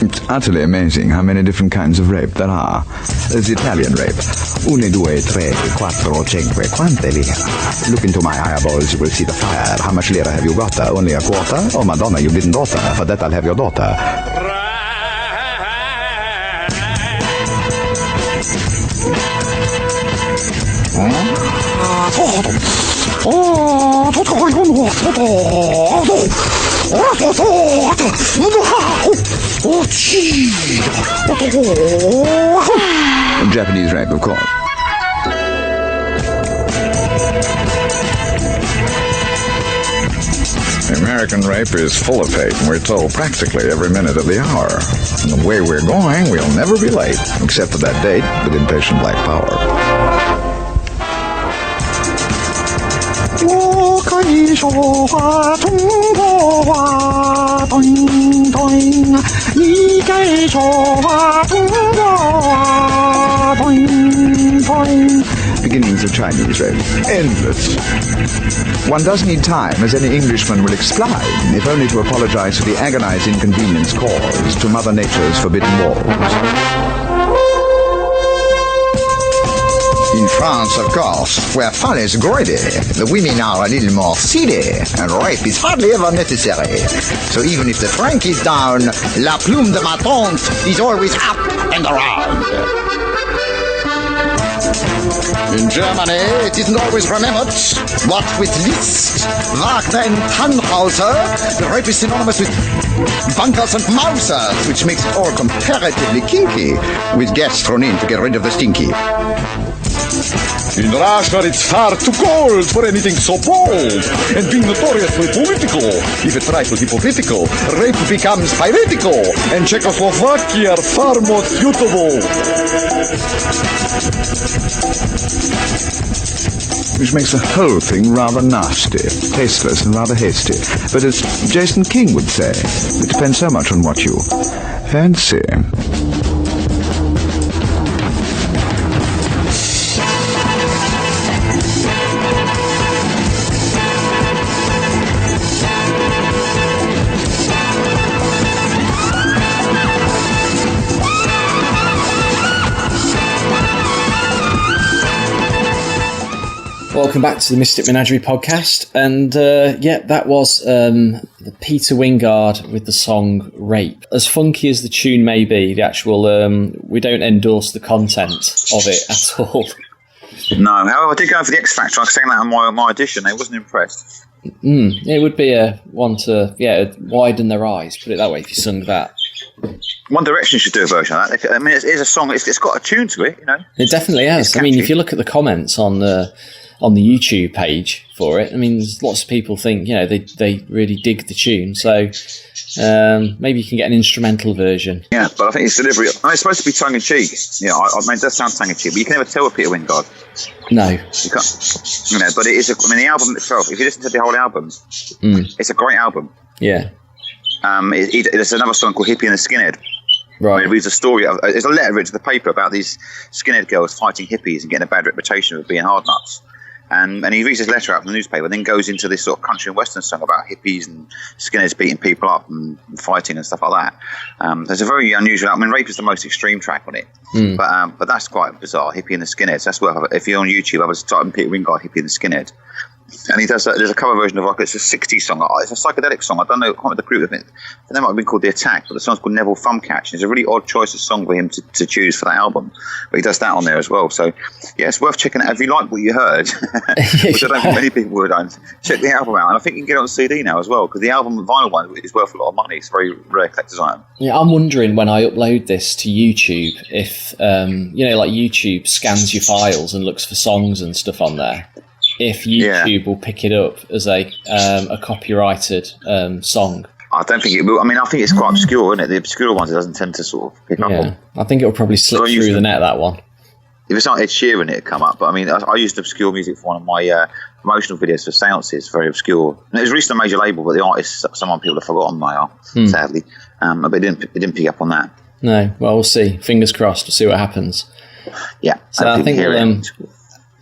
It's utterly amazing how many different kinds of rape there are. There's Italian rape. 1, 2, 3, 4, 5. Quante lira? Look into my eyeballs, you will see the fire. How much lira have you got? Only a quarter? Oh, Madonna, you didn't daughter. For that, I'll have your daughter. Japanese rape, of course. American rape is full of hate, and we're told practically every minute of the hour. And the way we're going, we'll never be late, except for that date with impatient black power. 我可以说话，中国话，咚咚，你该说话，中国话，咚咚。Beginnings of Chinese rape. Endless. One does need time, as any Englishman will explain, if only to apologize for the agonized inconvenience caused to Mother Nature's forbidden walls. In France, of course, where fun is greedy, the women are a little more seedy, and rape is hardly ever necessary. So even if the franc is down, la plume de ma tante is always up and around. In Germany, it isn't always remembered, but with Liszt, Wagner and Tannhauser, the rape is synonymous with bunkers and mousers, which makes it all comparatively kinky, with gas thrown in to get rid of the stinky. In Russia, it's far too cold for anything so bold. And being notoriously political, if a trifle hypocritical, rape becomes piratical, and Czechoslovakia are far more suitable. Which makes the whole thing rather nasty, tasteless and rather hasty. But as Jason King would say, it depends so much on what you fancy. Welcome back to the Mystic Menagerie podcast, and that was the Peter Wyngarde with the song Rape. As funky as the tune may be, the actual we don't endorse the content of it at all. No, however, I did go for the X Factor. I sang that on my audition. I wasn't impressed. It would be a one to widen their eyes, put it that way, if you sung that. One Direction should do a version of that. I mean, it is a song. It's got a tune to it, you know. It definitely has. I mean, if you look at the comments on the YouTube page for it, I mean, there's lots of people think, they really dig the tune. So maybe you can get an instrumental version. Yeah, but I think it's delivery. I mean, it's supposed to be tongue in cheek. Yeah, I mean, it does sound tongue in cheek, but you can never tell with Peter Wyngarde. No, you can't. But it is. I mean, the album itself. If you listen to the whole album, it's a great album. Yeah. There's another song called "Hippie and the Skinhead." Right. It reads a story. There's a letter written to the paper about these skinhead girls fighting hippies and getting a bad reputation of being hard nuts. And he reads his letter out from the newspaper and then goes into this sort of country and western song about hippies and skinheads beating people up and fighting and stuff like that. There's a very unusual. I mean, Rape is the most extreme track on it, but that's quite bizarre. Hippie and the Skinheads. That's worth. If you're on YouTube, I was typing Peter Wyngarde, Hippie and the Skinhead, and he does. There's a cover version of it's a '60s song. It's a psychedelic song. I don't know. I can't remember the group of it. They might have been called The Attack, but the song's called Neville Thumbcatch. It's a really odd choice of song for him to choose for that album, but he does that on there as well. So yeah, it's worth checking out. If you like what you heard, which I don't think many people would, check the album out. And I think you can get it on CD now as well, because the album vinyl one is worth a lot of money. It's a very rare collector's item. Yeah, I'm wondering when I upload this to YouTube if like YouTube scans your files and looks for songs and stuff on there. If YouTube will pick it up as a copyrighted song. I don't think it will. I mean, I think it's quite obscure, isn't it? The obscure ones it doesn't tend to sort of pick up on. I think it'll probably slip through the net, that one. If it's not Ed Sheeran, it'll come up. But I mean, I used obscure music for one of my promotional videos for seances, very obscure. And it was released on a major label, but the artists, some people have forgotten they are, sadly. But it didn't pick up on that. No, well, we'll see. Fingers crossed. We'll see what happens. Yeah. So I think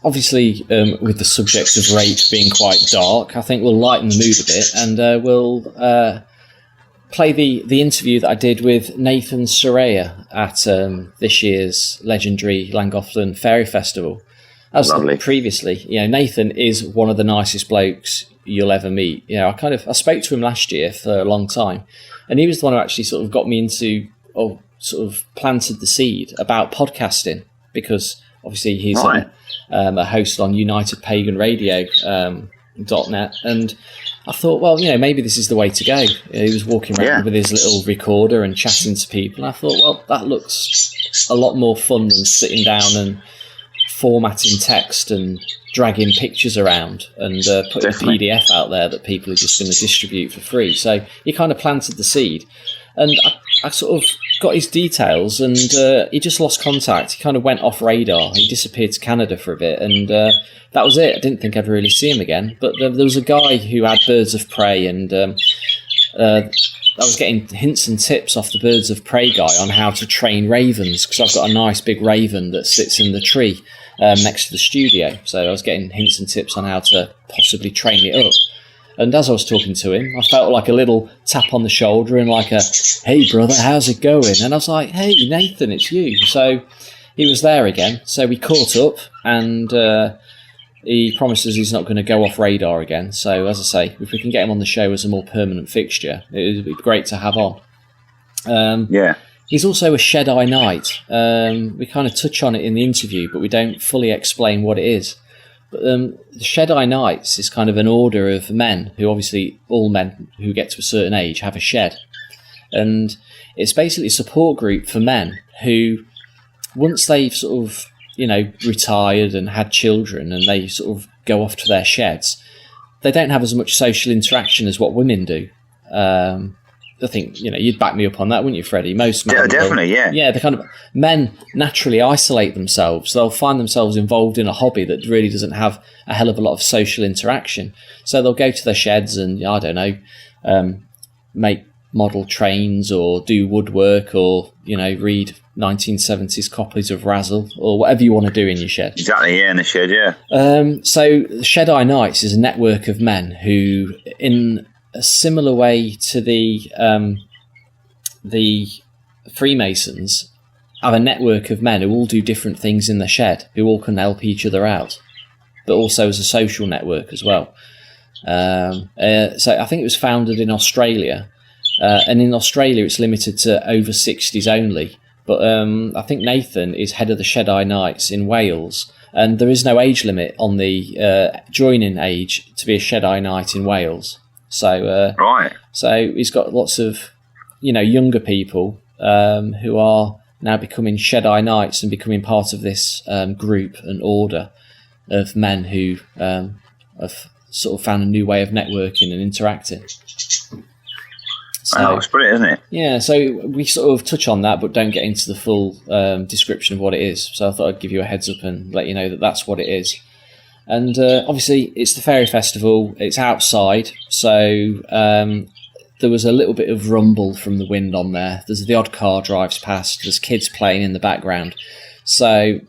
obviously, with the subject of rape being quite dark, I think we'll lighten the mood a bit, and we'll play the interview that I did with Nathan Sarea at this year's legendary Llangollen Fairy Festival. As previously, Nathan is one of the nicest blokes you'll ever meet. I spoke to him last year for a long time, and he was the one who actually sort of got me into, or sort of planted the seed about podcasting, because obviously he's a host on UnitedPaganRadio.net, and I thought, well, maybe this is the way to go. He was walking around with his little recorder and chatting to people, and I thought, well, that looks a lot more fun than sitting down and formatting text and dragging pictures around and putting a PDF out there that people are just going to distribute for free. So he kind of planted the seed, and I sort of got his details, and he just lost contact. He kind of went off radar. He disappeared to Canada for a bit, and that was it. I didn't think I'd really see him again. But there was a guy who had birds of prey, and I was getting hints and tips off the birds of prey guy on how to train ravens, because I've got a nice big raven that sits in the tree next to the studio. So I was getting hints and tips on how to possibly train it up. And as I was talking to him, I felt like a little tap on the shoulder and like a, "Hey brother, how's it going?" And I was like, "Hey Nathan, it's you." So he was there again. So we caught up, and he promises he's not going to go off radar again. So as I say, if we can get him on the show as a more permanent fixture, it would be great to have on. He's also a Shed-Eye Knight. We kind of touch on it in the interview, but we don't fully explain what it is. But the Shed-Eye Knights is kind of an order of men who, obviously, all men who get to a certain age have a shed. And it's basically a support group for men who, once they've sort of retired and had children, and they sort of go off to their sheds, they don't have as much social interaction as what women do. I think, you'd back me up on that, wouldn't you, Freddie? Most men... Yeah, definitely, yeah. Yeah, men naturally isolate themselves. They'll find themselves involved in a hobby that really doesn't have a hell of a lot of social interaction. So they'll go to their sheds and, I don't know, make model trains or do woodwork or, read 1970s copies of Razzle or whatever you want to do in your shed. Exactly, yeah, in the shed, yeah. So Shed Eye Knights is a network of men who, in a similar way to the Freemasons, have a network of men who all do different things in the shed, who all can help each other out, but also as a social network as well. So I think it was founded in Australia, and in Australia it's limited to over 60s only. But I think Nathan is head of the Shed Eye Knights in Wales, and there is no age limit on the joining age to be a Shed Eye Knight in Wales. So right. So he's got lots of younger people who are now becoming Shed Eye Knights and becoming part of this group and order of men who have sort of found a new way of networking and interacting. So, it's brilliant, isn't it? Yeah, so we sort of touch on that, but don't get into the full description of what it is. So I thought I'd give you a heads up and let you know that that's what it is. And obviously, it's the Fairy Festival. It's outside, so there was a little bit of rumble from the wind on there. There's the odd car drives past. There's kids playing in the background. So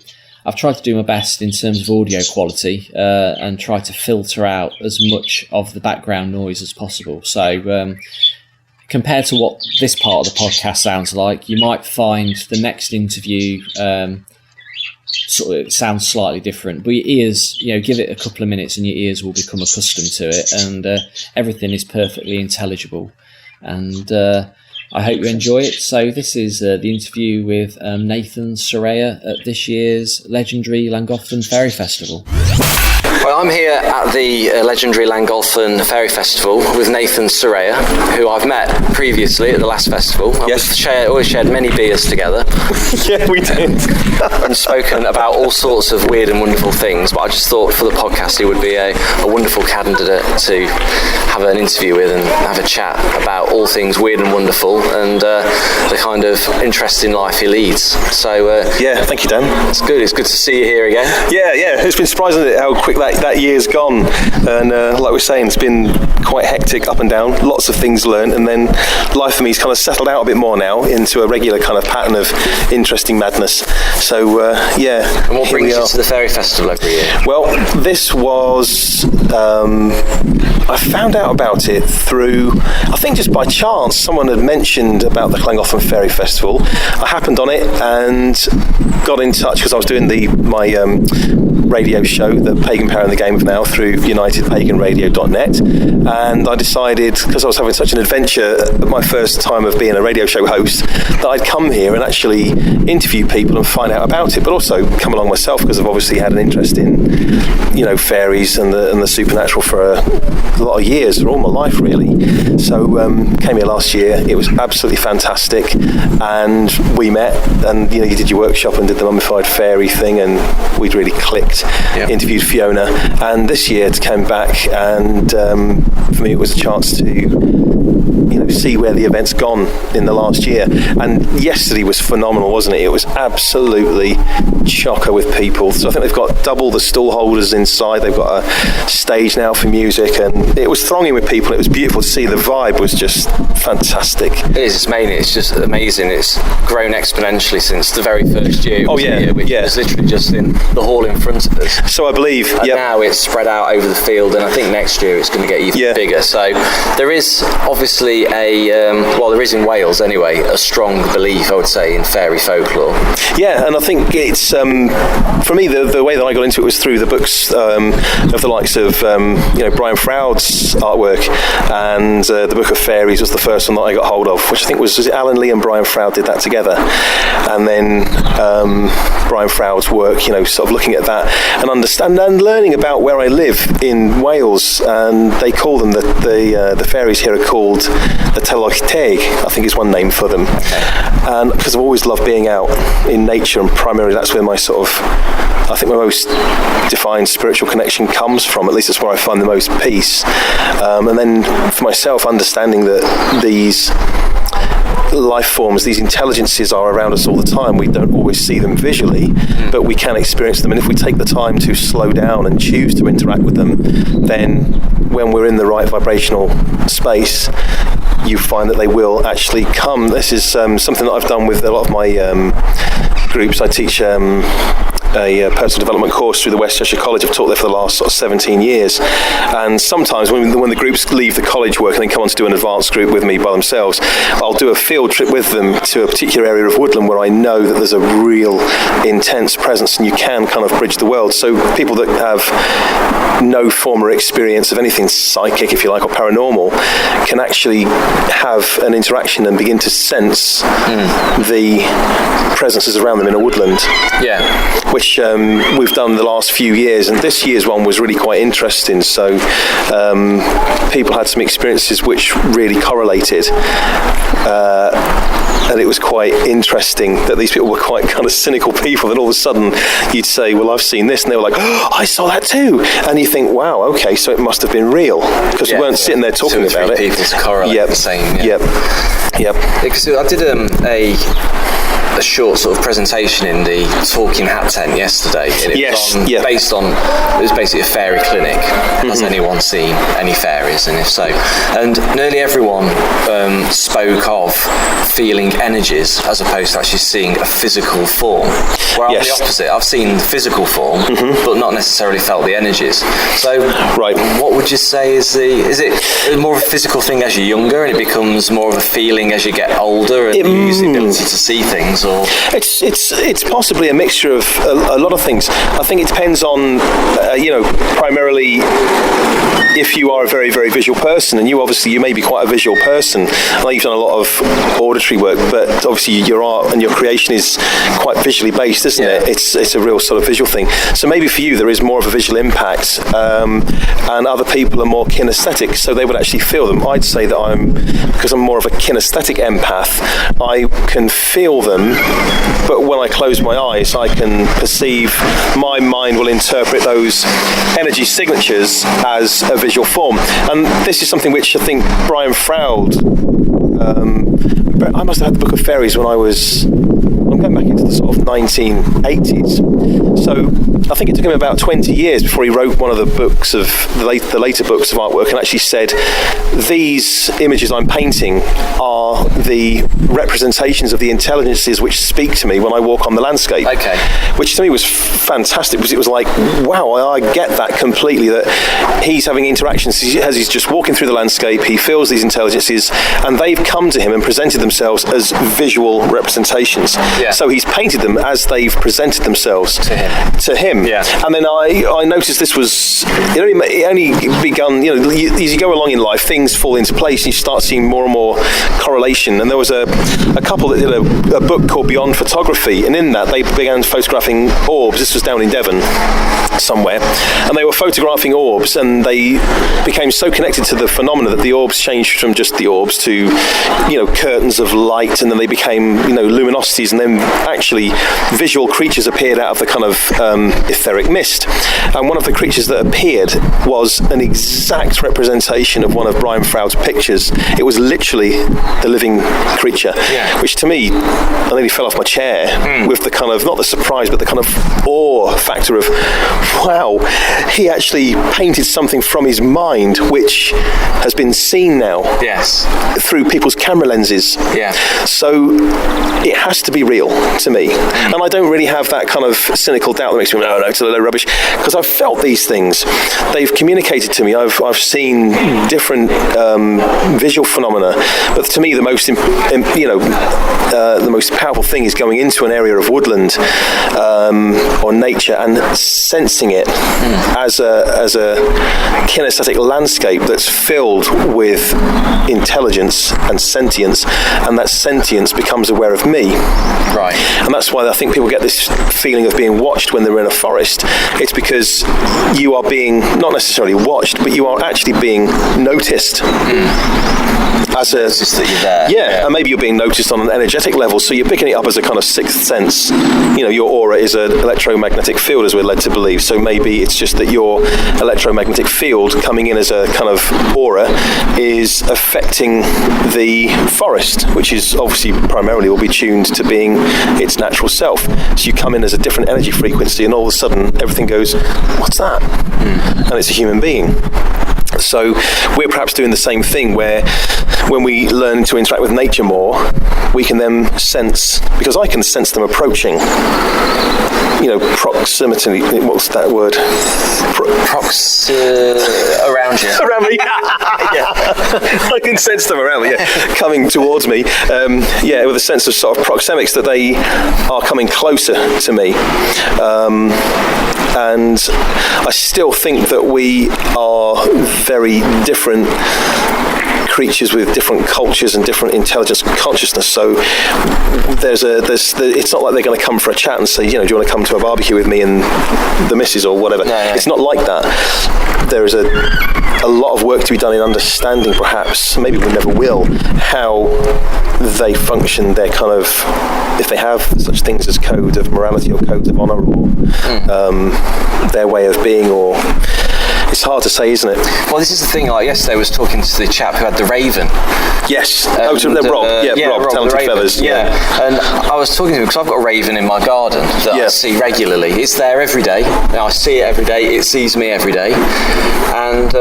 I've tried to do my best in terms of audio quality and try to filter out as much of the background noise as possible. So compared to what this part of the podcast sounds like, you might find the next interview sort of sounds slightly different, but your ears, give it a couple of minutes and your ears will become accustomed to it, and everything is perfectly intelligible. And I hope you enjoy it. So this is the interview with Nathan Sarea at this year's legendary Llangollen Fairy Festival. Well, I'm here at the legendary Llangollen Fairy Festival with Nathan Sarea, who I've met previously at the last festival. Yes. We've always shared many beers together. Yeah, we did. And spoken about all sorts of weird and wonderful things, but I just thought for the podcast he would be a wonderful candidate to have an interview with and have a chat about all things weird and wonderful and the kind of interesting life he leads. So yeah, thank you, Dan. It's good to see you here again. Yeah, it's been surprising how quick that year's gone, and like we're saying, it's been quite hectic, up and down, lots of things learned, and then life for me's kind of settled out a bit more now into a regular kind of pattern of interesting madness. So yeah. And what brings you to the Fairy Festival every year? Well, this was I found out about it through, I think just by chance. Someone had mentioned about the Llangollen Fairy Festival. I happened on it and got in touch because I was doing my radio show, The Pagan Power in the Game of Now, through unitedpaganradio.net, and I decided, because I was having such an adventure at my first time of being a radio show host, that I'd come here and actually interview people and find out about it, but also come along myself because I've obviously had an interest in fairies and the supernatural for a lot of years, for all my life really. So came here last year. It was absolutely fantastic, and we met, and you did your workshop and did the mummified fairy thing, and we'd really clicked. Yep. Interviewed Fiona, and this year it came back, and for me it was a chance to see where the event's gone in the last year. And yesterday was phenomenal, wasn't it? It was absolutely chocker with people. So I think they've got double the stall holders inside. They've got a stage now for music, and it was thronging with people. It was beautiful to see. The vibe was just fantastic. It is. It's just amazing. It's grown exponentially since the very first year. Here, which was literally just in the hall in front of us. So I believe. And now it's spread out over the field, and I think next year it's going to get even bigger. So there is obviously there is in Wales anyway, a strong belief, I would say, in fairy folklore. Yeah, and I think it's, for me, the way that I got into it was through the books of the likes of, Brian Froud's artwork, and the Book of Fairies was the first one that I got hold of, which I think was it Alan Lee and Brian Froud did that together. And then Brian Froud's work, sort of looking at that and understand and learning about where I live in Wales, and they call them the fairies here are called the Teloteg, I think is one name for them. And because I've always loved being out in nature, and primarily that's where my sort of, I think my most defined spiritual connection comes from. At least that's where I find the most peace. And then for myself, understanding that these life forms, these intelligences are around us all the time. We don't always see them visually, but we can experience them. And if we take the time to slow down and choose to interact with them, then when we're in the right vibrational space, you find that they will actually come. This is something that I've done with a lot of my groups. I teach a personal development course through the West Cheshire College. I've taught there for the last sort of 17 years, and sometimes when the groups leave the college work and then come on to do an advanced group with me by themselves, I'll do a field trip with them to a particular area of woodland where I know that there's a real intense presence, and you can kind of bridge the world. So people that have no former experience of anything psychic, if you like, or paranormal, can actually have an interaction and begin to sense the presences around them in a woodland. Yeah. Which we've done the last few years, and this year's one was really quite interesting. So people had some experiences which really correlated, and it was quite interesting that these people were quite kind of cynical people. Then all of a sudden you'd say, well, I've seen this, and they were like, oh, I saw that too. And you think, wow, okay, so it must have been real, because we weren't sitting there talking about it. People to correlate the same. Yep. Because I did a short sort of presentation in the Talking Hat tent yesterday, and it was basically a fairy clinic. Has anyone seen any fairies, and if so? And nearly everyone spoke of feeling energies as opposed to actually seeing a physical form. Where I'm the opposite. I've seen the physical form, but not necessarily felt the energies. So, what would you say is it more of a physical thing as you're younger, and it becomes more of a feeling as you get older, and you use the ability to see things? Or it's possibly a mixture of a lot of things. I think it depends on primarily if you are a very, very visual person, and you may be quite a visual person. I know you've done a lot of auditory work, but obviously your art and your creation is quite visually based, isn't it? It's a real sort of visual thing. So maybe for you there is more of a visual impact, and other people are more kinesthetic, so they would actually feel them. I'd say that because I'm more of a kinesthetic empath, I can feel them, but when I close my eyes, I can perceive. My mind will interpret those energy signatures as a visual form, and this is something which I think Brian Froud. I must have had the Book of Fairies when I'm going back into the sort of 1980s. So I think it took him about 20 years before he wrote one of the books of the later books of artwork, and actually said, these images I'm painting are the representations of the intelligences which speak to me when I walk on the landscape. Okay. Which to me was fantastic, because it was like, wow, I get that completely, that he's having interactions as he's just walking through the landscape, he feels these intelligences, and they've come to him and presented themselves as visual representations. Yeah. So he's painted them as they've presented themselves to him. Yeah. And then I noticed this was, it only begun, as you go along in life, things fall into place, and you start seeing more and more correlation. And there was a couple that did a book called Beyond Photography, and in that they began photographing orbs. This was down in Devon somewhere, and they were photographing orbs, and they became so connected to the phenomena that the orbs changed from just the orbs to curtains of light, and then they became luminosities, and then actually visual creatures appeared out of the kind of etheric mist. And one of the creatures that appeared was an exact representation of one of Brian Froud's pictures. It was literally the living creature, which to me, I nearly fell off my chair with the kind of, not the surprise, but the kind of awe factor of, wow, he actually painted something from his mind which has been seen now through people's camera lenses. Yeah. So it has to be real to me. And I don't really have that kind of cynical doubt that makes me no, it's a load of rubbish, because I've felt these things. They've communicated to me. I've seen different visual phenomena, but to me the most the most powerful thing is going into an area of woodland or nature and sensing it as a kinesthetic landscape that's filled with intelligence and sentience, and that sentience becomes aware of me. Right. And that's why I think people get this feeling of being watched when they're in a forest. It's because you are being not necessarily watched, but you are actually being noticed that's a just that you're there. Yeah, and maybe you're being noticed on an energetic level, so you're picking it up as a kind of sixth sense. You know, your aura is an electromagnetic field, as we're led to believe. So maybe it's just that your electromagnetic field coming in as a kind of aura is affecting the forest, which is obviously primarily will be tuned to being its natural self. So you come in as a different energy frequency, and all of a sudden everything goes, what's that? And it's a human being. So we're perhaps doing the same thing, where when we learn to interact with nature more, we can then sense, because I can sense them approaching, you know, proximity, what's that word? Around you. Around me. Yeah. I can sense them around me, coming towards me. With a sense of sort of proxemics, that they are coming closer to me. And I still think that we are very different creatures with different cultures and different intelligence and consciousness. So it's not like they're going to come for a chat and say, you know, do you want to come to a barbecue with me and the missus or whatever. No. It's not like that. There is a lot of work to be done in understanding, perhaps, maybe we never will, how they function, their kind of, if they have such things as code of morality or codes of honour, or their way of being, or it's hard to say, isn't it? Well, this is the thing. Like yesterday, I was talking to the chap who had the Raven. Yes. Rob. Rob, Talented Feathers. Yeah. And I was talking to him because I've got a raven in my garden that I see regularly. It's there every day. I see it every day. It sees me every day. And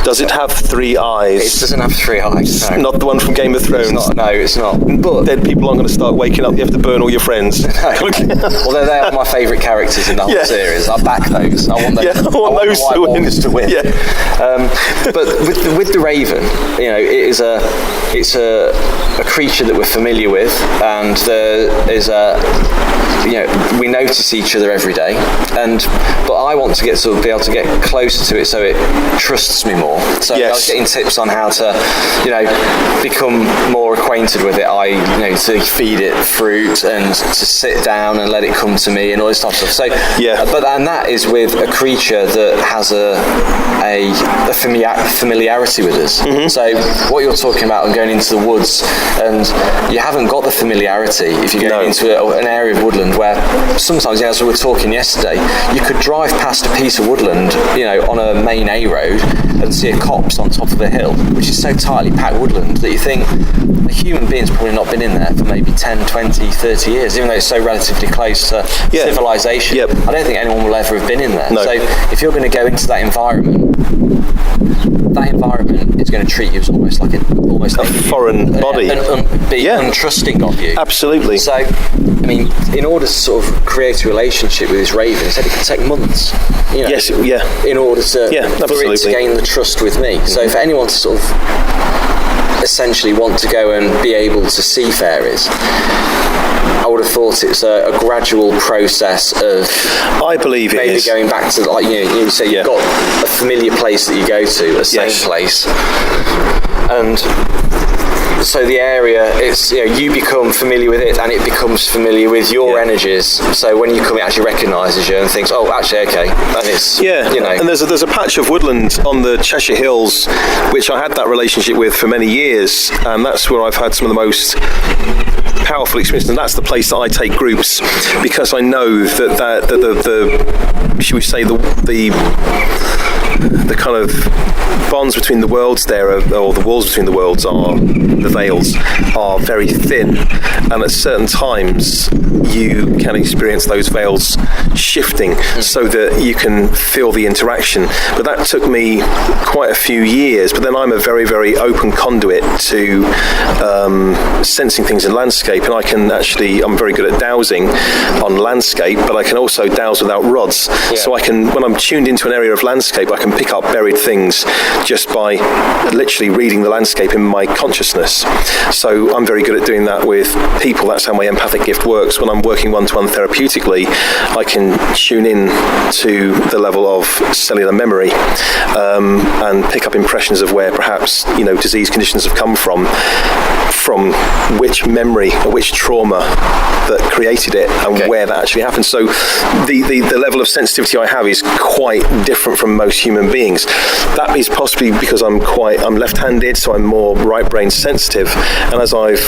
does it have 3 eyes? It doesn't have 3 eyes. No. Not the one from Game of Thrones. It's not. But then people aren't going to start waking up. You have to burn all your friends. Although they are my favourite characters in the whole series. I back those. I want those. I want those to win. Yeah. But with the Raven, you know, it's a creature that we're familiar with, and there is we notice each other every day, but I want to be able to get closer to it so it trusts me more. So I was getting tips on how to, you know, become more acquainted with it. To feed it fruit and to sit down and let it come to me and all this type of stuff. So that is with a creature that has a familiarity with us. Mm-hmm. So what you're talking about, going into the woods, and you haven't got the familiarity if you're going into an area of woodland where sometimes, as we were talking yesterday, you could drive past a piece of woodland, you know, on a main A road and see a copse on top of a hill, which is so tightly packed woodland that you think a human being's probably not been in there for maybe 10, 20, 30 years, even though it's so relatively close to civilization. Yep. I don't think anyone will ever have been in there. No. So if you're going to go into that environment is going to treat you as almost like a foreign body, and be untrusting of you. Absolutely. So, I mean, in order to sort of create a relationship with this raven, he said it could take months. You know, in order for it to gain the trust with me. Mm-hmm. So, for anyone to sort of essentially want to go and be able to see fairies, I would have thought it's a gradual process of. I believe it maybe is. Going back to, like, you say you've got a familiar place that you go to, a same place, and so the area, it's, you know, you become familiar with it and it becomes familiar with your energies. So when you come, it actually recognises you and thinks, oh, actually, okay, and it's you know. And there's a patch of woodland on the Cheshire Hills which I had that relationship with for many years, and that's where I've had some of the most powerful experience, and that's the place that I take groups, because I know that the should we say the kind of bonds between the worlds there, or the walls between the worlds, the veils are very thin, and at certain times you can experience those veils shifting so that you can feel the interaction. But that took me quite a few years, but then I'm a very, very open conduit to sensing things in landscape, and I'm very good at dowsing on landscape, but I can also dowse without rods. So I can, when I'm tuned into an area of landscape, I can pick up buried things just by literally reading the landscape in my consciousness. So I'm very good at doing that with people. That's how my empathic gift works. When I'm working one-to-one therapeutically, I can tune in to the level of cellular memory and pick up impressions of where perhaps, you know, disease conditions have come from from which memory or which trauma that created it and where that actually happened. So the level of sensitivity I have is quite different from most human beings. That is possibly because I'm left-handed, so I'm more right brain sensitive, and as I've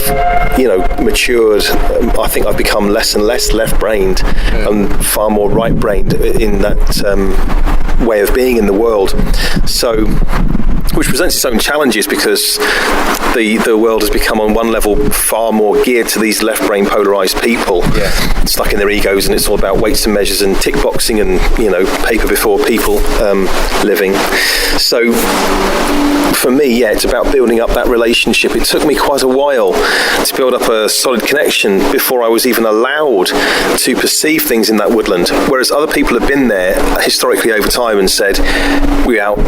matured, I think I've become less and less left-brained and far more right-brained in that way of being in the world. So, which presents its own challenges, because the world has become on one level far more geared to these left-brain polarised people, stuck in their egos, and it's all about weights and measures and tick boxing and paper before people living. So for me, it's about building up that relationship. It took me quite a while to build up a solid connection before I was even allowed to perceive things in that woodland, whereas other people have been there historically over time and said, we're out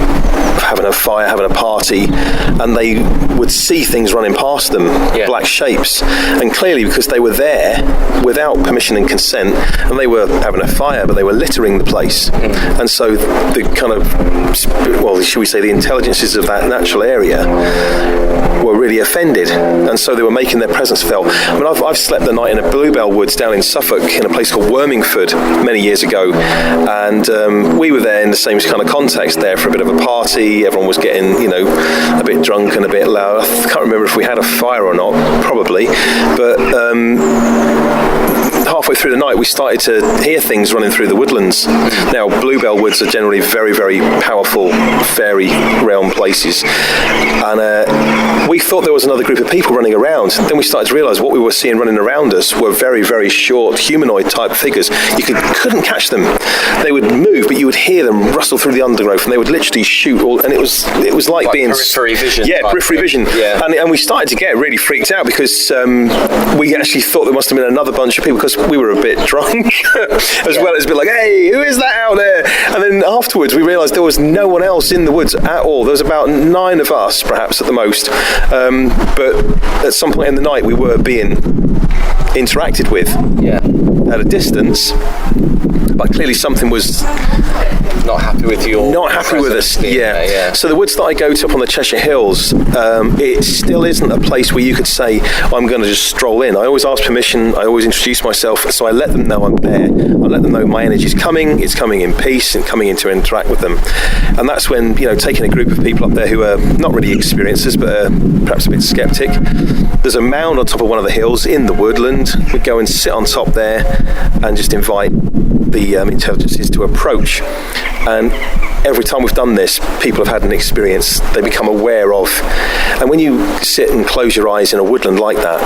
having a fire, having a party, and they would see things running past them, black shapes, and clearly because they were there without permission and consent, and they were having a fire, but they were littering the place, and so the kind of, should we say, the intelligences of that natural area were really offended, and so they were making their presence felt. I mean, I've slept the night in a bluebell woods down in Suffolk in a place called Wormingford many years ago, and we were there in the same kind of context there for a bit of a party. Everyone was getting, a bit drunk and a bit loud. I can't remember if we had a fire or not, probably, but halfway through the night we started to hear things running through the woodlands. Now, bluebell woods are generally very, very powerful fairy realm places, and we thought there was another group of people running around. Then we started to realise what we were seeing running around us were very, very short humanoid type figures. You couldn't catch them. They would move, but you would hear them rustle through the undergrowth, and they would literally shoot and it was like being periphery vision. Yeah, periphery vision. Yeah. And we started to get really freaked out, because we actually thought there must have been another bunch of people, because we were a bit drunk as well as be like, hey, who is that out there? And then afterwards we realised there was no one else in the woods at all. There was about 9 of us, perhaps at the most, but at some point in the night we were being interacted with at a distance, but clearly something was not happy with you, not happy with us. So the woods that I go to up on the Cheshire Hills, it still isn't a place where you could say, I'm going to just stroll in. I always ask permission, I always introduce myself, so I let them know I'm there. I let them know my energy is coming, it's coming in peace and coming in to interact with them. And that's when, taking a group of people up there who are not really experiencers, but perhaps a bit sceptic, there's a mound on top of one of the hills in the woodland. We go and sit on top there and just invite the intelligences to approach. And every time we've done this, people have had an experience they become aware of. And when you sit and close your eyes in a woodland like that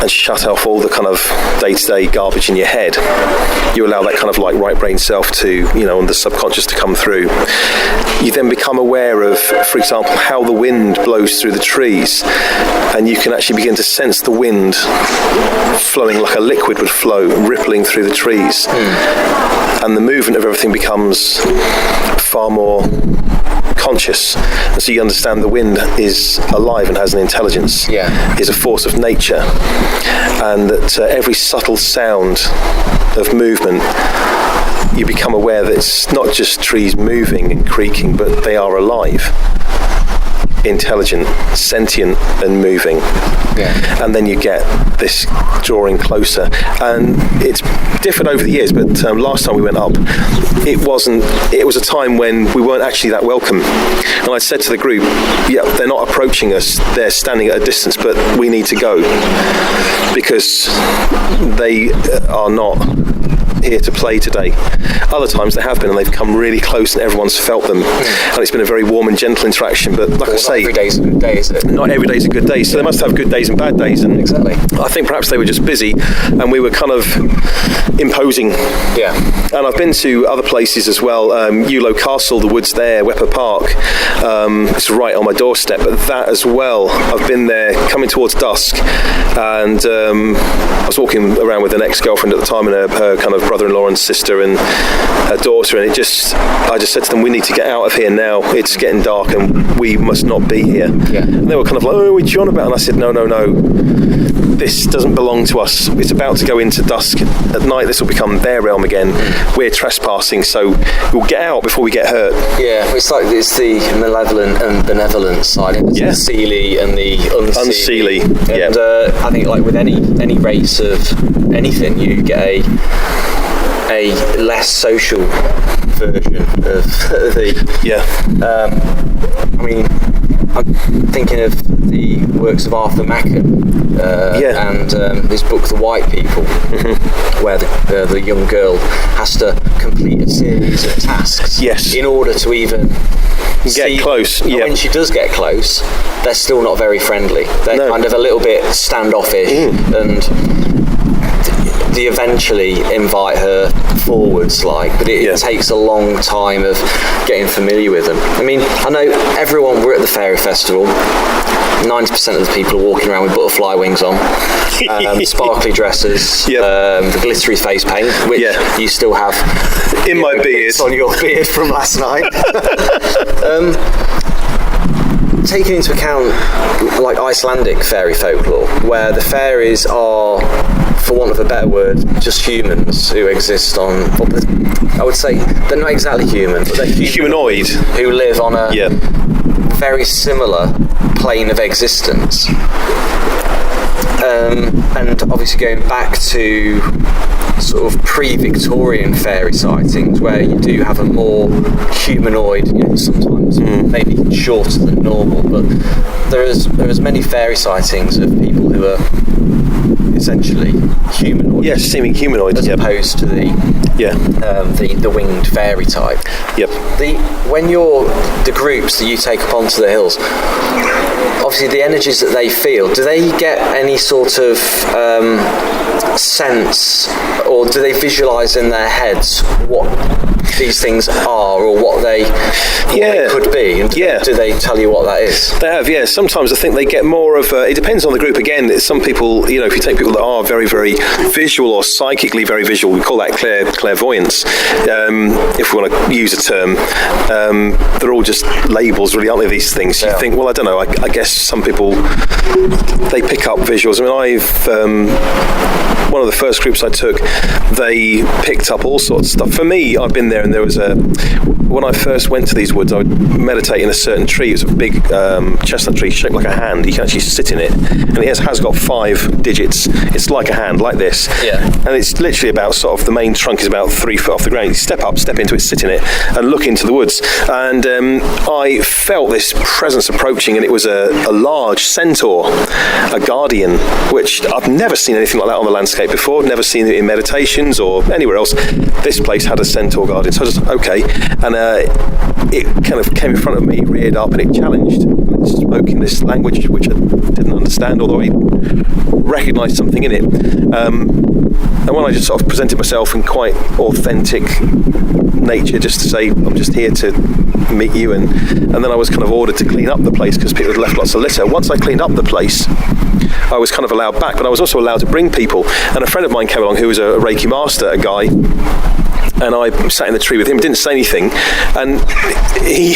and shut off all the kind of day-to-day garbage in your head, you allow that kind of like right brain self to, and the subconscious to come through. You then become aware of, for example, how the wind blows through the trees, and you can actually begin to sense the wind flowing like a liquid would flow, rippling through the trees. And the movement of everything becomes far more conscious, and so you understand the wind is alive and has an intelligence, is a force of nature, and that every subtle sound of movement, you become aware that it's not just trees moving and creaking, but they are alive, intelligent, sentient and moving. And then you get this drawing closer, and it's differed over the years, but last time we went up, it was a time when we weren't actually that welcome, and I said to the group, they're not approaching us, they're standing at a distance, but we need to go, because they are not here to play today. Other times they have been, and they've come really close and everyone's felt them, and it's been a very warm and gentle interaction. But like I say, not every day's a good day, is it? Not every day's a good day, so they must have good days and bad days, and exactly. I think perhaps they were just busy and we were kind of imposing. And I've been to other places as well, Ulo Castle, the woods there, Wepper Park, it's right on my doorstep, but that as well, I've been there coming towards dusk, and I was walking around with an ex-girlfriend at the time, and her kind of brother-in-law and sister and her daughter, and I just said to them, we need to get out of here now, it's getting dark and we must not be here. And they were kind of like, oh, what are you on about? And I said, no, this doesn't belong to us. It's about to go into dusk. At night, this will become their realm again. We're trespassing, so we'll get out before we get hurt. Yeah, it's the malevolent and benevolent side. It's the Seelie and the unseelie. And I think like with any race of anything, you get a less social version of the. I mean, I'm thinking of the works of Arthur Machen and his book The White People, where the young girl has to complete a series of tasks in order to even get close. And when she does get close, they're still not very friendly. They're kind of a little bit standoffish, and they eventually invite her forwards, but it takes a long time of getting familiar with them. I mean, I know we're at the Fairy Festival, 90% of the people are walking around with butterfly wings on, sparkly dresses, the glittery face paint, which you still have in my beard, on your beard from last night. Taking into account like Icelandic fairy folklore, where the fairies are, for want of a better word, just humans who exist on, I would say they're not exactly human, but they're humanoid, who live on a very similar plane of existence. And obviously going back to sort of pre-Victorian fairy sightings, where you do have a more humanoid, sometimes maybe shorter than normal, but there is many fairy sightings of people who are essentially humanoid. Yes, seeming humanoid, as opposed to the winged fairy type. Yep. When the groups that you take up onto the hills, obviously the energies that they feel, do they get any sort of sense, or do they visualise in their heads what these things are, or what they could be, and do they tell you what that is? They have, sometimes I think they get more of it depends on the group again. Some people, if you take people that are very, very visual or psychically very visual, we call that clairvoyance, if we want to use a term. They're all just labels, really, aren't they, these things? You think, well, I don't know, I guess some people, they pick up visuals. I mean, one of the first groups I took, they picked up all sorts of stuff. For me, I've been there, and there was when I first went to these woods, I would meditate in a certain tree. It was a big chestnut tree shaped like a hand. You can actually sit in it, and it has got 5 digits. It's like a hand, like this. And it's literally about sort of, the main trunk is about 3 foot off the ground. You step up, step into it, sit in it, and look into the woods. And I felt this presence approaching, and it was a large centaur, a guardian, which I've never seen anything like that on the landscape before, never seen it in meditations or anywhere else. This place had a centaur guardian, so I was just, okay, and it kind of came in front of me, reared up, and it challenged. It spoke in this language which I didn't understand, although I recognised something in it. And when I just sort of presented myself in quite authentic nature, just to say, I'm just here to meet you, and then I was kind of ordered to clean up the place because people had left lots of litter. Once I cleaned up the place, I was kind of allowed back, but I was also allowed to bring people. And a friend of mine came along who was a Reiki master, a guy, and I sat in the tree with him, didn't say anything, and he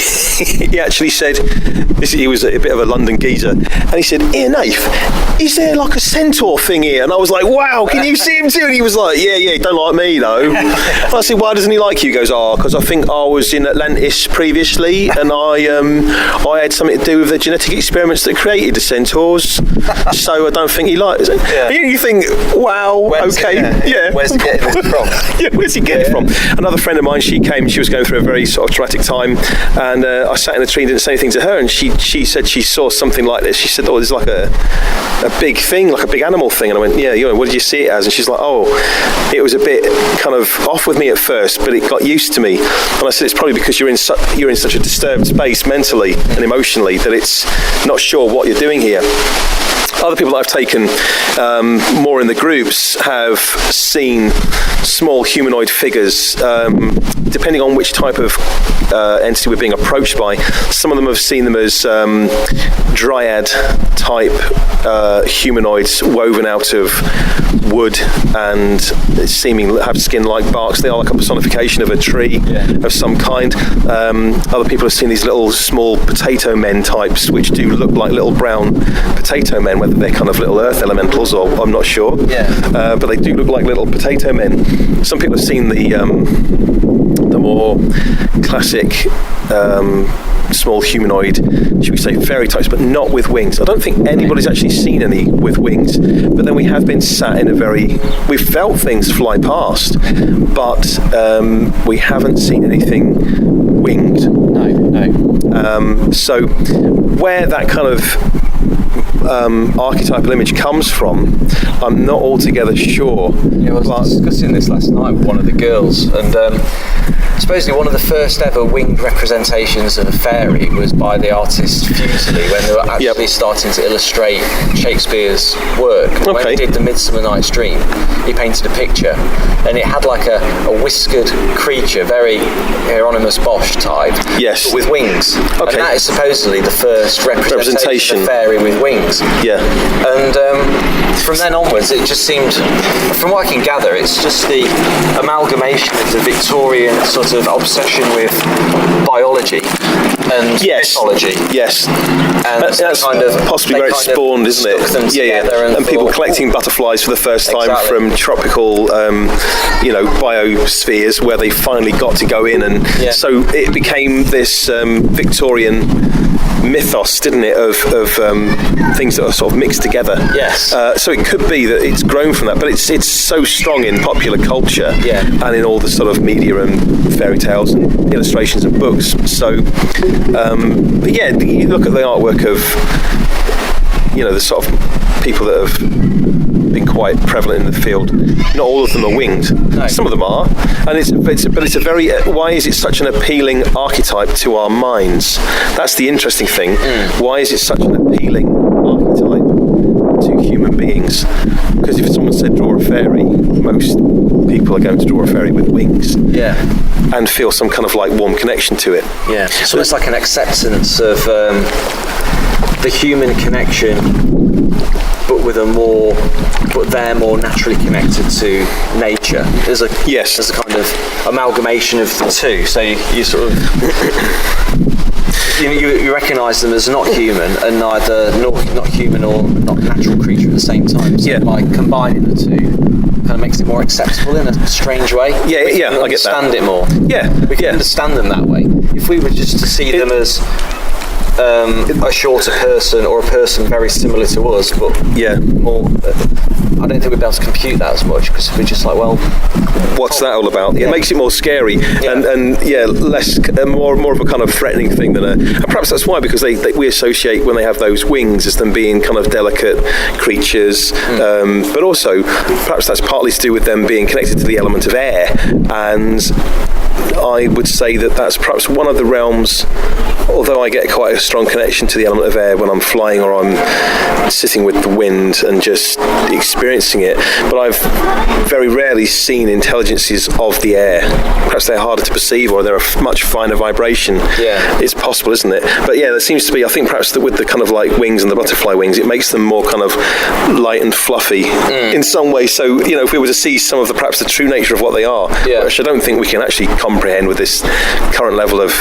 actually said, he was a bit of a London geezer, and he said, "Here, Nath, is there like a centaur thing here?" And I was like, "Wow, can you see him too?" And he was like, "Yeah, he don't like me though." And I said, "Why doesn't he like you?" He goes, because I think I was in Atlantis previously, and I had something to do with the genetic experiments that created the centaurs, so I don't think he likes it. You think, wow, where's he getting it from? Where's he getting it from? Another friend of mine, she came, she was going through a very sort of traumatic time, and I sat in the tree and didn't say anything to her, and she said she saw something like this. She said, "Oh, there's like a big thing, like a big animal thing." And I went, "Yeah, what did you see it as?" And she's like, "Oh, it was a bit kind of off with me at first, but it got used to me." And I said, "It's probably because you're in such a disturbed space mentally and emotionally that it's not sure what you're doing here." Other people that I've taken more in the groups have seen small humanoid figures depending on which type of entity we're being approached by, some of them have seen them as dryad type humanoids woven out of wood and seeming have skin like barks. They are like a personification of a tree of some kind. Other people have seen these little small potato men types, which do look like little brown potato men, whether they're kind of little earth elementals or I'm not sure. But they do look like little potato men. Some people have seen the more classic small humanoid, should we say, fairy types, but not with wings. I don't think anybody's actually seen any with wings, but then we have been sat in we've felt things fly past, but we haven't seen anything winged. No. So where that kind of archetypal image comes from, I'm not altogether sure. Yeah, I was discussing this last night with one of the girls, and supposedly one of the first ever winged representations of a fairy was by the artist Fuseli when they were actually starting to illustrate Shakespeare's work. When he did the Midsummer Night's Dream, he painted a picture, and it had like a whiskered creature, very Hieronymus Bosch type, but with wings. And that is supposedly the first representation of a fairy with wings. And from then onwards, it just seemed, from what I can gather, it's just the amalgamation of the Victorian sort of obsession with biology and mythology. And that's kind of possibly where it spawned, isn't it? And people collecting butterflies for the first time from tropical, biospheres where they finally got to go in, and so it became this Victorian mythos, didn't it, of things that are sort of mixed together. So it could be that it's grown from that, but it's so strong in popular culture and in all the sort of media and fairy tales and illustrations and books. So, but yeah, you look at the artwork of, the sort of people that have been quite prevalent in the field. Not all of them are winged. Some of them are, and it's a very. Why is it such an appealing archetype to our minds? That's the interesting thing. Why is it such an appealing archetype to human beings? Because if someone said draw a fairy, most people are going to draw a fairy with wings. And feel some kind of like warm connection to it. So it's like an acceptance of the human connection, but they're more naturally connected to nature. There's a kind of amalgamation of the two. So you sort of you recognise them as not human, and neither not human or not natural creature at the same time. So by combining the two, kind of makes it more acceptable in a strange way. I get that. Understand it more. We can understand them that way. If we were just to see them as a shorter person or a person very similar to us, but more. I don't think we'd be able to compute that as much, because we're just like, well, what's that all about? It makes it more scary and less more of a kind of threatening thing than and perhaps that's why, because we associate when they have those wings as them being kind of delicate creatures, but also perhaps that's partly to do with them being connected to the element of air, and I would say that that's perhaps one of the realms, although I get quite a strong connection to the element of air when I'm flying or I'm sitting with the wind and just experiencing it, but I've very rarely seen intelligences of the air. Perhaps they're harder to perceive, or they're a much finer vibration. It's possible, isn't it? But there seems to be, I think perhaps that with the kind of like wings and the butterfly wings, it makes them more kind of light and fluffy in some way. So, if we were to see some of perhaps the true nature of what they are, which I don't think we can actually comprehend with this current level of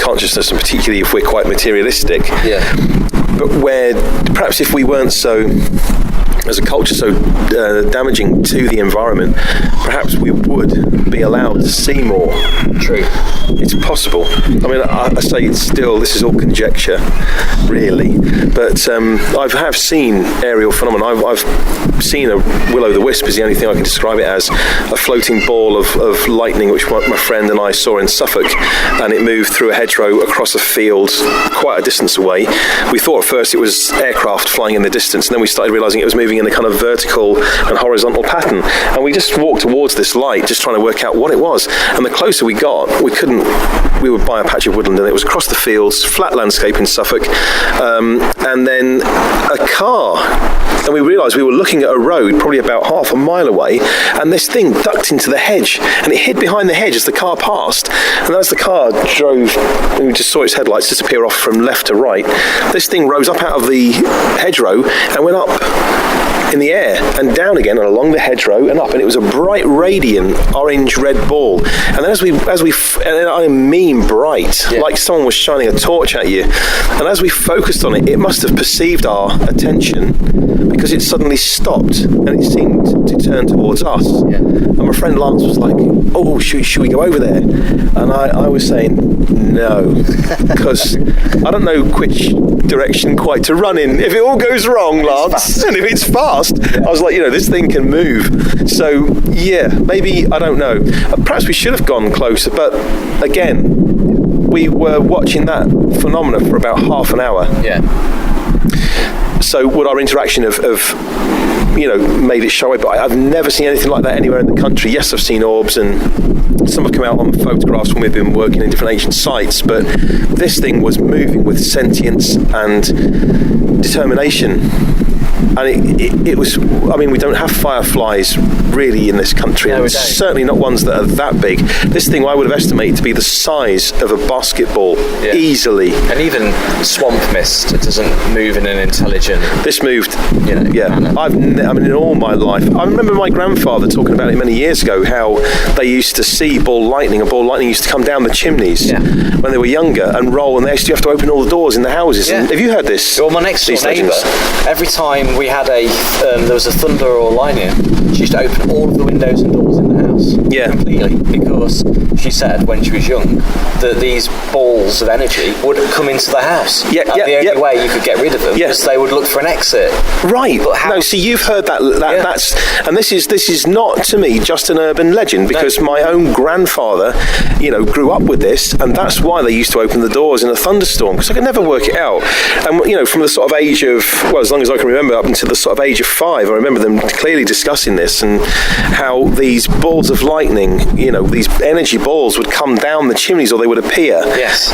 consciousness, and particularly if we're quite materialistic. But where perhaps if we weren't so, as a culture, so damaging to the environment, perhaps we would be allowed to see more. True. It's possible. I mean, I say it's still, this is all conjecture, really. But I have seen aerial phenomena. I've seen a will-o'-the-wisp is the only thing I can describe it as, a floating ball of lightning, which my friend and I saw in Suffolk, and it moved through a hedgerow across a field quite a distance away. We thought at first it was aircraft flying in the distance, and then we started realising it was moving in a kind of vertical and horizontal pattern, and we just walked towards this light just trying to work out what it was, and the closer we got, we were by a patch of woodland, and it was across the fields, flat landscape in Suffolk, and then a car and we realised we were looking at a road probably about half a mile away, and this thing ducked into the hedge, and it hid behind the hedge as the car passed. And as the car drove, and we just saw its headlights disappear off from left to right, this thing rose up out of the hedgerow and went up in the air and down again and along the hedgerow and up, and it was a bright, radiant orange-red ball. And then as we, and I mean bright, like someone was shining a torch at you. And as we focused on it, it must have perceived our attention, because it suddenly stopped and it seemed to turn towards us. And my friend Lance was like, "Oh, should we go over there?" And I was saying no, because I don't know which direction quite to run in. If it all goes wrong, Lance, and if it's fast, I was like, this thing can move. So yeah, maybe, I don't know. Perhaps we should have gone closer, but again, we were watching that phenomena for about half an hour. Yeah. So would our interaction have made it showy? But I've never seen anything like that anywhere in the country. Yes, I've seen orbs, and some have come out on photographs when we've been working in different ancient sites, but this thing was moving with sentience and determination. And it was, I mean, we don't have fireflies really in this country, and certainly not ones that are that big. This thing I would have estimated to be the size of a basketball, easily. And even swamp mist, it doesn't move in an intelligent... This moved, in all my life. I remember my grandfather talking about it many years ago, how they used to see ball lightning, and ball lightning used to come down the chimneys when they were younger and roll, and they used to have to open all the doors in the houses. And have you heard this? Well, my next door neighbour, every time we had there was a thunder or lightning, she used to open all of the windows and doors in the house. Yeah. Completely, because she said when she was young that these balls of energy would come into the house. The only way you could get rid of them is they would look for an exit. Right. But no, see, you've heard that. That's, and this is not, to me, just an urban legend, because my own grandfather, grew up with this, and that's why they used to open the doors in a thunderstorm, because I could never work it out. And from the sort of age of, well, as long as I can remember, up until the sort of age of 5, I remember them clearly discussing this, and how these balls of lightning, these energy balls would come down the chimneys, or they would appear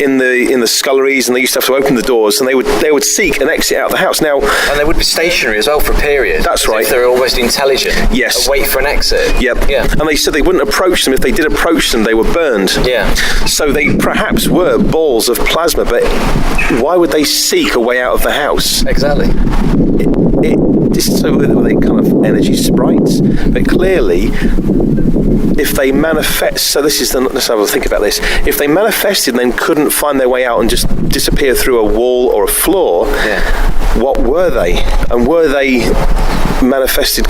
in the sculleries, and they used to have to open the doors, and they would seek an exit out of the house. Now, and they would be stationary as well for a period. That's right. If they're almost intelligent. Yes. And wait for an exit. Yep. Yeah. And they said they wouldn't approach them. If they did approach them, they were burned. Yeah. So they perhaps were balls of plasma, but why would they seek a way out of the house? Exactly. So were they kind of energy sprites? But clearly, if they manifest, so let's have a think about this. If they manifested and then couldn't find their way out and just disappear through a wall or a floor, what were they? And were they manifested,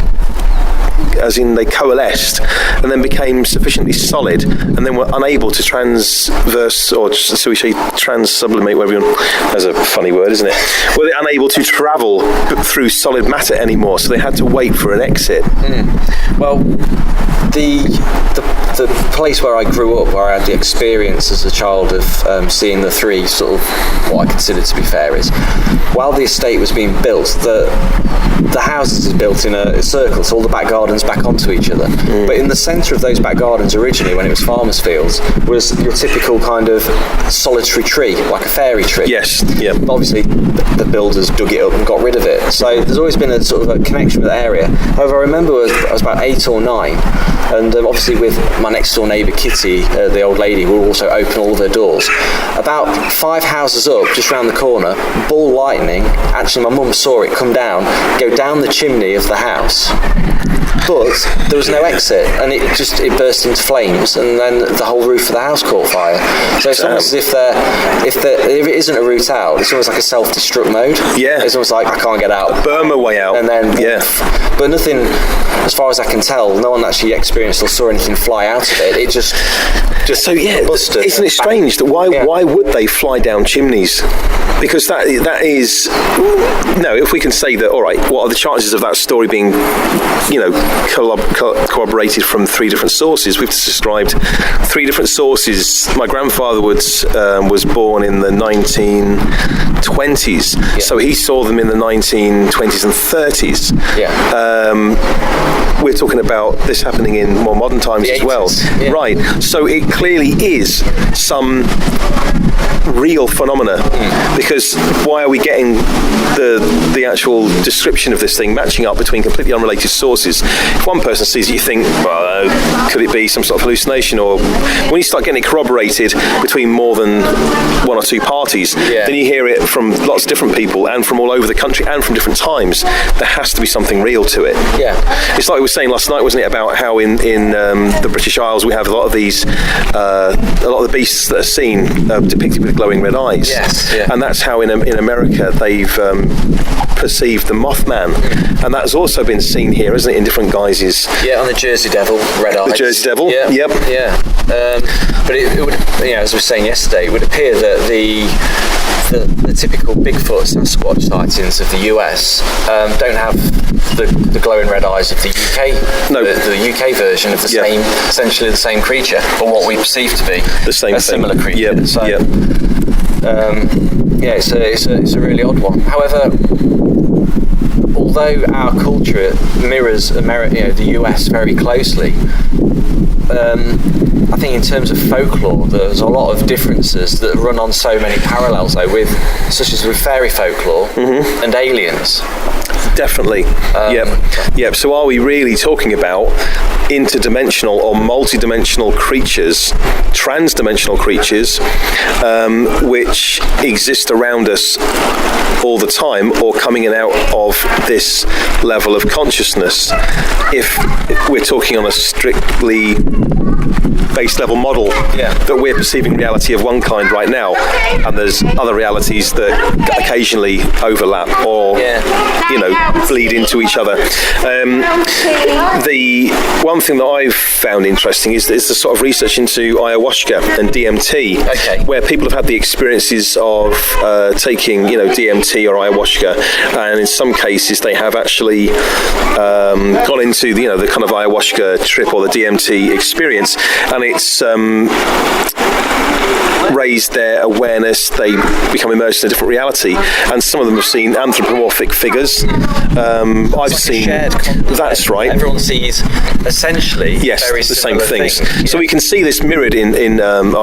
as in they coalesced and then became sufficiently solid and then were unable to transverse, or so we say trans-sublimate, whatever you want. That's a funny word, isn't it? Were they unable to travel through solid matter anymore, so they had to wait for an exit? Well, the place where I grew up, where I had the experience as a child of seeing the three sort of what I consider to be fairies, while the estate was being built, the houses are built in a circle, so all the back gardens back onto each other. But in the centre of those back gardens originally, when it was farmers' fields, was your typical kind of solitary tree, like a fairy tree. Yes. Yeah. But obviously, the builders dug it up and got rid of it. So there's always been a sort of a connection with the area. However, I remember I was about 8 or 9, and obviously with my next door neighbour Kitty, the old lady, who would also open all of her doors. About 5 houses up, just round the corner, ball lightning. Actually, my mum saw it come down, go down the chimney of the house, but there was no exit, and it burst into flames, and then the whole roof of the house caught fire. So it's almost as if it isn't a route out, it's almost like a self-destruct mode. Yeah. It's almost like, I can't get out. Burn my way out. And then, but nothing, as far as I can tell, no one actually experienced or saw anything fly out of it. It just so busted. Isn't it strange that why would they fly down chimneys? Because that is, if we can say that, all right, what are the chances of that story being, corroborated from 3 different sources? We've described 3 different sources. My grandfather was born in the 1920s, so he saw them in the 1920s and 30s. We're talking about this happening in more modern times as well. Right, so it clearly is some real phenomena, because why are we getting the actual description of this thing matching up between completely unrelated sources? If one person sees it, you think, well, could it be some sort of hallucination? Or when you start getting it corroborated between more than one or two parties, then you hear it from lots of different people and from all over the country and from different times. There has to be something real to it. Yeah, it's like we were saying last night, wasn't it, about how in the British Isles we have a lot of these, a lot of the beasts that are seen depicted with glowing red eyes. Yes, yeah. And that's how in America they've perceived the Mothman, and that's also been seen here, isn't it, in different guises? Yeah, on the Jersey Devil, red eyes. The Jersey Devil. Yeah. Yep. Yeah. But it would, as we were saying yesterday, it would appear that the typical Bigfoot Sasquatch sightings of the US don't have the glowing red eyes of the UK. No, the UK version of the same, essentially the same creature, or what we perceive to be the same, similar creature. Yep. So, it's a really odd one. However, although our culture mirrors the US very closely, I think in terms of folklore, there's a lot of differences that run on so many parallels, though, such as with fairy folklore and aliens. Definitely. Yep. So are we really talking about interdimensional or multidimensional creatures, transdimensional creatures, which exist around us all the time, or coming in and out of this level of consciousness? If we're talking on a strictly base level model, that we're perceiving reality of one kind right now, and there's other realities that occasionally overlap or bleed into each other. The one thing that I've found interesting is the sort of research into ayahuasca and DMT, where people have had the experiences of taking DMT or ayahuasca, and in some cases they have actually gone into the kind of ayahuasca trip or the DMT experience, and it's raised their awareness. They become immersed in a different reality, and some of them have seen anthropomorphic figures. I've seen that's right. Everyone sees essentially very the same things. So we can see this mirrored in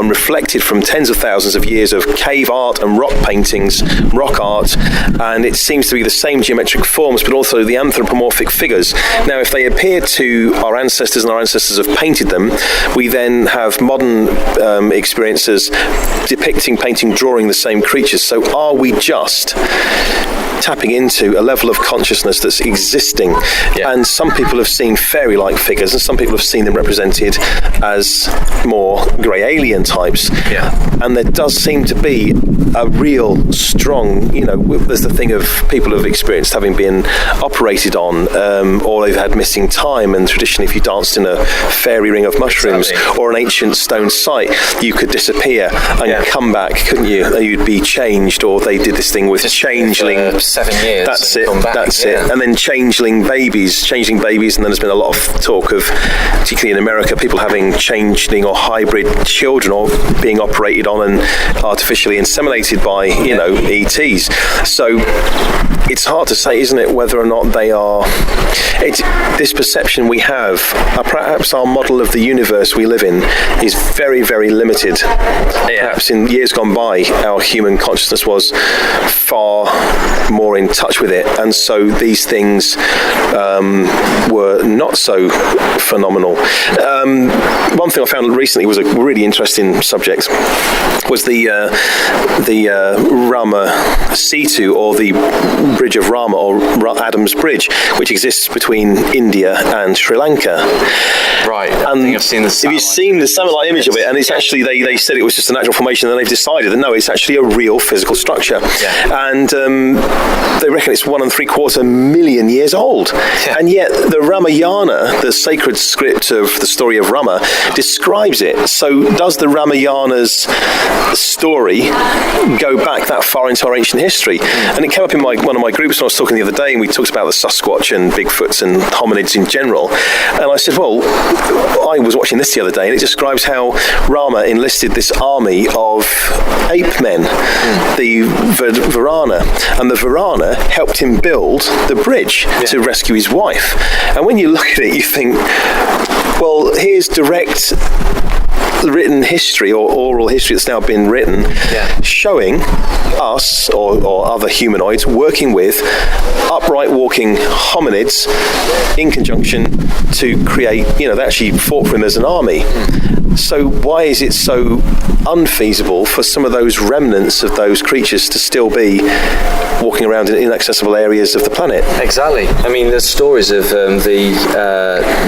reflected from tens of thousands of years of cave art and rock paintings, rock art, and it seems to be the same geometric forms, but also the anthropomorphic figures. Now, if they appear to our ancestors and our ancestors have painted them, we then have modern experiencers painting, drawing the same creatures. So are we just tapping into a level of consciousness that's existing? And some people have seen fairy-like figures, and some people have seen them represented as more grey alien types. And there does seem to be a real strong, there's the thing of people have experienced having been operated on, or they've had missing time, and traditionally if you danced in a fairy ring of mushrooms or an ancient stone site, you could disappear and come back, couldn't you? You'd be changed, or they did this thing with changeling. 7 years. That's it. And then changing babies, and then there's been a lot of talk of, particularly in America, people having changeling or hybrid children, or being operated on and artificially inseminated by ETs. So it's hard to say, isn't it, whether or not they are. This perception we have, perhaps our model of the universe we live in is very, very limited. Perhaps in years gone by, our human consciousness was far more in touch with it, and so these things were not so phenomenal. One thing I found recently was a really interesting subject, was the Rama Setu, or the Bridge of Rama, or Adam's Bridge, which exists between India and Sri Lanka. Right. And I think I've seen the have you seen the satellite image of it? And it's actually, they said it was just a natural formation, and they've decided that no, it's actually a real physical structure. And they reckon it's 1 3/4 million years old. And yet the Ramayana, the sacred script of the story of Rama, describes it. So does the Ramayana's story go back that far into our ancient history? And it came up in one of my groups when I was talking the other day, and we talked about the Sasquatch and Bigfoots and hominids in general. And I said, well, I was watching this the other day, and it describes how Rama enlisted this army of ape men, the Varana. And the piranha helped him build the bridge to rescue his wife. And when you look at it, you think, well, here's direct written history or oral history that's now been written showing us or other humanoids working with upright walking hominids in conjunction to create, they actually fought for him as an army. So why is it so unfeasible for some of those remnants of those creatures to still be walking around in inaccessible areas of the planet? Exactly. I mean, there's stories of the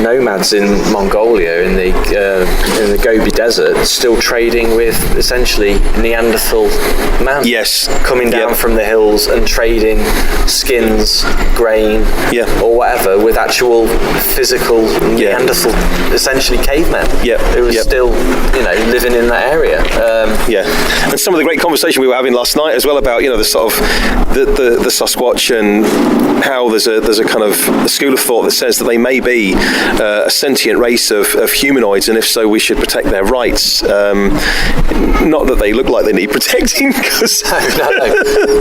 nomads in Mongolia in the Gobi Desert still trading with essentially Neanderthal man. Yes. Coming down from the hills and trading skins, grain, or whatever with actual physical Neanderthal, essentially cavemen. Who were still, living in that area. And some of the great conversation we were having last night as well about, the sort of the Sasquatch and how there's a kind of a school of thought that says that they may be a sentient race of humanoids, and if so, we should protect their rights. Not that they look like they need protecting, because no.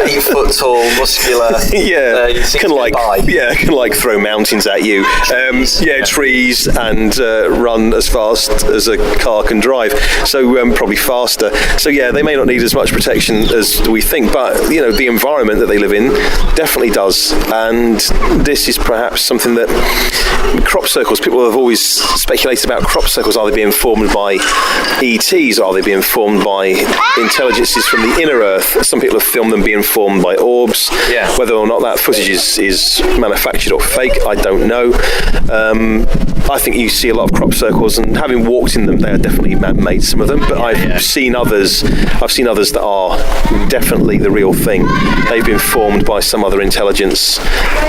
8 foot tall, muscular. Can throw mountains at you. Trees and run as fast as a car can drive. So probably faster. So they may not need as much protection as we think, but the environment that they live in definitely does. And this is perhaps something that crop circles, people have always speculated about crop circles. Are they being formed by ETs? Are they being formed by intelligences from the inner earth? Some people have filmed them being formed by orbs. Whether or not that footage is manufactured or fake, I don't know. I think you see a lot of crop circles, and having walked in them, they are definitely man-made, some of them, but I've seen others that are definitely the real thing. They've been formed by some other intelligence.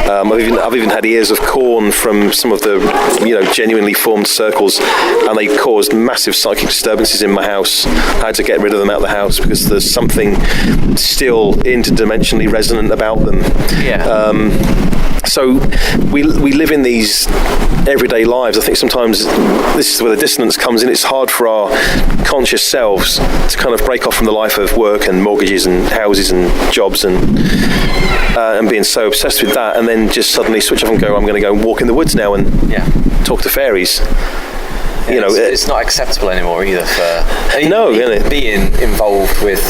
I've even had ears of corn from some of the genuinely formed circles, and they caused massive psychic disturbances in my house. I had to get rid of them out of the house because there's something still interdimensionally resonant about them. So we live in these everyday lives. I think sometimes this is where the dissonance comes in. It's hard for our conscious selves to kind of break off from the life of work and mortgages and houses and jobs and being so obsessed with that, and then just suddenly switch off and go, I'm going to go and walk in the woods now and talk to fairies. It's not acceptable anymore either for being involved with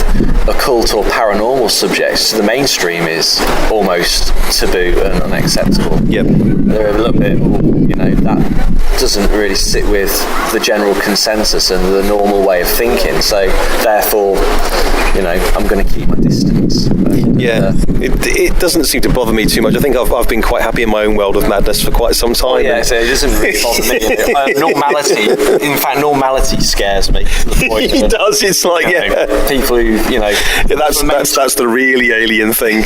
occult or paranormal subjects. The mainstream is almost taboo and unacceptable. They're a little bit, that doesn't really sit with the general consensus and the normal way of thinking. So therefore, I'm going to keep my distance. It doesn't seem to bother me too much. I think I've been quite happy in my own world of madness for quite some time. So it doesn't really bother me. Normality. In fact, normality scares me. It does. It's like people who that's the really alien thing.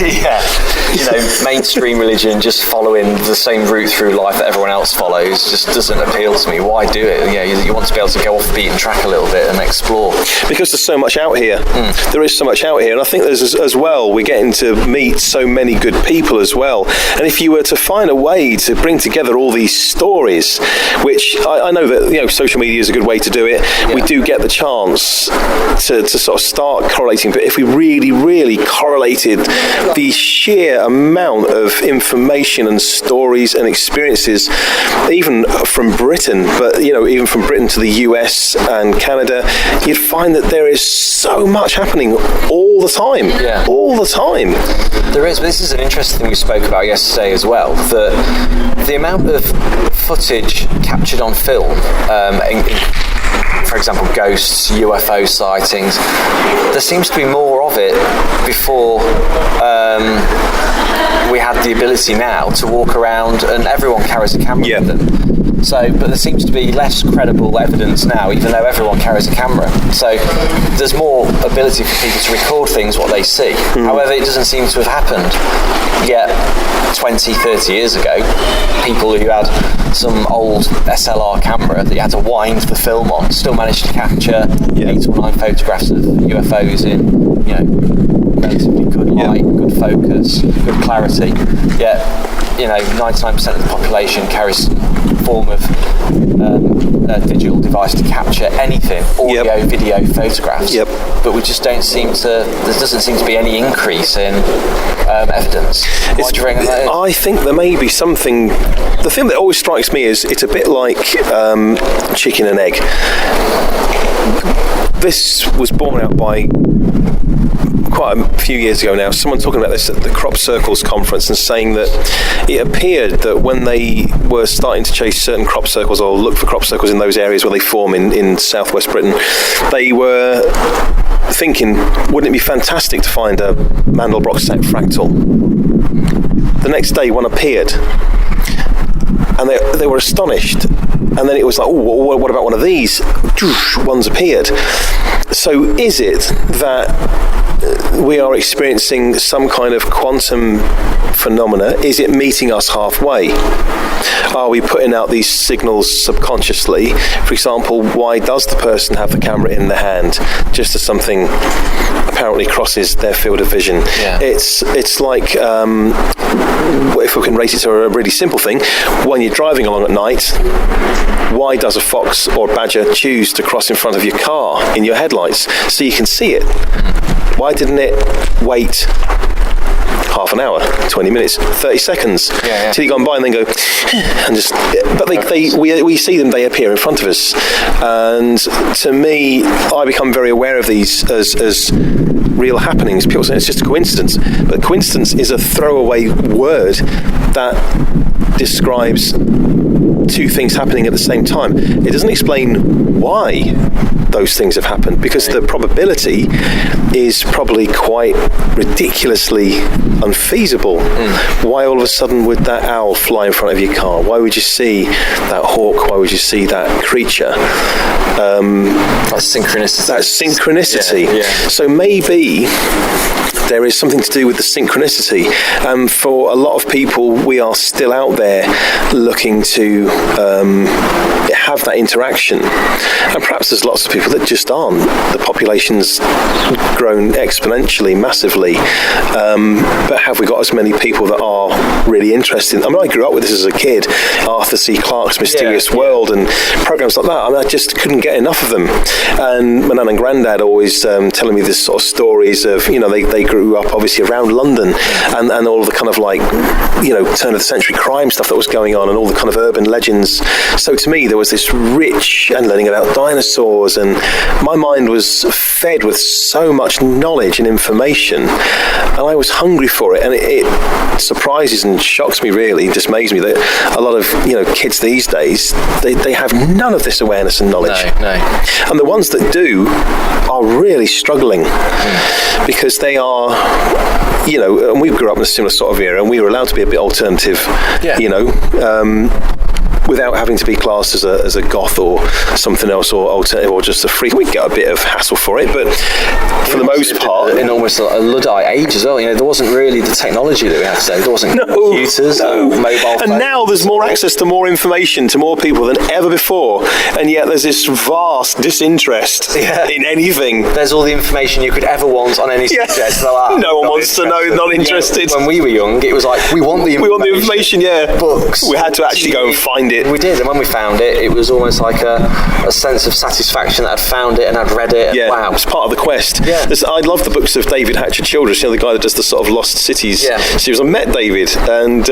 Mainstream religion, just following the same route through life that everyone else follows, just doesn't appeal to me. Why do it? You want to be able to go off the beaten track a little bit and explore. Because there's so much out here. There is so much out here, and I think there's as well. We're getting to meet so many good people as well. And if you were to find a way to bring together all these stories, which I know that social media is a good way to do it. We do get the chance to sort of start correlating, but if we really, really correlated the sheer amount of information and stories and experiences, even from Britain, but even from Britain to the US and Canada, you'd find that there is so much happening all the time. All the time. There is, but this is an interesting thing we spoke about yesterday as well, that the amount of footage captured on film, for example, ghosts, UFO sightings, there seems to be more of it before we had the ability now to walk around and everyone carries a camera with them. So, but there seems to be less credible evidence now, even though everyone carries a camera. So there's more ability for people to record things, what they see. However, it doesn't seem to have happened yet 20, 30 years ago. People who had some old SLR camera that you had to wind the film on still managed to capture 8 or 9 photographs of UFOs in, relatively good light, good focus, good clarity. Yet, 99% of the population carries form of digital device to capture anything, audio, video, photographs. But we just don't seem to. There doesn't seem to be any increase in evidence. What do you reckon that is? I think there may be something. The thing that always strikes me is it's a bit like chicken and egg. This was borne out by quite a few years ago now, someone talking about this at the Crop Circles conference and saying that it appeared that when they were starting to chase certain crop circles or look for crop circles in those areas where they form in southwest Britain, they were thinking, wouldn't it be fantastic to find a Mandelbrot set fractal? The next day one appeared and they were astonished, and then it was like, oh, what about one of these? One's appeared. So is it that we are experiencing some kind of quantum phenomena? Is it meeting us halfway? Are we putting out these signals subconsciously? For example, why does the person have the camera in their hand just as something apparently crosses their field of vision? It's like, if we can rate it to a really simple thing, when you're driving along at night, why does a fox or badger choose to cross in front of your car in your headlights so you can see it? Why didn't it wait half an hour, 20 minutes, 30 seconds till you gone by and then go and just? But we see them, they appear in front of us, and to me, I become very aware of these as real happenings. People say it's just a coincidence, but coincidence is a throwaway word that describes two things happening at the same time. It doesn't explain why those things have happened, because the probability is probably quite ridiculously unfeasible. Why all of a sudden would that owl fly in front of your car? Why would you see that hawk? Why would you see that creature? That's synchronicity. That's synchronicity. So maybe there is something to do with the synchronicity, and for a lot of people we are still out there looking to have that interaction, and perhaps there's lots of people that just aren't. The population's grown exponentially, massively, but have we got as many people that are really interested? I mean, I grew up with this as a kid, Arthur C. Clarke's Mysterious World and programs like that. I mean, I just couldn't get enough of them, and my nan and granddad always telling me this sort of stories of, you know, they grew up obviously around London, and all of the kind of like, you know, turn of the century crime stuff that was going on, and all the kind of urban legends. So to me there was this rich, and learning about dinosaurs, and my mind was fed with so much knowledge and information, and I was hungry for it. And it surprises and shocks me, really dismays me, that a lot of, you know, kids these days, they have none of this awareness and knowledge. No. And the ones that do are really struggling, because they are, you know, and we grew up in a similar sort of era, and we were allowed to be a bit alternative, you know, without having to be classed as a goth or something else, or alternative, or just a freak. We get a bit of hassle for it, but for the most part, in almost a Luddite age as well. You know, there wasn't really the technology that we have today. There wasn't computers, or mobile phones. And now there's more access to more information to more people than ever before, and yet there's this vast disinterest in anything. There's all the information you could ever want on any subject. No one wants to know. Not interested. When we were young, it was like, we want the information. Books. We had to actually go and find it. We did, and when we found it, it was almost like a sense of satisfaction that I'd found it and I'd read it. Yeah, wow, it's part of the quest. I love the books of David Chaudoir, you know, the guy that does the sort of Lost Cities series. I met David, and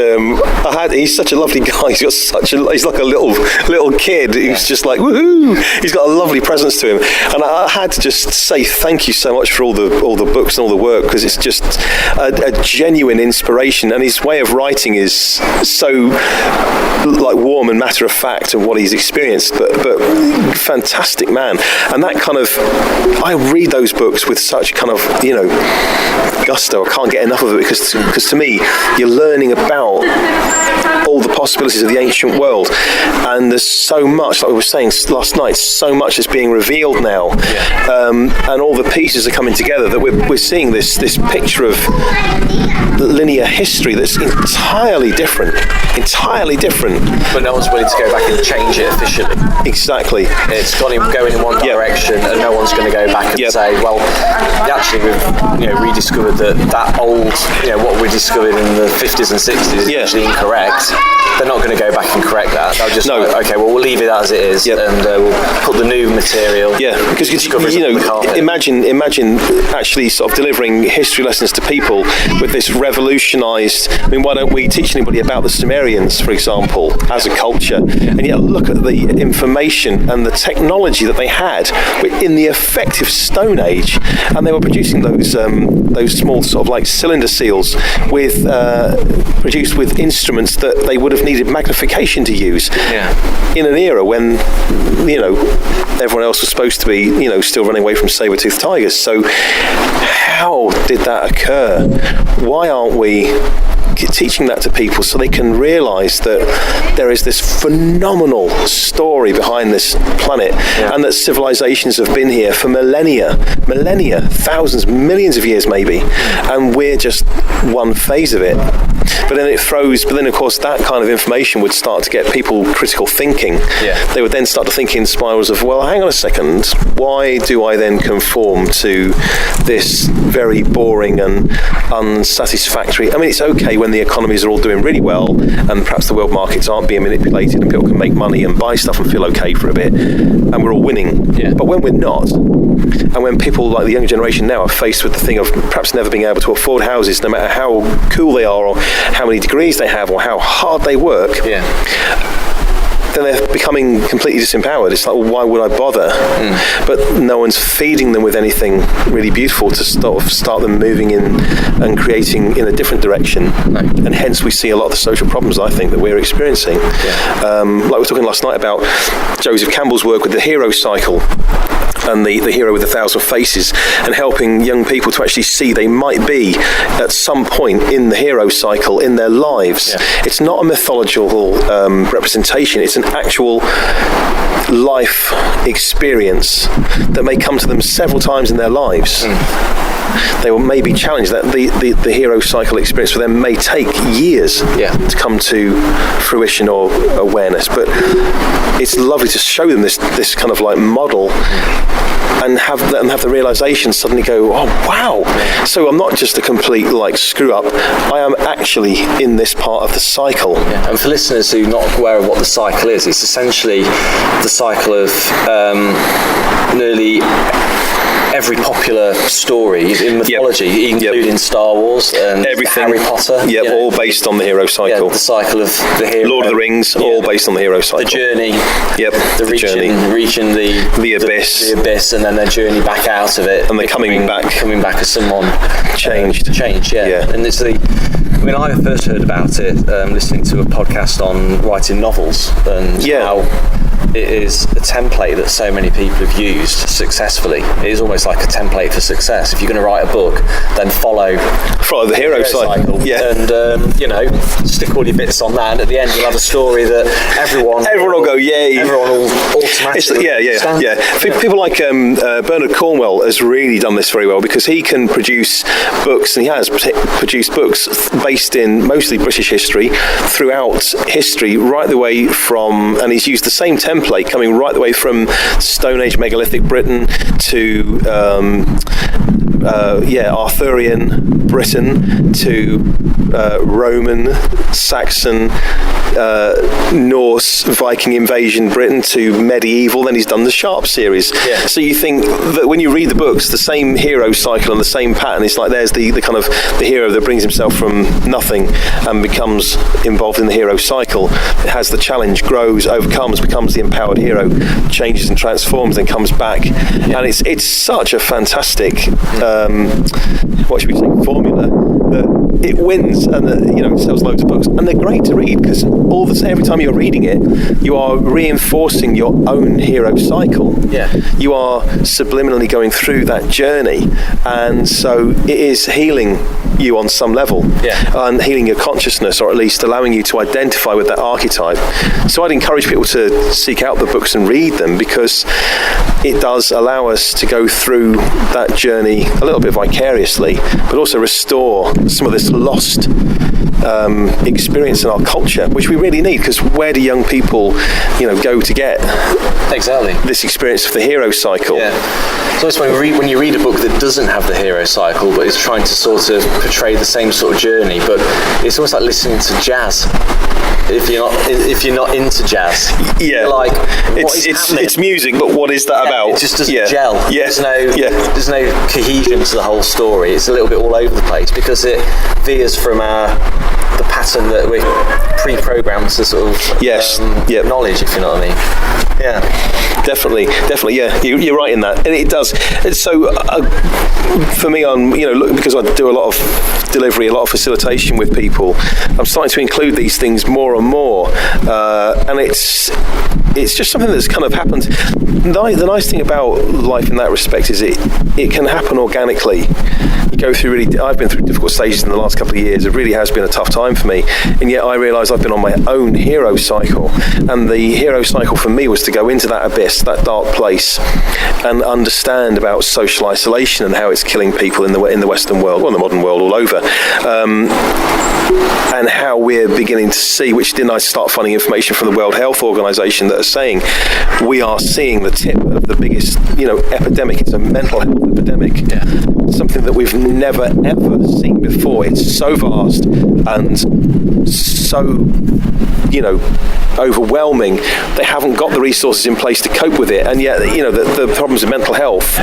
he's such a lovely guy. He's got he's like a little kid who's just like, woohoo! He's got a lovely presence to him, and I had to just say thank you so much for all the books and all the work, because it's just a genuine inspiration, and his way of writing is so like warm and matter of fact of what he's experienced, but fantastic man. And that kind of, I read those books with such kind of, you know, gusto. I can't get enough of it, because to me you're learning about all the possibilities of the ancient world, and there's so much, like we were saying last night, so much is being revealed now, and all the pieces are coming together, that we're seeing this picture of linear history that's entirely different, but no one's willing to go back and change it officially. Exactly. It's going in one direction, and no one's going to go back and say, well, actually we've rediscovered that old, what we discovered in the 50s and 60s is actually incorrect. They're not going to go back and correct that. They'll just okay, well, we'll leave it as it is, and we'll put the new material. Yeah, because imagine actually sort of delivering history lessons to people with this revolutionised. I mean, why don't we teach anybody about the Sumerians, for example, as a culture? And yet, look at the information and the technology that they had in the effective Stone Age, and they were producing those small sort of like cylinder seals with produced with instruments that they would have needed magnification to use in an era when everyone else was supposed to be still running away from saber-toothed tigers. So how did that occur? Why aren't we teaching that to people so they can realise that there is this phenomenal story behind this planet, and that civilizations have been here for millennia, thousands, millions of years maybe, and we're just one phase of it. But then of course that kind of information would start to get people critical thinking. They would then start to think in spirals of, well, hang on a second, why do I then conform to this very boring and unsatisfactory? I mean, it's okay when the economies are all doing really well and perhaps the world markets aren't being manipulated and people can make money and buy stuff and feel okay for a bit and we're all winning. But when we're not, and when people like the younger generation now are faced with the thing of perhaps never being able to afford houses, no matter how cool they are or how many degrees they have or how hard they work, then they're becoming completely disempowered. It's like, well, why would I bother? But no one's feeding them with anything really beautiful to start them moving in and creating in a different direction. And hence we see a lot of the social problems, I think, that we're experiencing. Like we were talking last night about Joseph Campbell's work with the hero cycle and the hero with 1,000 faces, and helping young people to actually see they might be at some point in the hero cycle in their lives. It's not a mythological representation, it's an actual life experience that may come to them several times in their lives. They will maybe challenge that the hero cycle experience for them may take years to come to fruition or awareness, but it's lovely to show them this kind of like model and have the realization suddenly go, oh wow, so I'm not just a complete like screw up, I am actually in this part of the cycle. And for listeners who are not aware of what the cycle is, it's essentially the cycle of nearly every popular story in mythology, including Star Wars and everything, Harry Potter. All based on the hero cycle. The cycle of the hero. Lord of the Rings, all based on the hero cycle. The journey. Reaching the abyss, and then their journey back out of it, and they're coming back as someone changed. And it's I first heard about it listening to a podcast on writing novels and how it is a template that so many people have used successfully. It is almost like a template for success. If you're going to write a book, then follow the hero cycle. And stick all your bits on that, and at the end you'll have a story that everyone will go, yay. Everyone will automatically People like Bernard Cornwell has really done this very well, because he can produce books, and he has produced books based in mostly British history throughout history, right the way from, and he's used the same template coming right the way from Stone Age megalithic Britain to Arthurian Britain to Roman, Saxon, Norse, Viking invasion Britain to medieval. Then he's done the Sharp series. So you think that when you read the books, the same hero cycle and the same pattern, it's like there's the kind of the hero that brings himself from nothing and becomes involved in the hero cycle. It has the challenge, grows, overcomes, becomes the empowered hero, changes and transforms, then comes back. And it's such a fantastic formula that it wins, and it sells loads of books, and they're great to read, because every time you're reading it, you are reinforcing your own hero cycle. You are subliminally going through that journey, and so it is healing you on some level, and healing your consciousness, or at least allowing you to identify with that archetype. So I'd encourage people to seek out the books and read them, because it does allow us to go through that journey a little bit vicariously, but also restore some of this lost experience in our culture, which we really need, because where do young people go to get this experience of the hero cycle? So it's when you read a book that doesn't have the hero cycle, but is trying to sort of portray the same sort of journey, but it's almost like listening to jazz. if you're not into jazz. Yeah, you're like, what is happening? It's music, but what is that about? It just doesn't gel. Yeah. There's no cohesion to the whole story. It's a little bit all over the place because it veers from the pattern that we're pre-programmed to sort of knowledge, if you know what I mean. Yeah, definitely. Yeah, you're right in that, and it does. And so for me, because I do a lot of delivery, a lot of facilitation with people, I'm starting to include these things more and more, and it's just something that's kind of happened. The nice thing about life in that respect is it can happen organically. You go through I've been through difficult stages in the last couple of years. It really has been a tough time for me, and yet I realise I've been on my own hero cycle, and the hero cycle for me was to go into that abyss, that dark place, and understand about social isolation and how it's killing people in the Western world, well, in the modern world all over, and how we're beginning to see, which didn't I start finding information from the World Health Organization that are saying we are seeing the tip of the biggest, epidemic. It's a mental health epidemic. Yeah. Something that we've never ever seen before. It's so vast and so, overwhelming. They haven't got the resources in place to cope with it, and yet, the problems of mental health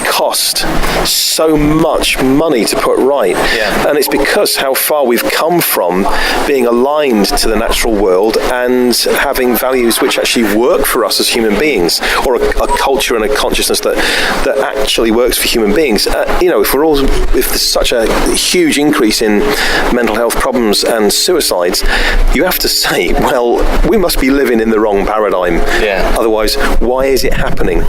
cost so much money to put right. Yeah. And it's because how far we've come from being aligned to the natural world and having values which actually work for us as human beings, or a culture and a consciousness that actually works for human beings. If there's such a huge increase in mental health problems and suicides, you have to say, well, we must be living in the wrong paradigm. Yeah. Otherwise, why is it happening?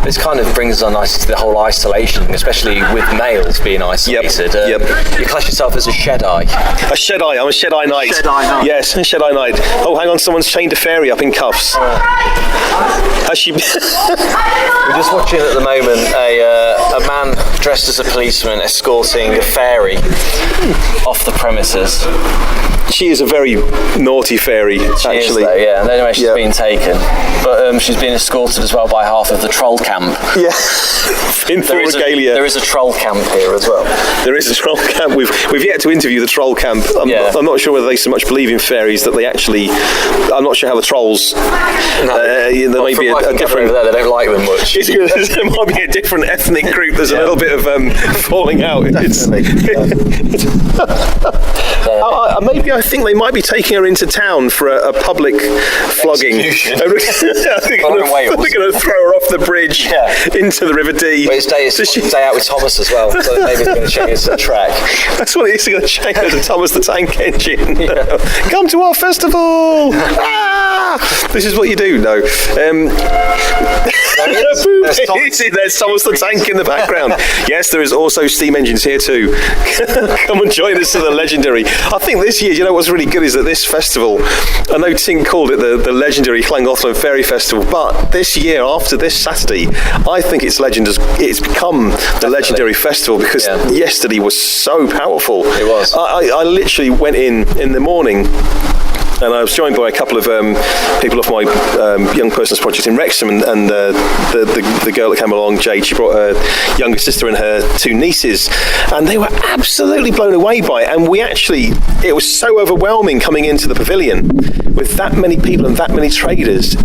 This kind of brings us on nicely to the whole isolation, especially with males being isolated. Yep. You class yourself as a Shedai. A Shedai. I'm a Shedai Knight. Shedai Knight. Yes, a Shedai Knight. Oh, hang on, someone's chained a fairy up in cuffs. Has she? We're just watching at the moment a man dressed as a policeman escorting a fairy off the premises. She is a very naughty fairy, actually. She is, though, yeah. And anyway, she's been taken. But she's been escorted as well by half of the troll camp. Yeah. In full regalia. There is a troll camp here as well. There is a troll camp. We've yet to interview the troll camp. I'm not sure whether they so much believe in fairies that they actually... I'm not sure how the trolls... there may be a different... Over there, they don't like them much. There might be a different ethnic group. There's a little bit of falling out. Maybe I think they might be taking her into town for a public flogging. They're going to throw her off the bridge into the River Dee. But it's day out with Thomas as well, so maybe it's going to change the track. That's what it's going to change to Thomas the Tank Engine. Come to our festival! This is what you do. No. There's Thomas the Tank in the background. Yes, there is also steam engines here too. Come and join us to the legendary. I think this year, what's really good is that this festival, I know Tink called it the legendary Llangollen Fairy Festival, but this year, after this Saturday, I think it's become the legendary festival because yesterday was so powerful. It was. I literally went in the morning, and I was joined by a couple of people off my young person's project in Wrexham, and the girl that came along, Jade, she brought her younger sister and her two nieces, and they were absolutely blown away by it. And it was so overwhelming coming into the pavilion with that many people and that many traders.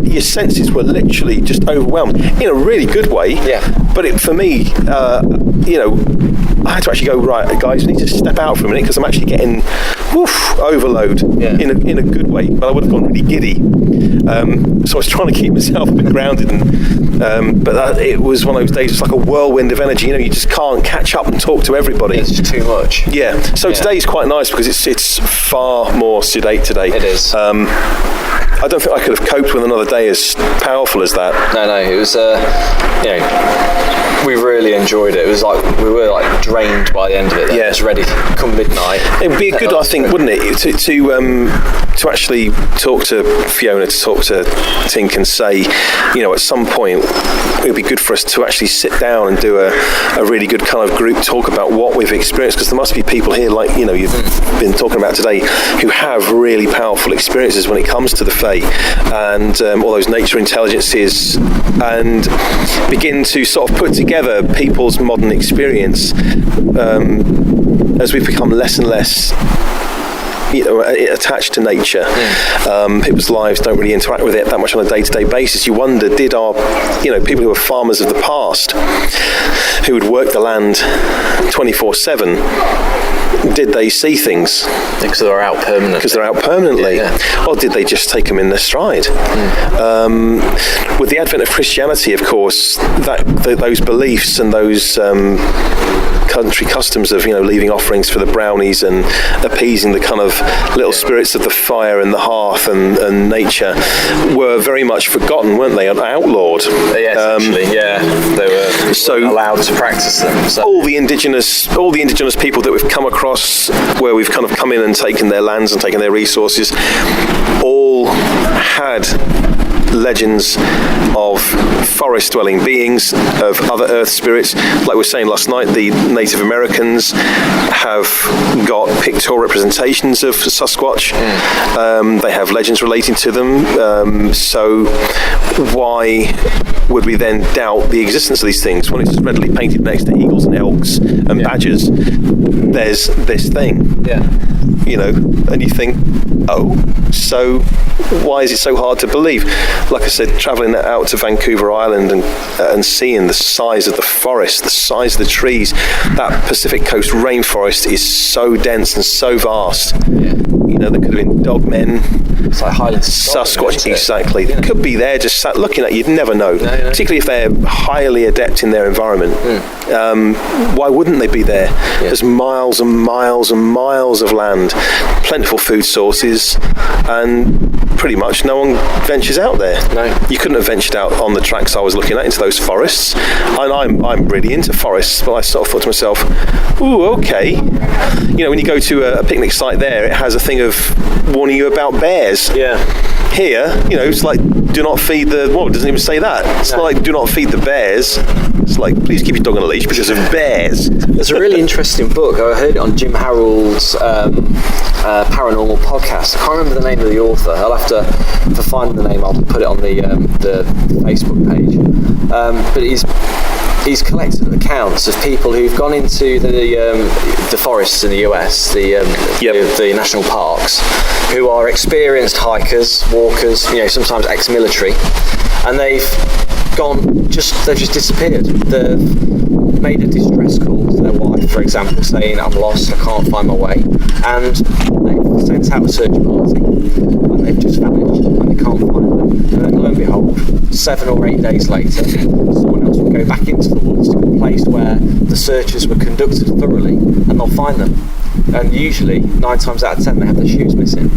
Your senses were literally just overwhelmed in a really good way. Yeah. But for me, I had to actually go, right, guys, we need to step out for a minute because I'm actually getting overload in a good way. But I would have gone really giddy. So I was trying to keep myself a bit grounded. But it was one of those days, it's like a whirlwind of energy. You just can't catch up and talk to everybody. It's just too much. Yeah. So today's quite nice because it's far more sedate today. It is. I don't think I could have coped with another day as powerful as that. No, it was, we really enjoyed it. It was like, we were like drained by the end of it. Yeah. It was ready come midnight. It would be good, I think, wouldn't it, to actually talk to Fiona, to talk to Tink and say, at some point, it would be good for us to actually sit down and do a really good kind of group talk about what we've experienced, because there must be people here, like, you've been talking about today, who have really powerful experiences when it comes to the Fae and all those nature intelligences, and begin to sort of put together people's modern experience as we've become less and less attached to nature. People's lives don't really interact with it that much on a day-to-day basis. You wonder, did our, people who were farmers of the past, who would work the land 24/7, did they see things? Because they're out permanently. Because they're out permanently. Or did they just take them in their stride? With the advent of Christianity, of course, those beliefs and those country customs of leaving offerings for the brownies and appeasing the kind of little spirits of the fire and the hearth and nature were very much forgotten, weren't they? Outlawed. Essentially, they were allowed to practice them. So. All the indigenous people that we've come across, where we've kind of come in and taken their lands and taken their resources, all had legends of forest-dwelling beings, of other earth spirits. Like we were saying last night, the Native Americans have got pictorial representations of Sasquatch. They have legends relating to them. So why would we then doubt the existence of these things when it's readily painted next to eagles and elks and badgers? There's this thing. And you think, so why is it so hard to believe? Like I said, travelling out to Vancouver Island and seeing the size of the forest, the size of the trees, that Pacific Coast rainforest is so dense and so vast. There could have been dogmen, it's like Highlands Sasquatch, exactly. They could be there just sat looking at you. You'd never know, particularly if they're highly adept in their environment. Why wouldn't they be there? There's miles and miles and miles of land, plentiful food sources, and pretty much no one ventures out there. You couldn't have ventured out on the tracks I was looking at into those forests. And I'm really into forests, but I sort of thought to myself, ooh, okay. When you go to a picnic site there, it has a thing of warning you about bears. Here, it's like, do not feed the... Well, it doesn't even say that. It's not like, do not feed the bears. It's like, please keep your dog on a leash because of bears. There's a really interesting book. I heard it on Jim Harrell's Paranormal podcast. I can't remember the name of the author. I'll have to find the name. I'll put it on the Facebook page. But he's collected accounts of people who've gone into the forests in the US, the national parks, who are experienced hikers, walkers, sometimes ex-military, and they've just disappeared. They've made a distress call to their wife, for example, saying, I'm lost, I can't find my way, and they've sent out a search party, and they've just vanished, and they can't find them. And then lo and behold, 7 or 8 days later, someone else will go back into the woods to a place where the searches were conducted thoroughly, and they'll find them. And usually, 9 times out of 10, they have their shoes missing.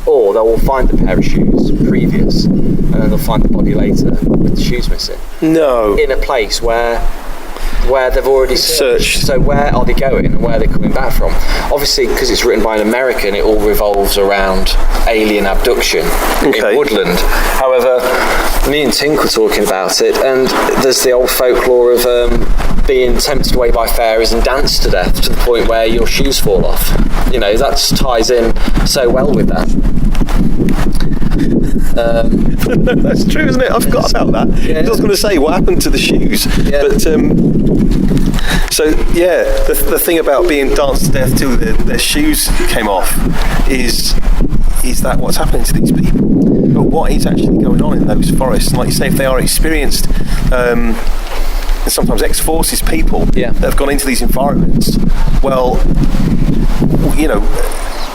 Or they will find the pair of shoes previous, and then they'll find the body later with the shoes missing. No. In a place where they've already searched. So where are they going and where are they coming back from? Obviously, because it's written by an American, it all revolves around alien abduction in woodland. However, me and Tink were talking about it, and there's the old folklore of being tempted away by fairies and danced to death to the point where your shoes fall off. That ties in so well with that. That's true, isn't it? I forgot about that. I was going to say, what happened to the shoes? But the thing about being danced to death till their shoes came off is that what's happening to these people? But what is actually going on in those forests? And like you say, if they are experienced, sometimes ex-forces people that have gone into these environments, well,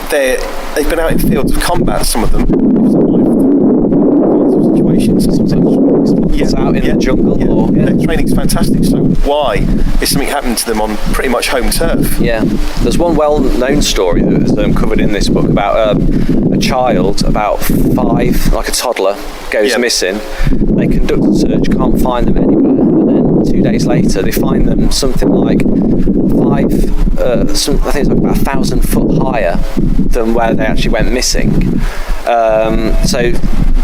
they've been out in fields of combat, some of them, situations. Out in the jungle. Their training's fantastic, so why is something happening to them on pretty much home turf? There's one well-known story that's covered in this book about a child about 5, like a toddler, goes missing. They conduct a search, can't find them anywhere, and then 2 days later they find them something like I think it's like about 1,000 foot higher than where they actually went missing.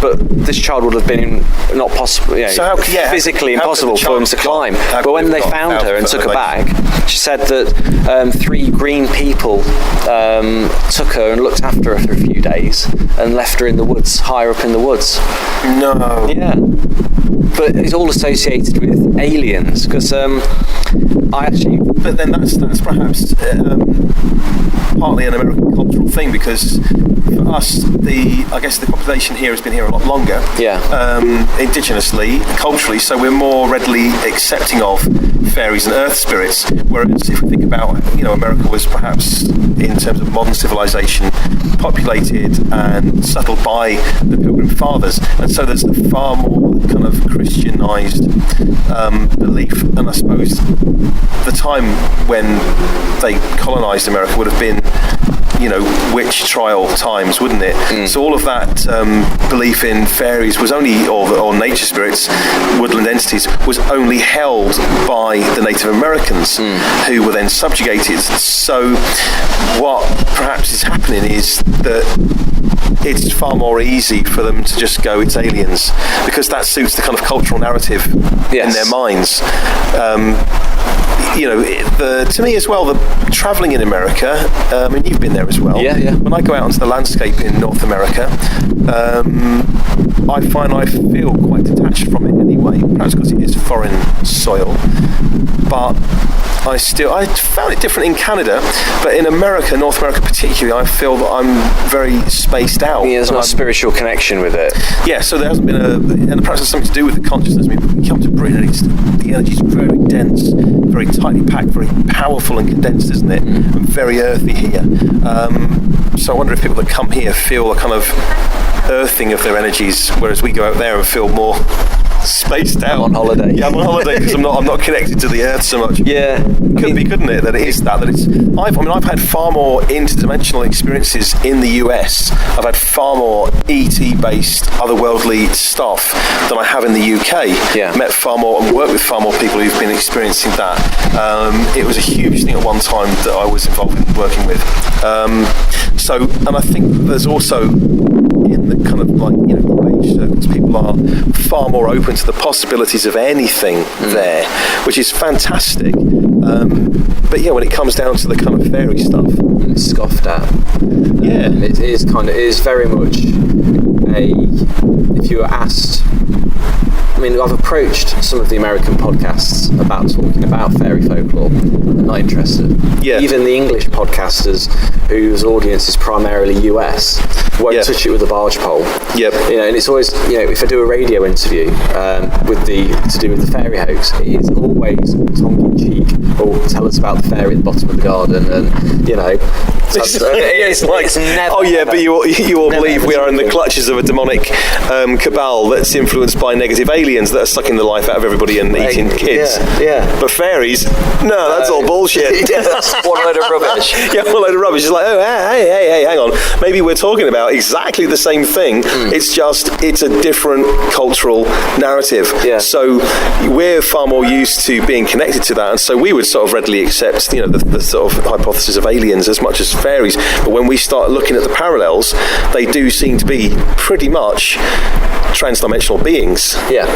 But this child would have been not possible, physically impossible for him to climb. But when they found her and took her back, she said that 3 green people took her and looked after her for a few days and left her in the woods, higher up in the woods. No. Yeah. But it's all associated with aliens, because But then that's perhaps partly an American cultural thing, because for us, I guess the population here has been here a lot longer. Yeah. Indigenously, culturally, so we're more readily accepting of fairies and earth spirits. Whereas if we think about, America was perhaps, in terms of modern civilization, populated and settled by the Pilgrim Fathers, and so there's a far more kind of Christianized belief. And I suppose the time when they colonized America would have been, witch trial times, wouldn't it? So all of that belief in fairies was only, or nature spirits, woodland entities, was only held by the Native Americans, who were then subjugated. So what perhaps is happening is that it's far more easy for them to just go, it's aliens, because that suits the kind of cultural narrative in their minds. To me as well, the travelling in America, and you've been there as well. Yeah. When I go out onto the landscape in North America, I find I feel quite detached from it anyway, perhaps because it is foreign soil. But I found it different in Canada, but in America, North America particularly, I feel that I'm very spaced out. Yeah, there's not a spiritual connection with it. Yeah, so there hasn't been and perhaps it's something to do with the consciousness. I mean, we come to Britain and the energy is very dense, very tightly packed, very powerful and condensed, isn't it? And very earthy here. So I wonder if people that come here feel a kind of earthing of their energies, whereas we go out there and feel more spaced out. I'm on holiday. Yeah, I'm on holiday because I'm not connected to the earth so much. Yeah, couldn't it? That it is that it's. I've had far more interdimensional experiences in the US. I've had far more ET-based, otherworldly stuff than I have in the UK. Yeah. Met far more and worked with far more people who've been experiencing that. It was a huge thing at one time that I was involved in working with. And I think there's also, in the kind of New Age circles, people are far more open to the possibilities of anything there, which is fantastic. But yeah, when it comes down to the kind of fairy stuff, it's scoffed at. Yeah, it is very much if you were asked. I mean, I've approached some of the American podcasts about talking about fairy folklore. They're not interested. Yeah. Even the English podcasters, whose audience is primarily US, won't touch it with a barge pole. Yep. And it's always, if I do a radio interview to do with the fairy hoax, it's always tongue-in-cheek, or tell us about the fairy at the bottom of the garden, and it's like, it's never, oh yeah, but you all believe we are in the clutches of a demonic cabal that's influenced by negative aliens that are sucking the life out of everybody and eating kids. Yeah. But fairies, no, that's all bullshit. Yeah, that's one load of rubbish. Yeah, one load of rubbish. It's like, oh, hey, hang on. Maybe we're talking about exactly the same thing. It's a different cultural narrative. Yeah. So we're far more used to being connected to that, and so we would sort of readily accept, the sort of hypothesis of aliens as much as fairies. But when we start looking at the parallels, they do seem to be pretty much transdimensional beings. Yeah.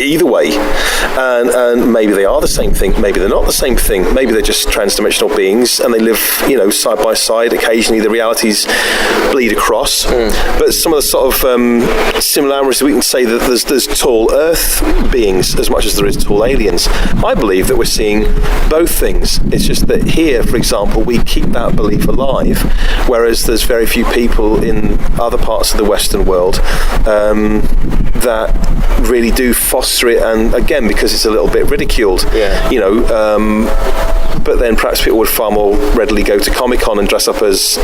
Either way, and maybe they are the same thing, maybe they're not the same thing, maybe they're just transdimensional beings and they live, side by side. Occasionally the realities bleed across, but some of the sort of similarities, we can say that there's tall earth beings as much as there is tall aliens. I believe that we're seeing both things. It's just that here, for example, we keep that belief alive, whereas there's very few people in other parts of the Western world that really do foster it, and again, because it's a little bit ridiculed, but then perhaps people would far more readily go to Comic-Con and dress up as,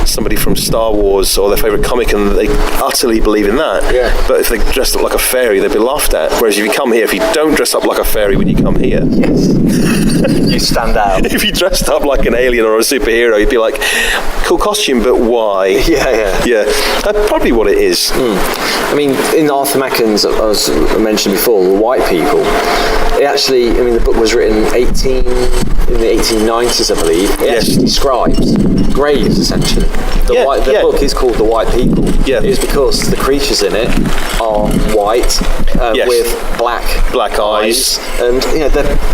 somebody from Star Wars or their favourite comic, and they utterly believe in that. Yeah. But if they dressed up like a fairy, they'd be laughed at. Whereas if you come here, if you don't dress up like a fairy when you come here, you stand out. If you dressed up like an alien or a superhero, you'd be like, cool costume, but why? Yeah. That's probably what it is. I mean, in the Arthur Mackens, as I mentioned before, the white people, the book was written in the 1890s, I believe. It actually describes graves, essentially. The book is called The White People. Yeah. It's because the creatures in it are white with black eyes. And,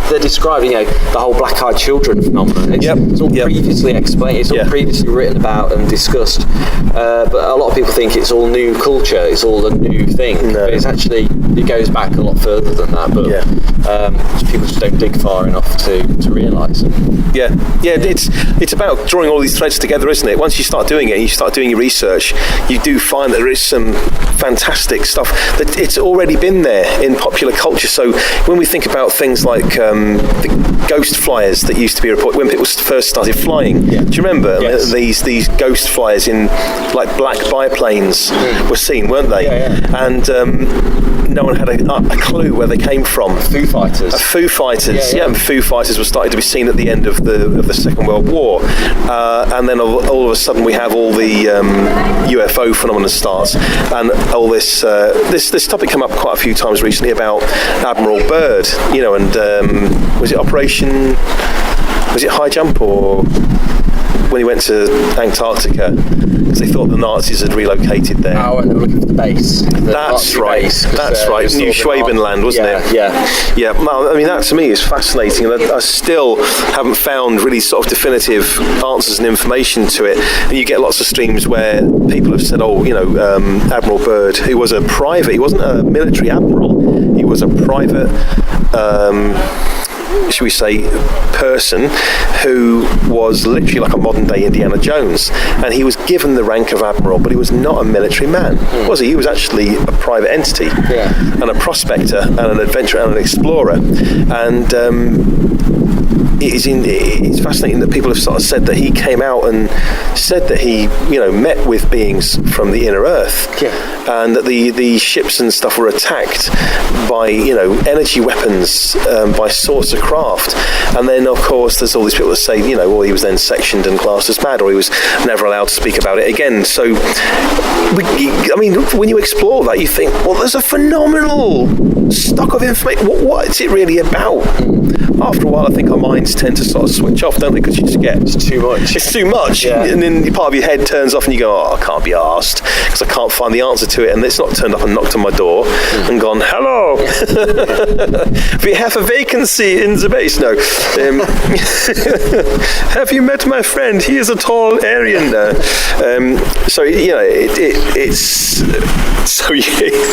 they're describing, the whole black-eyed children phenomenon. It's all previously explained. It's all previously written about and discussed. But a lot of people think it's all new culture. It's all a new thing. No. But it's actually it goes back a lot further than that, but people just don't dig far enough to realise it. Yeah, it's about drawing all these threads together, isn't it? Once you start doing it and you start doing your research, you do find that there is some fantastic stuff that it's already been there in popular culture. So when we think about things like the ghost flyers that used to be reported when people first started flying, do you remember these ghost flyers in like black biplanes were seen, weren't they? And no one had a clue where they came from. Foo Fighters. Foo Fighters, and Foo Fighters were starting to be seen at the end of the Second World War, and then all of a sudden we have all the UFO phenomenon starts, and all this topic came up quite a few times recently about Admiral Byrd, and was it High Jump or when he went to Antarctica because they thought the Nazis had relocated there. Oh, and they were looking for the base. That's right. New Schwabenland, wasn't it? Yeah. Well, I mean, that to me is fascinating, and I still haven't found really sort of definitive answers and information to it. And you get lots of streams where people have said, Admiral Byrd, who was a private, he wasn't a military admiral, he was a private should we say, person who was literally like a modern day Indiana Jones, and he was given the rank of admiral, but he was not a military man, was he? He was actually a private entity, and a prospector and an adventurer and an explorer, and it's fascinating that people have sort of said that he came out and said that he met with beings from the inner earth, and that the ships and stuff were attacked by energy weapons, by sorts of craft. And then of course there's all these people that say he was then sectioned and classed as mad, or he was never allowed to speak about it again. So when you explore that, you think, well, there's a phenomenal stock of information. What is it really about? After a while, I think our minds tend to sort of switch off, don't they? Because you just get it's too much, and then part of your head turns off, and you go, I can't be arsed because I can't find the answer to it. And it's not turned up and knocked on my door and gone, hello, we have a vacancy in the base. No, have you met my friend? He is a tall Aryan now. So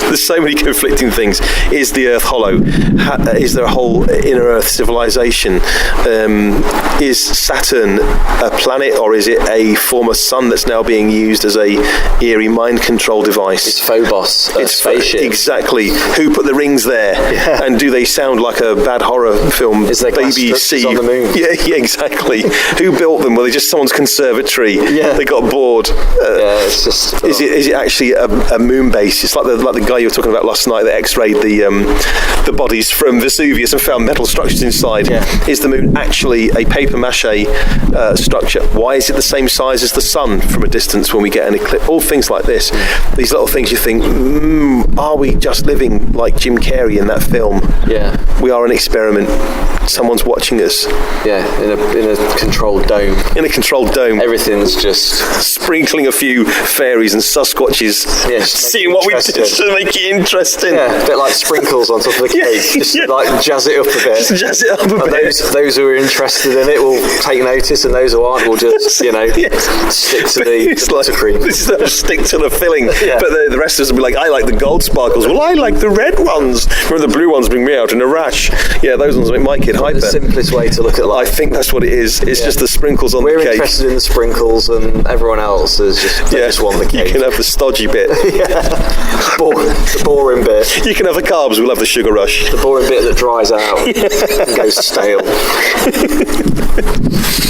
there's so many conflicting things. Is the Earth hollow? Is there a whole inner Earth civilization? Is Saturn a planet, or is it a former sun that's now being used as a eerie mind control device? It's Phobos, a spaceship. Exactly. Who put the rings there? And do they sound like a bad horror film? Is there Baby C on the moon? Yeah, exactly. Who built them? Were they just someone's conservatory? They got bored. It's just. Is it actually a moon base? It's like the guy you were talking about last night that X-rayed the bodies from Vesuvius and found metal structures inside. Is the moon actually a paper mache structure? Why is it the same size as the sun from a distance when we get an eclipse? All things like this. These little things you think, are we just living like Jim Carrey in that film? We are an experiment. Someone's watching us. In a controlled dome. In a controlled dome. Everything's just sprinkling a few fairies and Sasquatches, seeing what we do to make it interesting. A bit like sprinkles on top of the cake. Just like jazz it up a bit. Just jazz it up a bit. Those who are interested in it will take notice, and those who aren't will just stick to the cream. They'll stick to the filling. But the rest of us will be like, I like the gold sparkles. Well, I like the red ones. Remember, the blue ones bring me out in a rash. Those ones make my kid hyper. The simplest way to look at life. I think that's what it is. It's just the sprinkles on the cake. We're interested in the sprinkles, and everyone else is just want the cake. You can have the stodgy bit. The boring bit. You can have the carbs, we'll have the sugar rush. The boring bit that dries out and goes stale.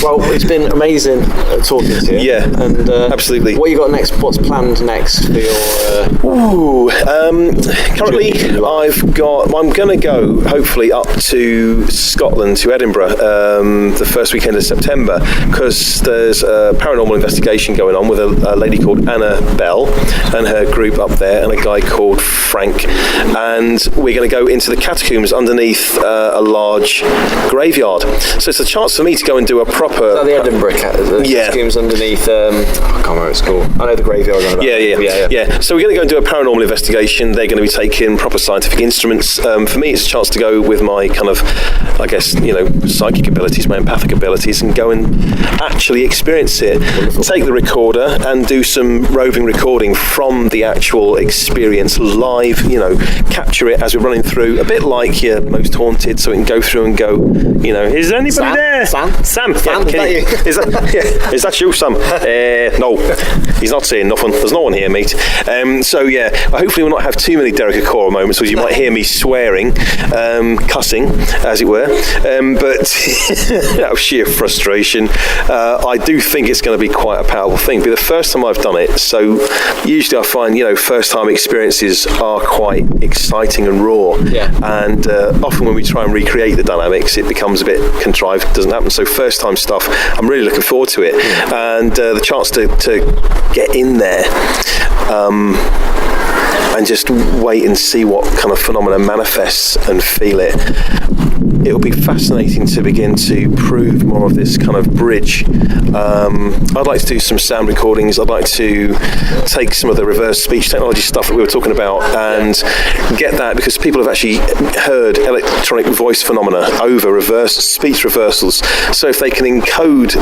Well, it's been amazing talking to you. And absolutely. What you got next? What's planned next for your? Currently, I'm going to go hopefully up to Scotland, to Edinburgh, the first weekend of September, because there's a paranormal investigation going on with a lady called Anna Bell and her group up there, and a guy called Frank, and we're going to go into the catacombs underneath a large graveyard, So it's a chance for me to go and do a proper... Is that the Edinburgh cat? Yeah. Schemes underneath... I can't remember what it's called. I know the graveyard. Yeah. So we're going to go and do a paranormal investigation. They're going to be taking proper scientific instruments. For me, it's a chance to go with my kind of, I guess, psychic abilities, my empathic abilities, and go and actually experience it. Wonderful. Take the recorder and do some roving recording from the actual experience live, capture it as we're running through, a bit like your Most Haunted, so we can go through and go, is there anybody there? Sam, is that you, Sam? No, he's not saying nothing. There's no one here, mate. Hopefully we'll not have too many Derek Acora moments, because you might hear me swearing, cussing, as it were. But out of sheer frustration, I do think it's going to be quite a powerful thing. It'll be the first time I've done it, so usually I find, first-time experiences are quite exciting and raw. Yeah. And often when we try and recreate the dynamics, it becomes a bit contrived. It doesn't happen. So first-time stuff, I'm really looking forward to it. And the chance to get in there and just wait and see what kind of phenomena manifests and feel it. It'll be fascinating to begin to prove more of this kind of bridge. I'd like to do some sound recordings. I'd like to take some of the reverse speech technology stuff that we were talking about and get that, because people have actually heard electronic voice phenomena over reverse speech reversals. So if they can encode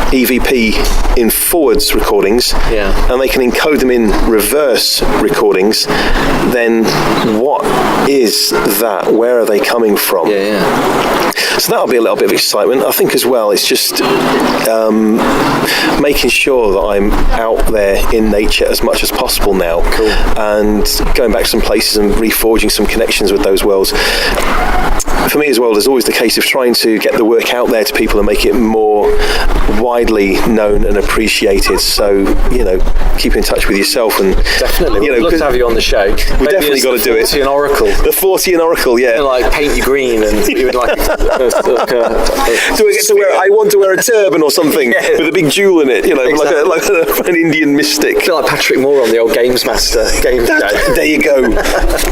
EVP in forwards recordings, and they can encode them in reverse recordings, then what is that? Where are they coming from? So that'll be a little bit of excitement. I think as well, it's just making sure that I'm out there in nature as much as possible now. Cool. And going back to some places and reforging some connections with those worlds. For me as well, there's always the case of trying to get the work out there to people and make it more widely known and appreciated. So, keep in touch with yourself and... Definitely. We'd love to have you on the show. We definitely got to do it. The Fortean Oracle. The Fortean Oracle, yeah. Like paint you green and you would like... Do I get to wear... I want to wear a turban or something with a big jewel in it, exactly. like an Indian mystic. I feel like Patrick Moore on the old Games Master. There you go.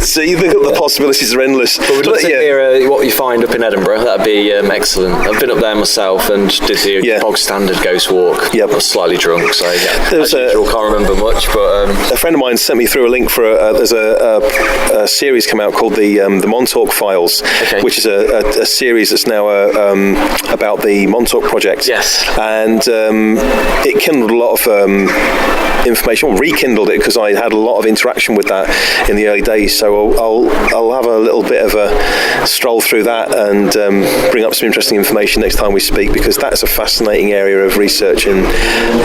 So you think the possibilities are endless. But we'd love to hear what you find up in Edinburgh. That'd be excellent. I've been up there myself and did the bog standard ghost walk. I was slightly drunk, so as usual, can't remember much. But a friend of mine sent me through a link for there's a series come out called the Montauk Files, which is a series that's now about the Montauk Project. Yes, and it kindled a lot of information, or rekindled it, because I had a lot of interaction with that in the early days. So I'll have a little bit of a stroll through that and bring up some interesting information next time we speak, because that's a fascinating area of research and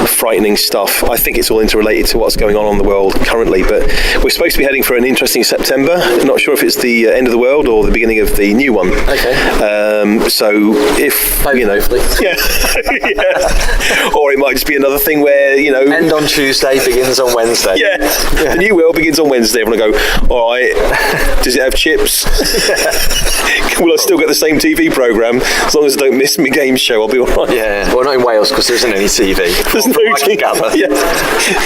frightening stuff. I think it's all interrelated to what's going on in the world currently, but we're supposed to be heading for an interesting September. I'm not sure if it's the end of the world or the beginning of the new one. So if or it might just be another thing where end on Tuesday, begins on Wednesday. The new world begins on Wednesday. Everyone go, all right, does it have chips? Will I still get the same TV programme? As long as I don't miss my game show, I'll be all right. Yeah, well, not in Wales, because there isn't any TV. There's no TV.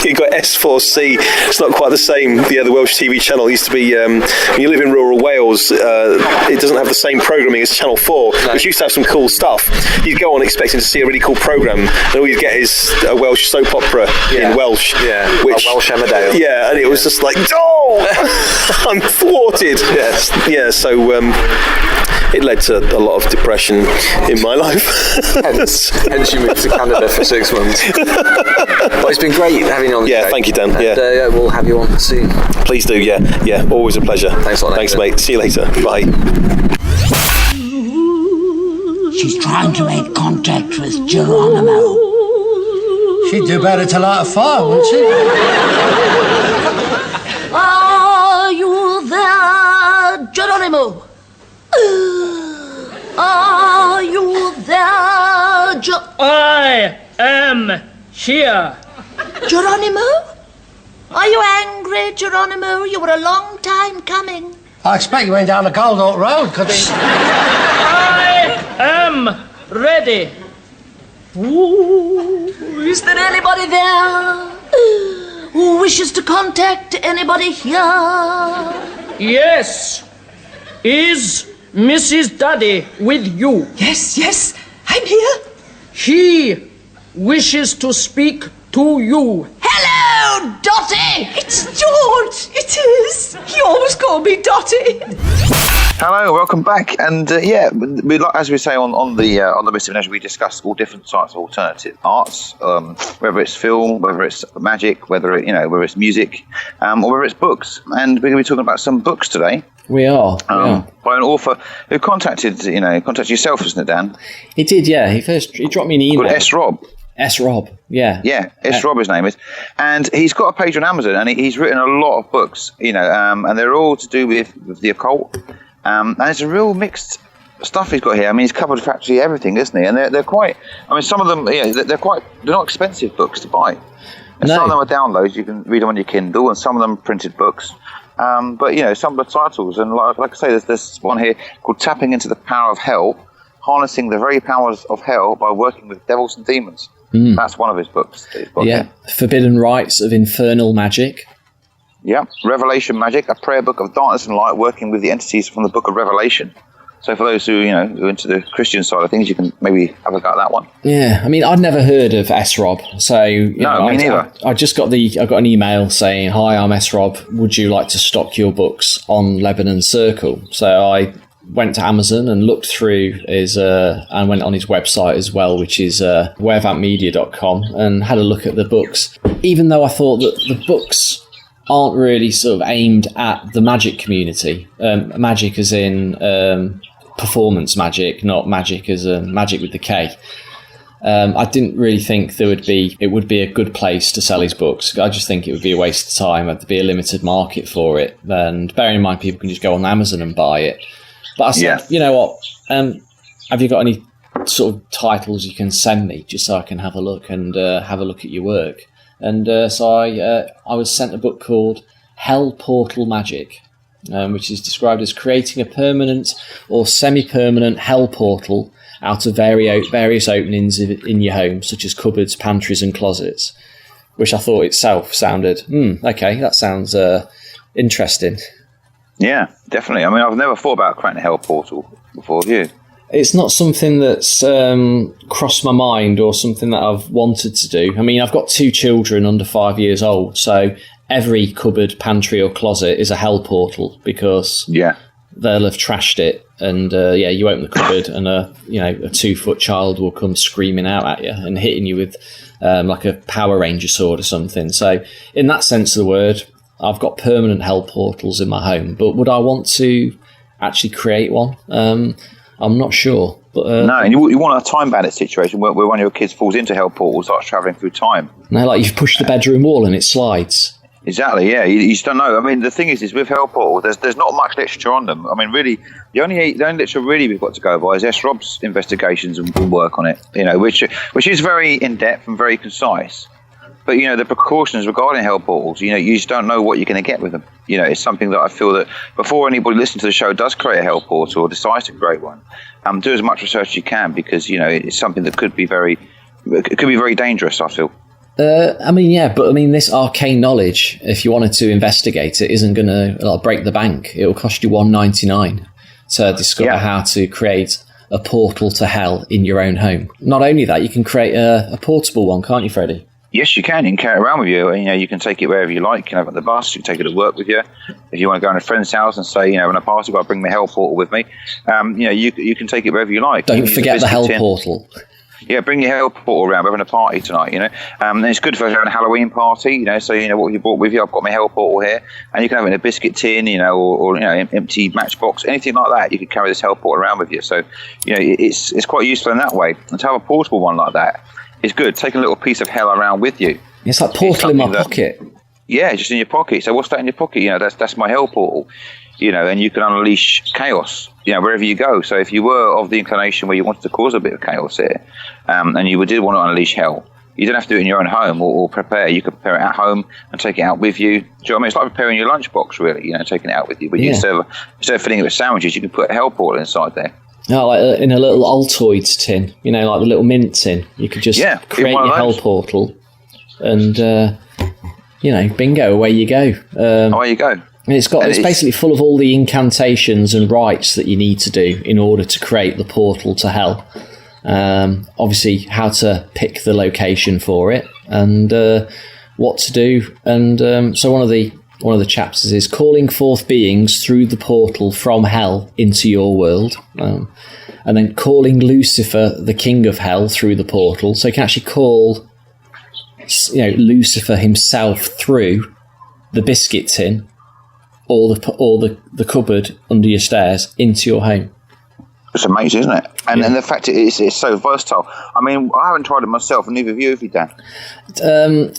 You've got S4C. It's not quite the same. The Welsh TV channel used to be, when you live in rural Wales, it doesn't have the same programming as Channel 4, which used to have some cool stuff. You'd go on expecting to see a really cool programme, and all you'd get is a Welsh soap opera in Welsh. Yeah, which, Welsh Emmerdale. Yeah, and it was just like, I'm thwarted. So it led to a lot of depression in my life. hence you moved to Canada for 6 months. But it's been great having you on the show. Thank you, Dan. And, we'll have you on soon. Please do, yeah, always a pleasure. Thanks a lot. Thanks, mate. See you later. Bye. She's trying to make contact with Geronimo. She'd do better to light a fire, wouldn't she? Are you there, Geronimo? Are you there, I am here. Geronimo? Are you angry, Geronimo? You were a long time coming. I expect you went down the Gold Oak Road, could it? I am ready. Ooh, is there anybody there who wishes to contact anybody here? Yes. Is Mrs. Daddy with you. Yes, I'm here. He wishes to speak to you. Hello, Dotty! It's George, it is. He always called me Dotty. Hello, welcome back. And we like, as we say on the Mystic Menagerie, we discuss all different types of alternative arts, whether it's film, whether it's magic, whether it's music, or whether it's books. And we're going to be talking about some books today. We are. By an author who contacted yourself, isn't it, Dan? He did, yeah. He dropped me an email. Called S. Rob. S. Rob, yeah. Yeah, S. Rob his name is. And he's got a page on Amazon, and he's written a lot of books, and they're all to do with the occult. And it's a real mixed stuff he's got here. I mean, he's covered practically everything, isn't he? And they're quite, I mean, some of them, they're not expensive books to buy. And some of them are downloads, you can read them on your Kindle, and some of them are printed books. But, some of the titles, and like I say, there's one here called Tapping into the Power of Hell, Harnessing the Very Powers of Hell by Working with Devils and Demons. That's one of his books that he's got here. Forbidden Rites of Infernal Magic. Yeah, Revelation Magic, a prayer book of darkness and light working with the entities from the book of Revelation. So for those who, who are into the Christian side of things, you can maybe have a go at that one. Yeah, I mean, I'd never heard of S. Rob, so me neither. I just got I got an email saying, "Hi, I'm S. Rob. Would you like to stock your books on Lebanon Circle?" So I went to Amazon and looked through his and went on his website as well, which is werevantmedia.com, and had a look at the books. Even though I thought that the books aren't really sort of aimed at the magic community, magic as in performance magic, not magic as a magic with the K. I didn't really think it would be a good place to sell his books. I just think it would be a waste of time. There'd be a limited market for it, and bearing in mind people can just go on Amazon and buy it. But I said, you know what? Have you got any sort of titles you can send me just so I can have a look and have a look at your work? And so I was sent a book called Hell Portal Magic, which is described as creating a permanent or semi-permanent hell portal out of various openings in your home, such as cupboards, pantries and closets, which I thought itself sounded, okay, that sounds interesting. Yeah, definitely. I mean, I've never thought about creating a hell portal before, have you? It's not something that's crossed my mind or something that I've wanted to do. I mean, I've got 2 children under 5 years old, so every cupboard, pantry or closet is a hell portal because they'll have trashed it. And you open the cupboard and a 2-foot child will come screaming out at you and hitting you with like a Power Ranger sword or something. So in that sense of the word, I've got permanent hell portals in my home. But would I want to actually create one? I'm not sure. But, no, and you want a time bandit situation where one of your kids falls into hell portals, starts travelling through time. No, like you've pushed the bedroom wall and it slides. Exactly, yeah. You just don't know. I mean, the thing is with hell portals, there's not much literature on them. I mean, really, the only literature really we've got to go by is S. Rob's investigations and work on it. Which is very in depth and very concise. But the precautions regarding hell portals, you just don't know what you're going to get with them. It's something that I feel that before anybody listening to the show does create a hell portal or decides to create one, do as much research as you can because it's something that could be very dangerous. I feel. This arcane knowledge, if you wanted to investigate it, isn't going to break the bank. It'll cost you $1.99 to discover how to create a portal to hell in your own home. Not only that, you can create a portable one, can't you, Freddie? Yes, you can. You can carry it around with you. You can take it wherever you like. You can have it on the bus. You can take it to work with you. If you want to go in a friend's house and say, when I party, I've got to bring my hell portal with me. You can take it wherever you like. Don't forget the hell portal. Yeah, bring your hell portal around. We're having a party tonight, and it's good for having a Halloween party, so what you brought with you. I've got my hell portal here, and you can have it in a biscuit tin, or empty matchbox, anything like that. You can carry this hell portal around with you. So, it's quite useful in that way. And to have a portable one like that is good. Taking a little piece of hell around with you. It's like portal in my pocket. Yeah, just in your pocket. So what's that in your pocket? That's my hell portal. And you can unleash chaos, wherever you go. So if you were of the inclination where you wanted to cause a bit of chaos here, and you did want to unleash hell, you don't have to do it in your own home or prepare. You could prepare it at home and take it out with you. Do you know what I mean? It's like preparing your lunchbox, really, taking it out with you. But instead of filling it with sandwiches, you can put a hell portal inside there. No, like in a little Altoids tin, like the little mint tin. You could just create your hell portal and, bingo, away you go. Away you go. And it's basically full of all the incantations and rites that you need to do in order to create the portal to hell. Obviously, how to pick the location for it and what to do. And so one of the chapters is calling forth beings through the portal from hell into your world. And then calling Lucifer, the king of hell, through the portal. So you can actually call, Lucifer himself through the biscuit tin or the cupboard under your stairs into your home. It's amazing, isn't it? And then the fact it's so versatile. I mean, I haven't tried it myself, and neither of you, have you, Dan?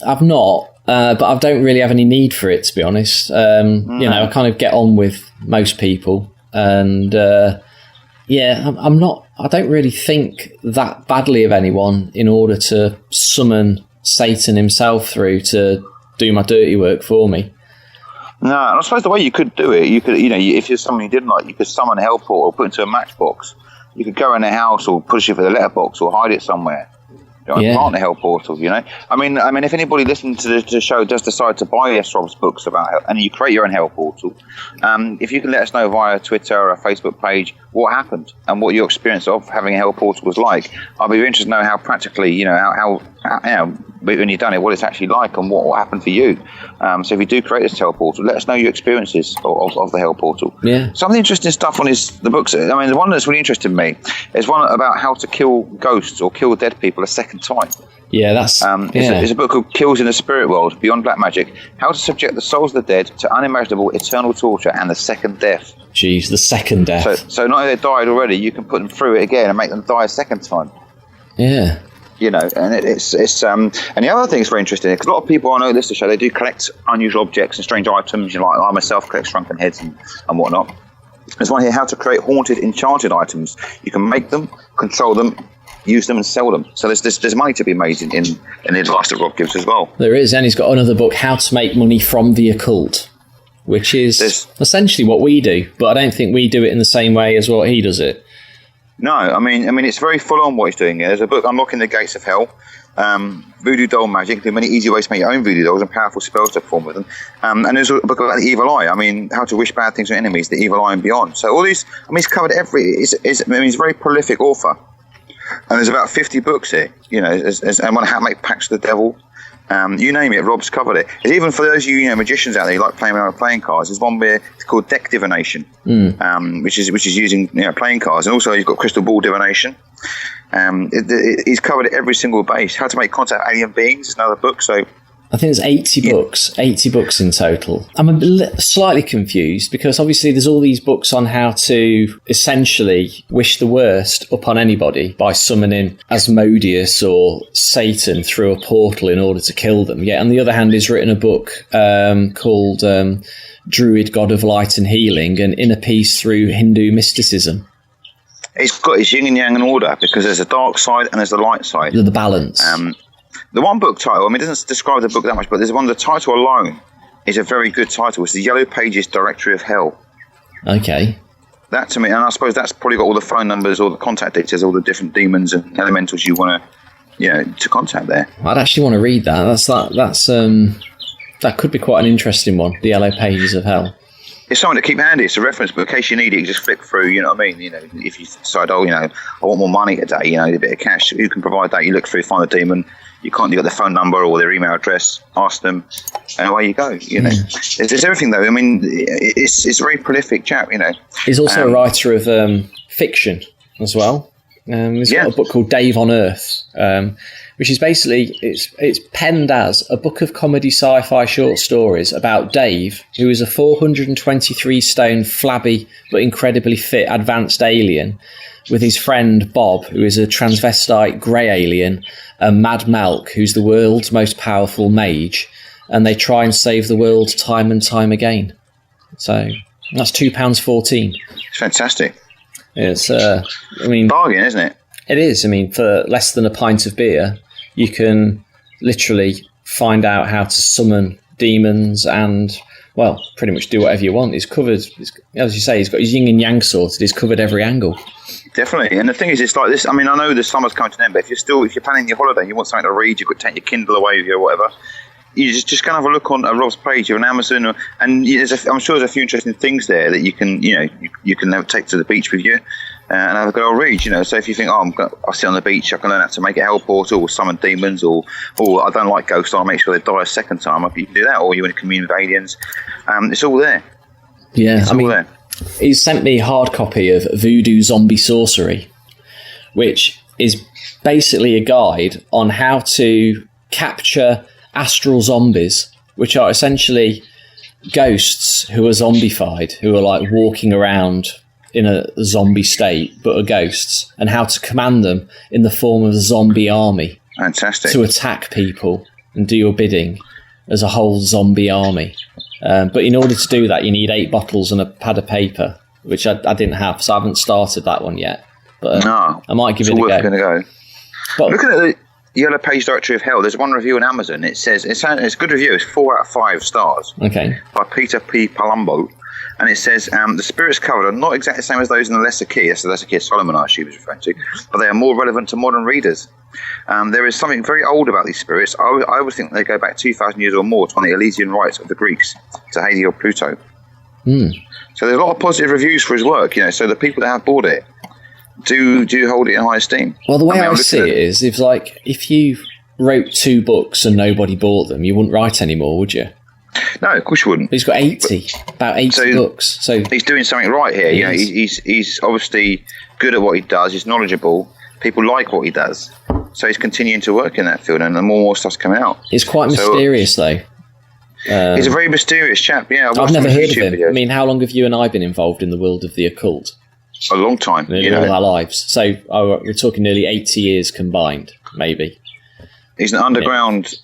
I've not, but I don't really have any need for it, to be honest. I kind of get on with most people, and I'm not. I don't really think that badly of anyone in order to summon Satan himself through to do my dirty work for me. No, and I suppose the way you could do it, you could, if you're someone you didn't like, you could summon a hell portal or put it into a matchbox. You could go in a house or push it for the letterbox or hide it somewhere. Plant a hell portal, I mean, if anybody listening to the show does decide to buy S. Rob's books about hell, and you create your own hell portal, if you can let us know via Twitter or a Facebook page what happened and what your experience of having a hell portal was like, I'll be interested to know how practically, how when you've done it, what it's actually like and what happened for you. So if you do create this hell portal, let us know your experiences of the hell portal. Yeah. Some of the interesting stuff on the books, I mean, the one that's really interested me is one about how to kill ghosts or kill dead people a second time. Yeah, that's... It's a book called Kills in the Spirit World, Beyond Black Magic, How to Subject the Souls of the Dead to Unimaginable Eternal Torture and the Second Death. Jeez, the second death. So not only they died already, you can put them through it again and make them die a second time. Yeah. And it's and the other thing is very interesting because a lot of people I know this to show they do collect unusual objects and strange items. Like I myself collect shrunken heads and whatnot. There's one here: how to create haunted, enchanted items. You can make them, control them, use them, and sell them. So there's money to be made in the advice that Rob gives as well. There is, and he's got another book: How to Make Money from the Occult, which is essentially what we do, but I don't think we do it in the same way as what he does it. No, I mean, it's very full on what he's doing here. There's a book, Unlocking the Gates of Hell, Voodoo Doll Magic, the many easy ways to make your own voodoo dolls and powerful spells to perform with them. And there's a book about the evil eye. I mean, how to wish bad things on enemies, the evil eye and beyond. So all these, he's covered he's a very prolific author. And there's about 50 books here, and one how to make pacts with the devil. You name it, Rob's covered it. It's even for those of you, magicians out there who like playing around with playing cards, there's one where it's called deck divination, which is using playing cards, and also you've got crystal ball divination. He's covered every single base. How to make contact with alien beings is another book. So I think there's 80 books in total. I'm slightly confused because obviously there's all these books on how to essentially wish the worst upon anybody by summoning Asmodeus or Satan through a portal in order to kill them. Yet on the other hand, he's written a book called Druid God of Light and Healing, an inner peace through Hindu mysticism. It's got its yin and yang and order because there's a dark side and there's the light side. The balance. The one book title, it doesn't describe the book that much, but there's one, the title alone is a very good title. It's the Yellow Pages Directory of Hell. Okay. That to me, and I suppose that's probably got all the phone numbers, all the contact details, all the different demons and elementals you want to contact there. I'd actually want to read that. That could be quite an interesting one, the Yellow Pages of Hell. It's something to keep handy. It's a reference book in case you need it. You just flick through. You know what I mean? If you decide, I want more money today. A bit of cash. Who can provide that? You look through, find the demon. You got their phone number or their email address. Ask them, and away you go. There's everything though. I mean, it's a very prolific chap. He's also a writer of fiction as well. He's got a book called Dave on Earth, which is basically it's penned as a book of comedy sci-fi short stories about Dave, who is a 423 stone flabby but incredibly fit advanced alien, with his friend Bob, who is a transvestite grey alien, and Mad Malk, who's the world's most powerful mage, and they try and save the world time and time again. So that's £2.14. It's fantastic. It's bargain, isn't it? It is. For less than a pint of beer, you can literally find out how to summon demons and, well, pretty much do whatever you want. He's covered, as you say, he's got his yin and yang sorted. He's covered every angle. Definitely. And the thing is, it's like this. I know the summer's coming to an end, but if you're planning your holiday, you want something to read, you could take your Kindle away with you or whatever. you just go and have a look on Rob's page on Amazon, and I'm sure there's a few interesting things there that you can take to the beach with you. And have a good old read, So if you think, I'll sit on the beach, I can learn how to make a hell portal or summon demons, or I don't like ghosts, I'll make sure they die a second time. You can do that, or you want to commune with aliens. It's all there. Yeah, it's all there. He sent me a hard copy of Voodoo Zombie Sorcery, which is basically a guide on how to capture astral zombies, which are essentially ghosts who are zombified, who are like walking around in a zombie state but are ghosts, and how to command them in the form of a zombie army. Fantastic. To attack people and do your bidding as a whole zombie army. But in order to do that, you need 8 bottles and a pad of paper, which I didn't have, so I haven't started that one yet. But I might give it a go. But looking at the Yellow Page Directory of Hell, there's one review on Amazon. It says it's a good review. It's 4 out of 5 stars. Okay. By Peter P. Palumbo. And it says, the spirits covered are not exactly the same as those in the Lesser Key. That's the Lesser Key of Solomon she was referring to. But they are more relevant to modern readers. There is something very old about these spirits. I would think they go back 2,000 years or more to one of the Elysian rites of the Greeks, to Hades or Pluto. So there's a lot of positive reviews for his work, so the people that have bought it do hold it in high esteem. Well, the way I see it is, if you wrote 2 books and nobody bought them, you wouldn't write anymore, would you? No, of course you wouldn't. He's got about 80 books. So he's doing something right here. He's obviously good at what he does. He's knowledgeable. People like what he does. So he's continuing to work in that field, and more and more stuff's coming out. He's quite mysterious, though. He's a very mysterious chap. Yeah, I've never heard of him. Videos. I mean, how long have you and I been involved in the world of the occult? A long time. Nearly all our lives. So we're talking nearly 80 years combined, maybe. He's an underground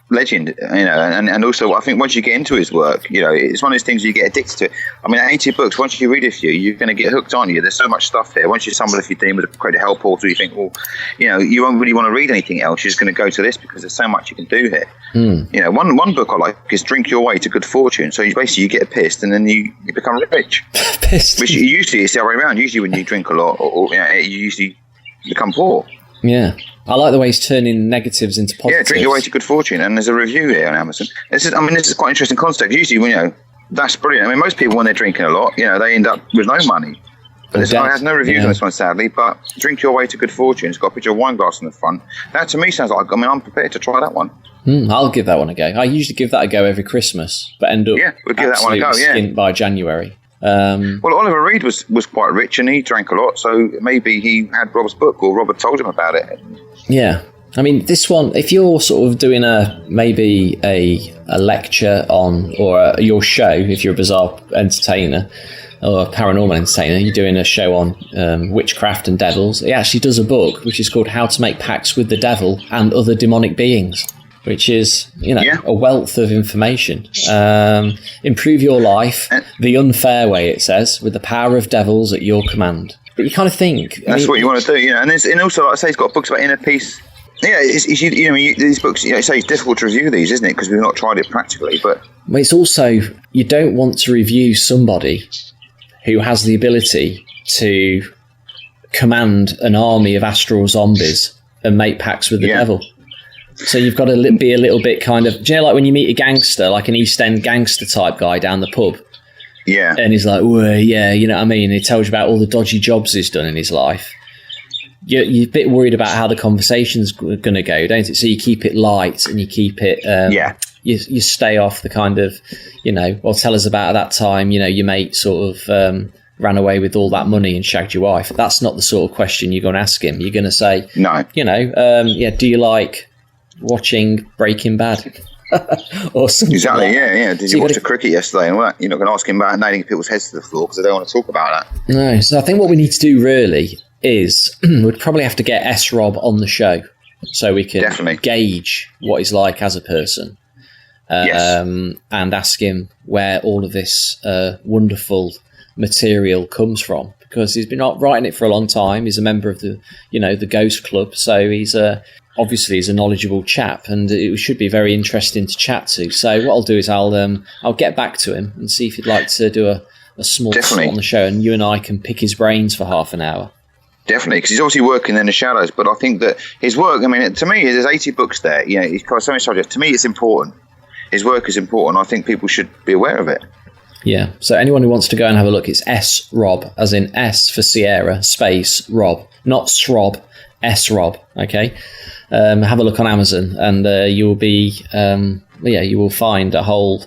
legend, and also I think once you get into his work, it's one of those things you get addicted to it. I mean, 80 books, once you read a few, you're going to get hooked, aren't you? There's so much stuff here. Once you stumble a few demons, create a hell portal, you think, well, you won't really want to read anything else. You're just going to go to this because there's so much you can do here. One book I like is Drink Your Way to Good Fortune. So you get pissed and then you become rich. Pissed. Which usually it's the other way around. Usually when you drink a lot, you usually become poor. Yeah. I like the way he's turning negatives into positives. Yeah, Drink Your Way to Good Fortune, and there's a review here on Amazon. This is quite an interesting concept. Usually, that's brilliant. I mean, most people when they're drinking a lot, they end up with no money. But this guy has no reviews on this one, sadly. But Drink Your Way to Good Fortune. It's got a picture of wine glass on the front. That to me sounds like. I'm prepared to try that one. I'll give that one a go. I usually give that a go every Christmas, but end up we'll give that one a go. Skint by January. Well, Oliver Reed was quite rich and he drank a lot, so maybe he had Rob's book or Robert told him about it. Yeah. I mean, this one, if you're sort of doing maybe a lecture on, or your show, if you're a bizarre entertainer or a paranormal entertainer, you're doing a show on witchcraft and devils, he actually does a book which is called How to Make Pacts with the Devil and Other Demonic Beings, which is, a wealth of information. Improve your life the unfair way, it says, with the power of devils at your command. But you kind of think... That's what you want to do, And also, like I say, he's got books about inner peace. Yeah, these books, say it's difficult to review these, isn't it? Because we've not tried it practically, but... Well, it's also, you don't want to review somebody who has the ability to command an army of astral zombies and make pacts with the devil. So you've got to be a little bit kind of... Do you know, like when you meet a gangster, like an East End gangster type guy down the pub? Yeah. And he's like, well, yeah, you know what I mean? He tells you about all the dodgy jobs he's done in his life. You're a bit worried about how the conversation's going to go, don't it? So you keep it light and you keep it... You stay off the kind of, well, tell us about that time, your mate sort of ran away with all that money and shagged your wife. That's not the sort of question you're going to ask him. You're going to say, no, do you like watching Breaking Bad? Or something exactly, like that. yeah. Did you watch the cricket yesterday and all that? You're not going to ask him about nailing people's heads to the floor because they don't want to talk about that. No, so I think what we need to do really is we'd probably have to get S-Rob on the show so we can gauge what he's like as a person. And ask him where all of this wonderful material comes from, because he's been writing it for a long time. He's a member of the Ghost Club, so he's obviously he's a knowledgeable chap, and it should be very interesting to chat to. So what I'll do is I'll get back to him and see if he'd like to do a small slot on the show, and you and I can pick his brains for half an hour. Definitely, because he's obviously working in the shadows, but I think that his work, I mean, to me, there's 80 books there. He's covered so many subjects. To me, it's important. his work is important. I think people should be aware of it. Yeah, so anyone who wants to go and have a look, it's S Rob, as in S for Sierra, space Rob, not Srob, S Rob, okay? Have a look on Amazon, and you will find a whole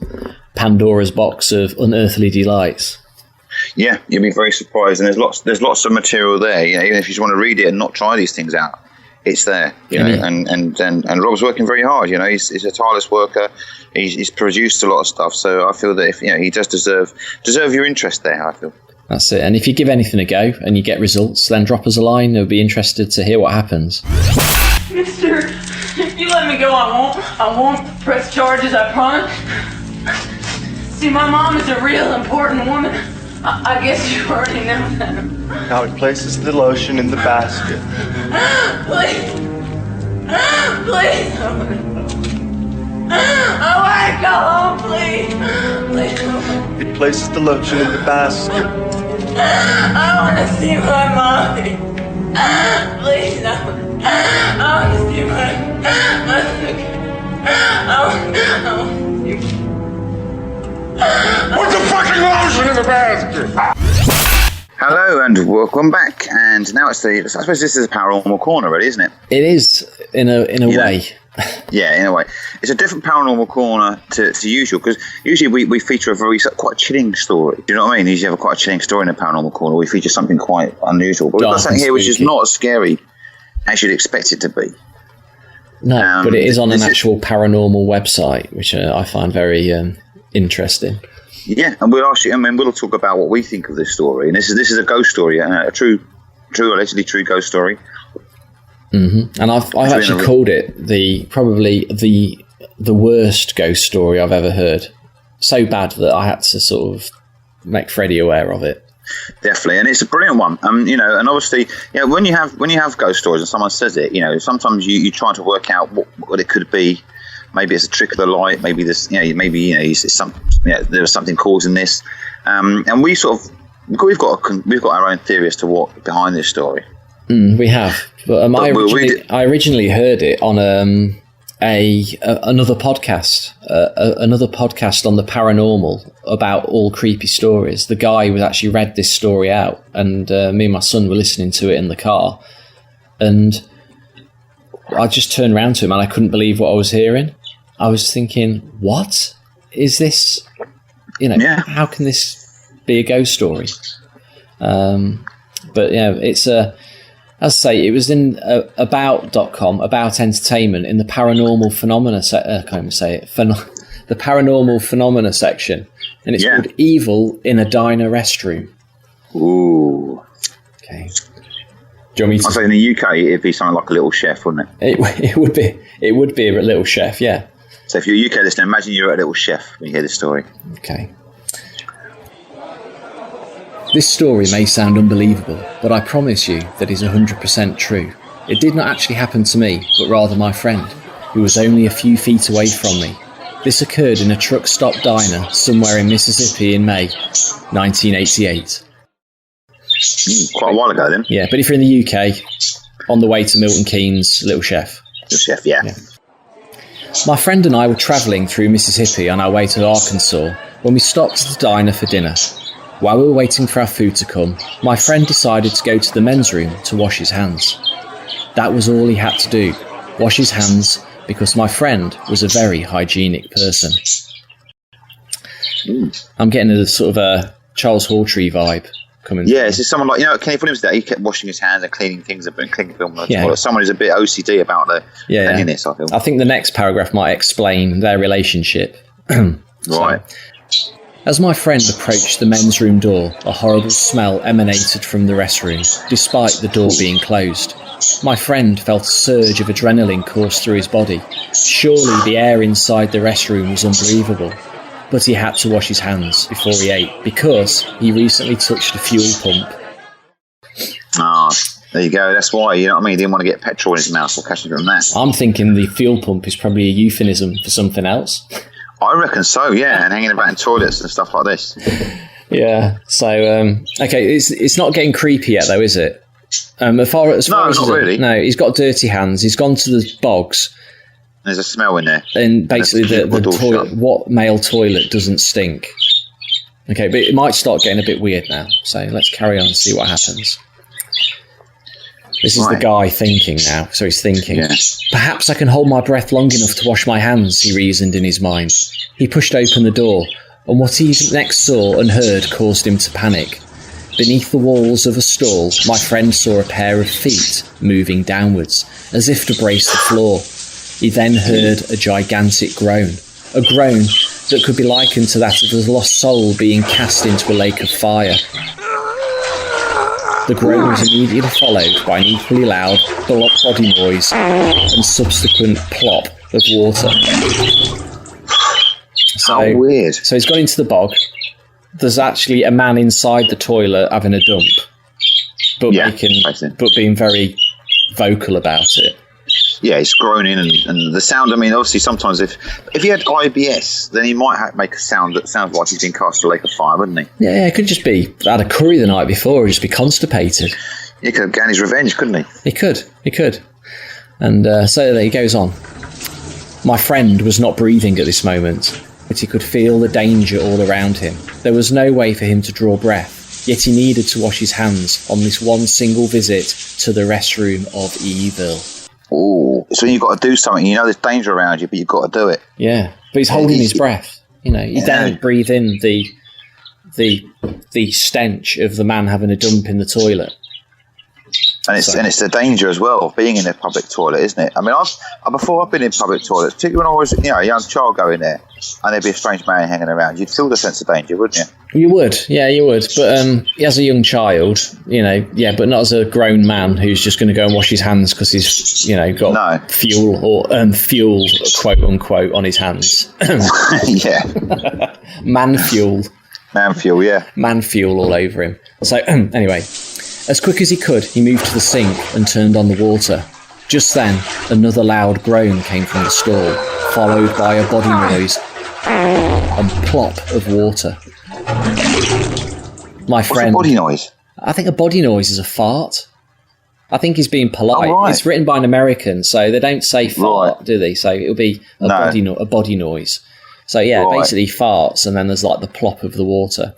Pandora's box of unearthly delights. Yeah, you'll be very surprised, and there's lots of material there. You know, even if you just want to read it and not try these things out, it's there. You know, and Rob's working very hard. You know, he's a tireless worker. He's produced a lot of stuff, so I feel that if he does deserve your interest there. I feel. That's it. And if you give anything a go and you get results, then drop us a line. We'll be interested to hear what happens. Mister, if you let me go, I won't press charges, I promise. See, my mom is a real important woman. I guess you already know that. Now he places the lotion in the basket. Please. I want to go home, please. He places the lotion in the basket. I want to see my mommy. Please, no. I want to see Put the fucking lotion in the basket! Hello and welcome back. And now I suppose this is a Paranormal Corner, really, isn't it? It is in a way. Yeah, in a way. It's a different Paranormal Corner to usual, because usually we feature quite chilling story. Do you know what I mean? Usually have quite a chilling story in a Paranormal Corner. We feature something quite unusual. But we've got something here which is not as scary as you'd expect it to be. No, but it is on an actual paranormal website, which I find very interesting. Yeah, and we'll ask you, we'll talk about what we think of this story. And this is a ghost story, a allegedly true ghost story. Mm-hmm. And I've actually called it probably the worst ghost story I've ever heard. So bad that I had to sort of make Freddie aware of it. Definitely, and it's a brilliant one. And obviously, when you have ghost stories and someone says it, sometimes you try to work out what it could be. Maybe it's a trick of the light. Maybe there's something causing this. And we've got our own theory as to what behind this story. We have, but I originally heard it on another podcast, on the paranormal about all creepy stories. The guy who actually read this story out, and me and my son were listening to it in the car, and I just turned around to him and I couldn't believe what I was hearing. I was thinking, what is this? How can this be a ghost story? But it's as I say, it was in about.com, about entertainment, in the paranormal phenomena the paranormal phenomena section, and it's called Evil in a Diner Restroom. Ooh. Okay. Do you want me to? I'd say in the UK it'd be something like a little chef, wouldn't it? It would be a little chef, yeah. So if you're a UK listener, imagine you're a little chef when you hear this story. Okay. This story may sound unbelievable, but I promise you that is 100% true. It did not actually happen to me, but rather my friend, who was only a few feet away from me. This occurred in a truck stop diner somewhere in Mississippi in May 1988. Quite a while ago then. Yeah, but if you're in the UK, on the way to Milton Keynes, Little Chef. Little Chef, yeah. My friend and I were travelling through Mississippi on our way to Arkansas when we stopped at the diner for dinner. While we were waiting for our food to come, my friend decided to go to the men's room to wash his hands. That was all he had to do, wash his hands, because my friend was a very hygienic person. I'm getting a sort of a Charles Hawtrey vibe coming. Yeah, it's just someone like, Kenny Williams there, he kept washing his hands and cleaning things and cleaning film. Yeah. Someone who's a bit OCD about the cleanliness, I feel. I think the next paragraph might explain their relationship. Right. As my friend approached the men's room door, a horrible smell emanated from the restroom, despite the door being closed. My friend felt a surge of adrenaline course through his body. Surely the air inside the restroom was unbelievable. But he had to wash his hands before he ate, because he recently touched a fuel pump. There you go, that's why, you know what I mean? He didn't want to get petrol in his mouth or catching from that. I'm thinking the fuel pump is probably a euphemism for something else. I reckon so, yeah, and hanging about in toilets and stuff like this. Yeah, so, okay, it's not getting creepy yet, though, is it? No, not really. No, he's got dirty hands, he's gone to the bogs, There's a smell in there. And basically, the toilet, what male toilet doesn't stink? Okay, but it might start getting a bit weird now. So let's carry on and see what happens. This is the guy thinking now. So he's thinking, perhaps I can hold my breath long enough to wash my hands, he reasoned in his mind. He pushed open the door, and what he next saw and heard caused him to panic. Beneath the walls of a stall, my friend saw a pair of feet moving downwards, as if to brace the floor. He then heard a gigantic groan, a groan that could be likened to that of a lost soul being cast into a lake of fire. The groan was immediately followed by an equally loud body noise and subsequent plop of water. How weird. So he's gone into the bog. There's actually a man inside the toilet having a dump, but being very vocal about it. Yeah, he's groaning and the sound. I mean, obviously, sometimes if he had IBS, then he might make a sound that sounds like he's been cast to a lake of fire, wouldn't he? Yeah, it could just be had a curry the night before, or just be constipated. He could have gained his revenge, couldn't he? He could. And so there he goes on. My friend was not breathing at this moment, but he could feel the danger all around him. There was no way for him to draw breath, yet he needed to wash his hands on this one single visit to the restroom of evil. Oh, so you've got to do something. You know there's danger around you, but you've got to do it. Yeah, but he's holding his breath. You know, you don't breathe in the stench of the man having a dump in the toilet. And it's the danger as well of being in a public toilet, isn't it? I mean, before I've been in public toilets, particularly when I was a young child going there, and there'd be a strange man hanging around, you'd feel the sense of danger, wouldn't you? You would, yeah, you would. But as a young child, but not as a grown man who's just going to go and wash his hands because he's, got fuel or fuel, quote unquote, on his hands. Yeah. Man fuel, yeah. Man fuel all over him. So anyway. As quick as he could, he moved to the sink and turned on the water. Just then, another loud groan came from the stall, followed by a body noise and plop of water. My friend... What's a body noise? I think a body noise is a fart. I think he's being polite. Oh, right. It's written by an American, so they don't say fart, do they? So it'll be a body noise. So yeah, basically farts, and then there's like the plop of the water.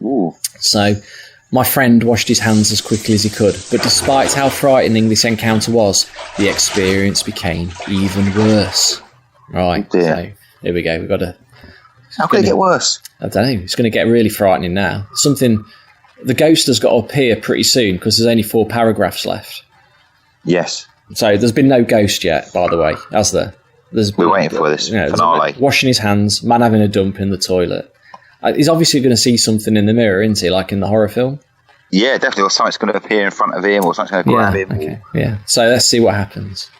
Ooh. So... my friend washed his hands as quickly as he could, but despite how frightening this encounter was, the experience became even worse. Right, so here we go. We've got to. How could it get worse? I don't know. It's going to get really frightening now. The ghost has got to appear pretty soon because there's only 4 paragraphs left. Yes. So there's been no ghost yet, by the way, has there? We're waiting for this finale. Washing his hands, man having a dump in the toilet. He's obviously going to see something in the mirror, isn't he? Like in the horror film? Yeah, definitely. Or something's going to appear in front of him, or something's going to grab him. Okay. Yeah. So let's see what happens.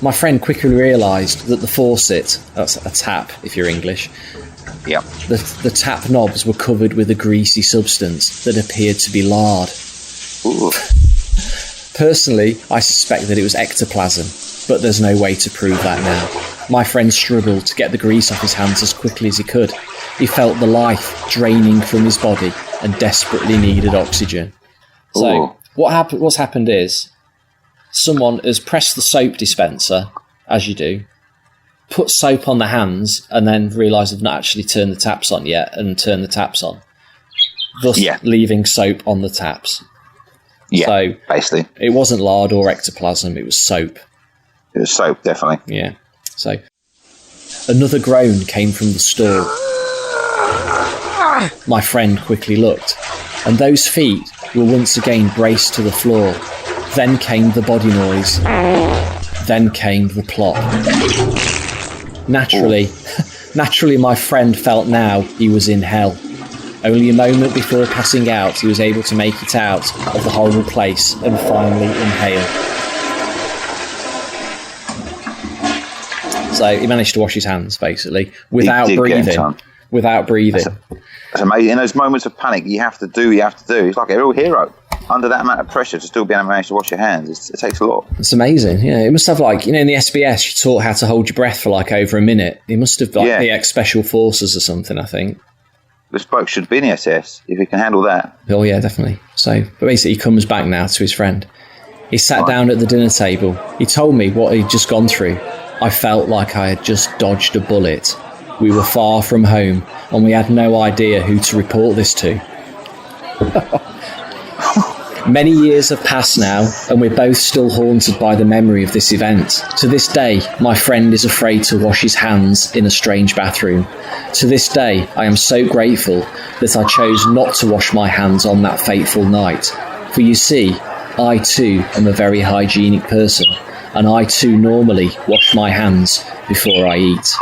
My friend quickly realised that the faucet, that's a tap if you're English, the tap knobs were covered with a greasy substance that appeared to be lard. Ooh. Personally, I suspect that it was ectoplasm, but there's no way to prove that now. My friend struggled to get the grease off his hands as quickly as he could. He felt the life draining from his body and desperately needed oxygen. So what's happened is someone has pressed the soap dispenser, as you do, put soap on the hands, and then realised they've not actually turned the taps on yet and turned the taps on, thus leaving soap on the taps. Yeah, so basically. It wasn't lard or ectoplasm, it was soap. It was soap, definitely. Yeah. So another groan came from the stall. My friend quickly looked, and those feet were once again braced to the floor. Then came the body noise. Then came the plop. Naturally, my friend felt now he was in hell. Only a moment before passing out, he was able to make it out of the horrible place and finally inhale. So he managed to wash his hands, basically, without breathing. Without breathing. That's amazing. In those moments of panic, you have to do. He's like a real hero. Under that amount of pressure, to still be able to manage to wash your hands, it takes a lot. It's amazing. Yeah, it must have in the SBS, you taught how to hold your breath for over a minute. It must have PX Special Forces or something, I think. This bloke should be in the SS if he can handle that. Oh yeah, definitely. So, but basically, he comes back now to his friend. He sat down at the dinner table. He told me what he'd just gone through. I felt like I had just dodged a bullet. We were far from home, and we had no idea who to report this to. Many years have passed now, and we're both still haunted by the memory of this event. To this day, my friend is afraid to wash his hands in a strange bathroom. To this day, I am so grateful that I chose not to wash my hands on that fateful night. For you see, I too am a very hygienic person, and I too normally wash my hands before I eat.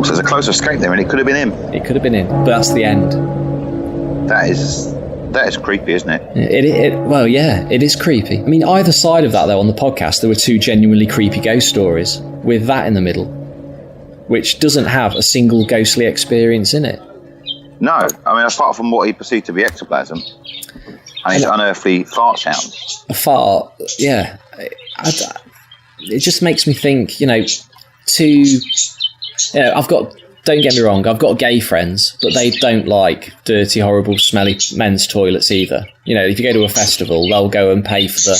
So there's a close escape there, and it could have been him. It could have been him, but that's the end. That is creepy, isn't it? Well, yeah, it is creepy. I mean, either side of that, though, on the podcast, there were two genuinely creepy ghost stories, with that in the middle, which doesn't have a single ghostly experience in it. No, I mean, apart from what he perceived to be ectoplasm, and his unearthly fart sound. A fart, yeah. It just makes me think, don't get me wrong, I've got gay friends, but they don't like dirty, horrible, smelly men's toilets either. If you go to a festival, they'll go and pay for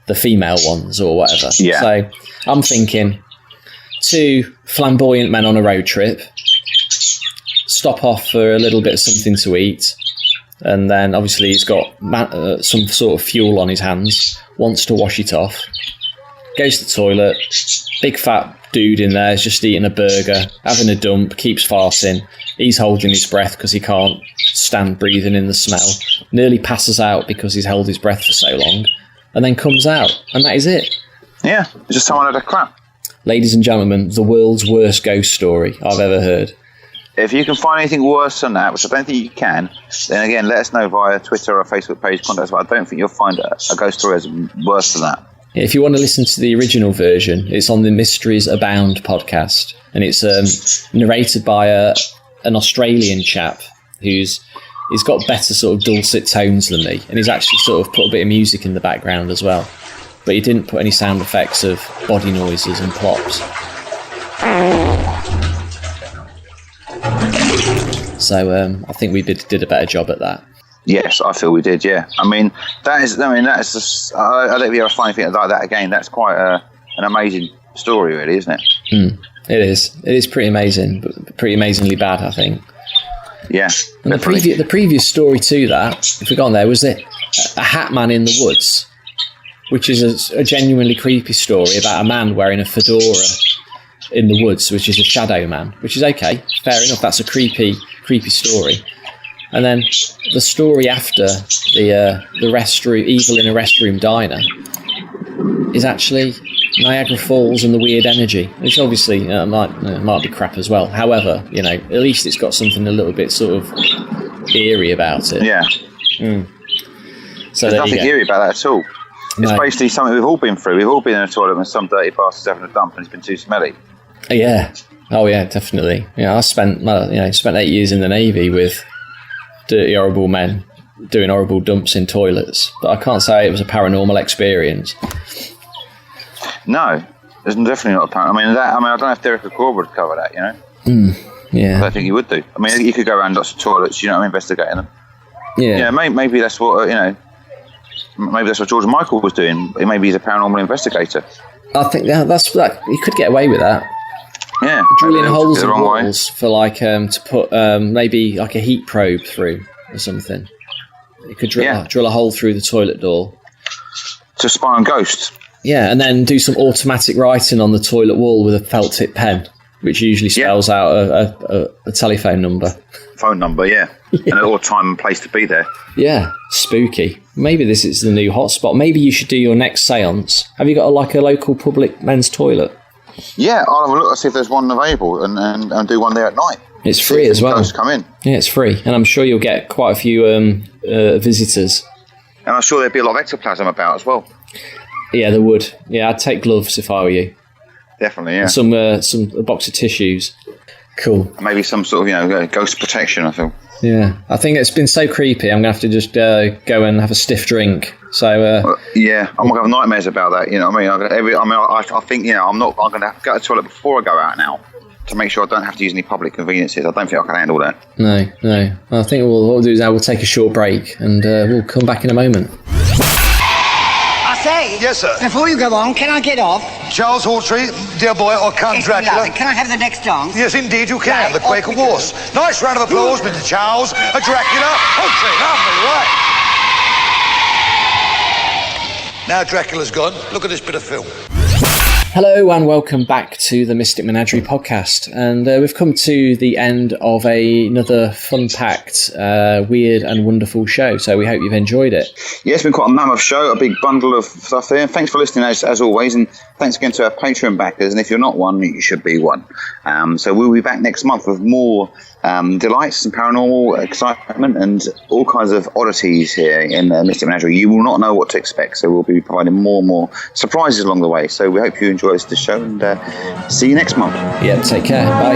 the female ones or whatever. Yeah. So I'm thinking, two flamboyant men on a road trip, stop off for a little bit of something to eat, and then obviously he's got some sort of fuel on his hands, wants to wash it off, goes to the toilet, big fat dude in there is just eating a burger, having a dump, keeps farting. He's holding his breath because he can't stand breathing in the smell. Nearly passes out because he's held his breath for so long, and then comes out, and that is it. Yeah, just someone had a crap. Ladies and gentlemen, the world's worst ghost story I've ever heard. If you can find anything worse than that, which I don't think you can, then again, let us know via Twitter or Facebook page, contact us. But I don't think you'll find a ghost story as worse than that. If you want to listen to the original version, it's on the Mysteries Abound podcast, and it's narrated by an Australian chap he's got better sort of dulcet tones than me, and he's actually sort of put a bit of music in the background as well, but he didn't put any sound effects of body noises and plops. So I think we did a better job at that. Yes, I feel we did. Yeah, I mean that's just. I don't think we ever find anything like that again. That's quite an amazing story, really, isn't it? It is. It is pretty amazing, but pretty amazingly bad, I think. Yeah. And the previous story to that, if we got on there, was a hat man in the woods, which is a genuinely creepy story about a man wearing a fedora in the woods, which is a shadow man, which is okay, fair enough. That's a creepy story. And then the story after the restroom, evil in a restroom diner, is actually Niagara Falls and the weird energy, which obviously might be crap as well. However, at least it's got something a little bit sort of eerie about it. Yeah. So there's nothing eerie about that at all. No. It's basically something we've all been through. We've all been in a toilet when some dirty bastard's having a dump and it's been too smelly. Yeah. Oh yeah, definitely. I spent 8 years in the Navy with dirty, horrible men doing horrible dumps in toilets, but I can't say it was a paranormal experience. No, there's definitely not a paranormal. I don't know if Derek O'Connor would cover that. Yeah, I don't think he would do. I mean, you could go around lots of toilets, investigating them. Yeah, maybe that's what maybe that's what George Michael was doing. Maybe he's a paranormal investigator. I think that's that. You could get away with that. Yeah, drilling holes in walls for to put maybe like a heat probe through or something. You could drill a hole through the toilet door to spy on ghosts. Yeah, and then do some automatic writing on the toilet wall with a felt tip pen, which usually spells out a telephone number. Phone number, yeah. And all time and place to be there. Yeah, spooky. Maybe this is the new hotspot. Maybe you should do your next seance. Have you got a local public men's toilet? Yeah, I'll have a look and see if there's one available and do one there at night. It's free as well. Ghosts come in. Yeah, it's free, and I'm sure you'll get quite a few visitors. And I'm sure there'd be a lot of ectoplasm about as well. Yeah, there would. Yeah, I'd take gloves if I were you. Definitely, yeah. And a box of tissues. Cool. Maybe some sort of, ghost protection, I feel. Yeah, I think it's been so creepy. I'm gonna have to just go and have a stiff drink. So yeah, I'm gonna have nightmares about that. You know what I mean? I think I'm gonna have to go to the toilet before I go out now to make sure I don't have to use any public conveniences. I don't think I can handle that. No. I think what we'll do is we'll take a short break and we'll come back in a moment. I say. Yes, sir. Before you go on, can I get off? Charles Hawtrey, dear boy, or Count Dracula. Lovely. Can I have the next dance? Yes, indeed you can. Right, The Quaker Wars. Nice round of applause, Mr. Charles, a Dracula. Hawtrey, lovely, right. Now Dracula's gone. Look at this bit of film. Hello and welcome back to the Mystic Menagerie podcast, and we've come to the end of another fun-packed, weird and wonderful show, so we hope you've enjoyed it. Yeah, it's been quite a mammoth show, a big bundle of stuff here. Thanks for listening as always, and thanks again to our Patreon backers, and if you're not one, you should be one. So we'll be back next month with more delights and paranormal excitement and all kinds of oddities here in Mystic Menagerie. You will not know what to expect, so we'll be providing more and more surprises along the way. So we hope you enjoy the show, and see you next month. Yeah, take care. Bye.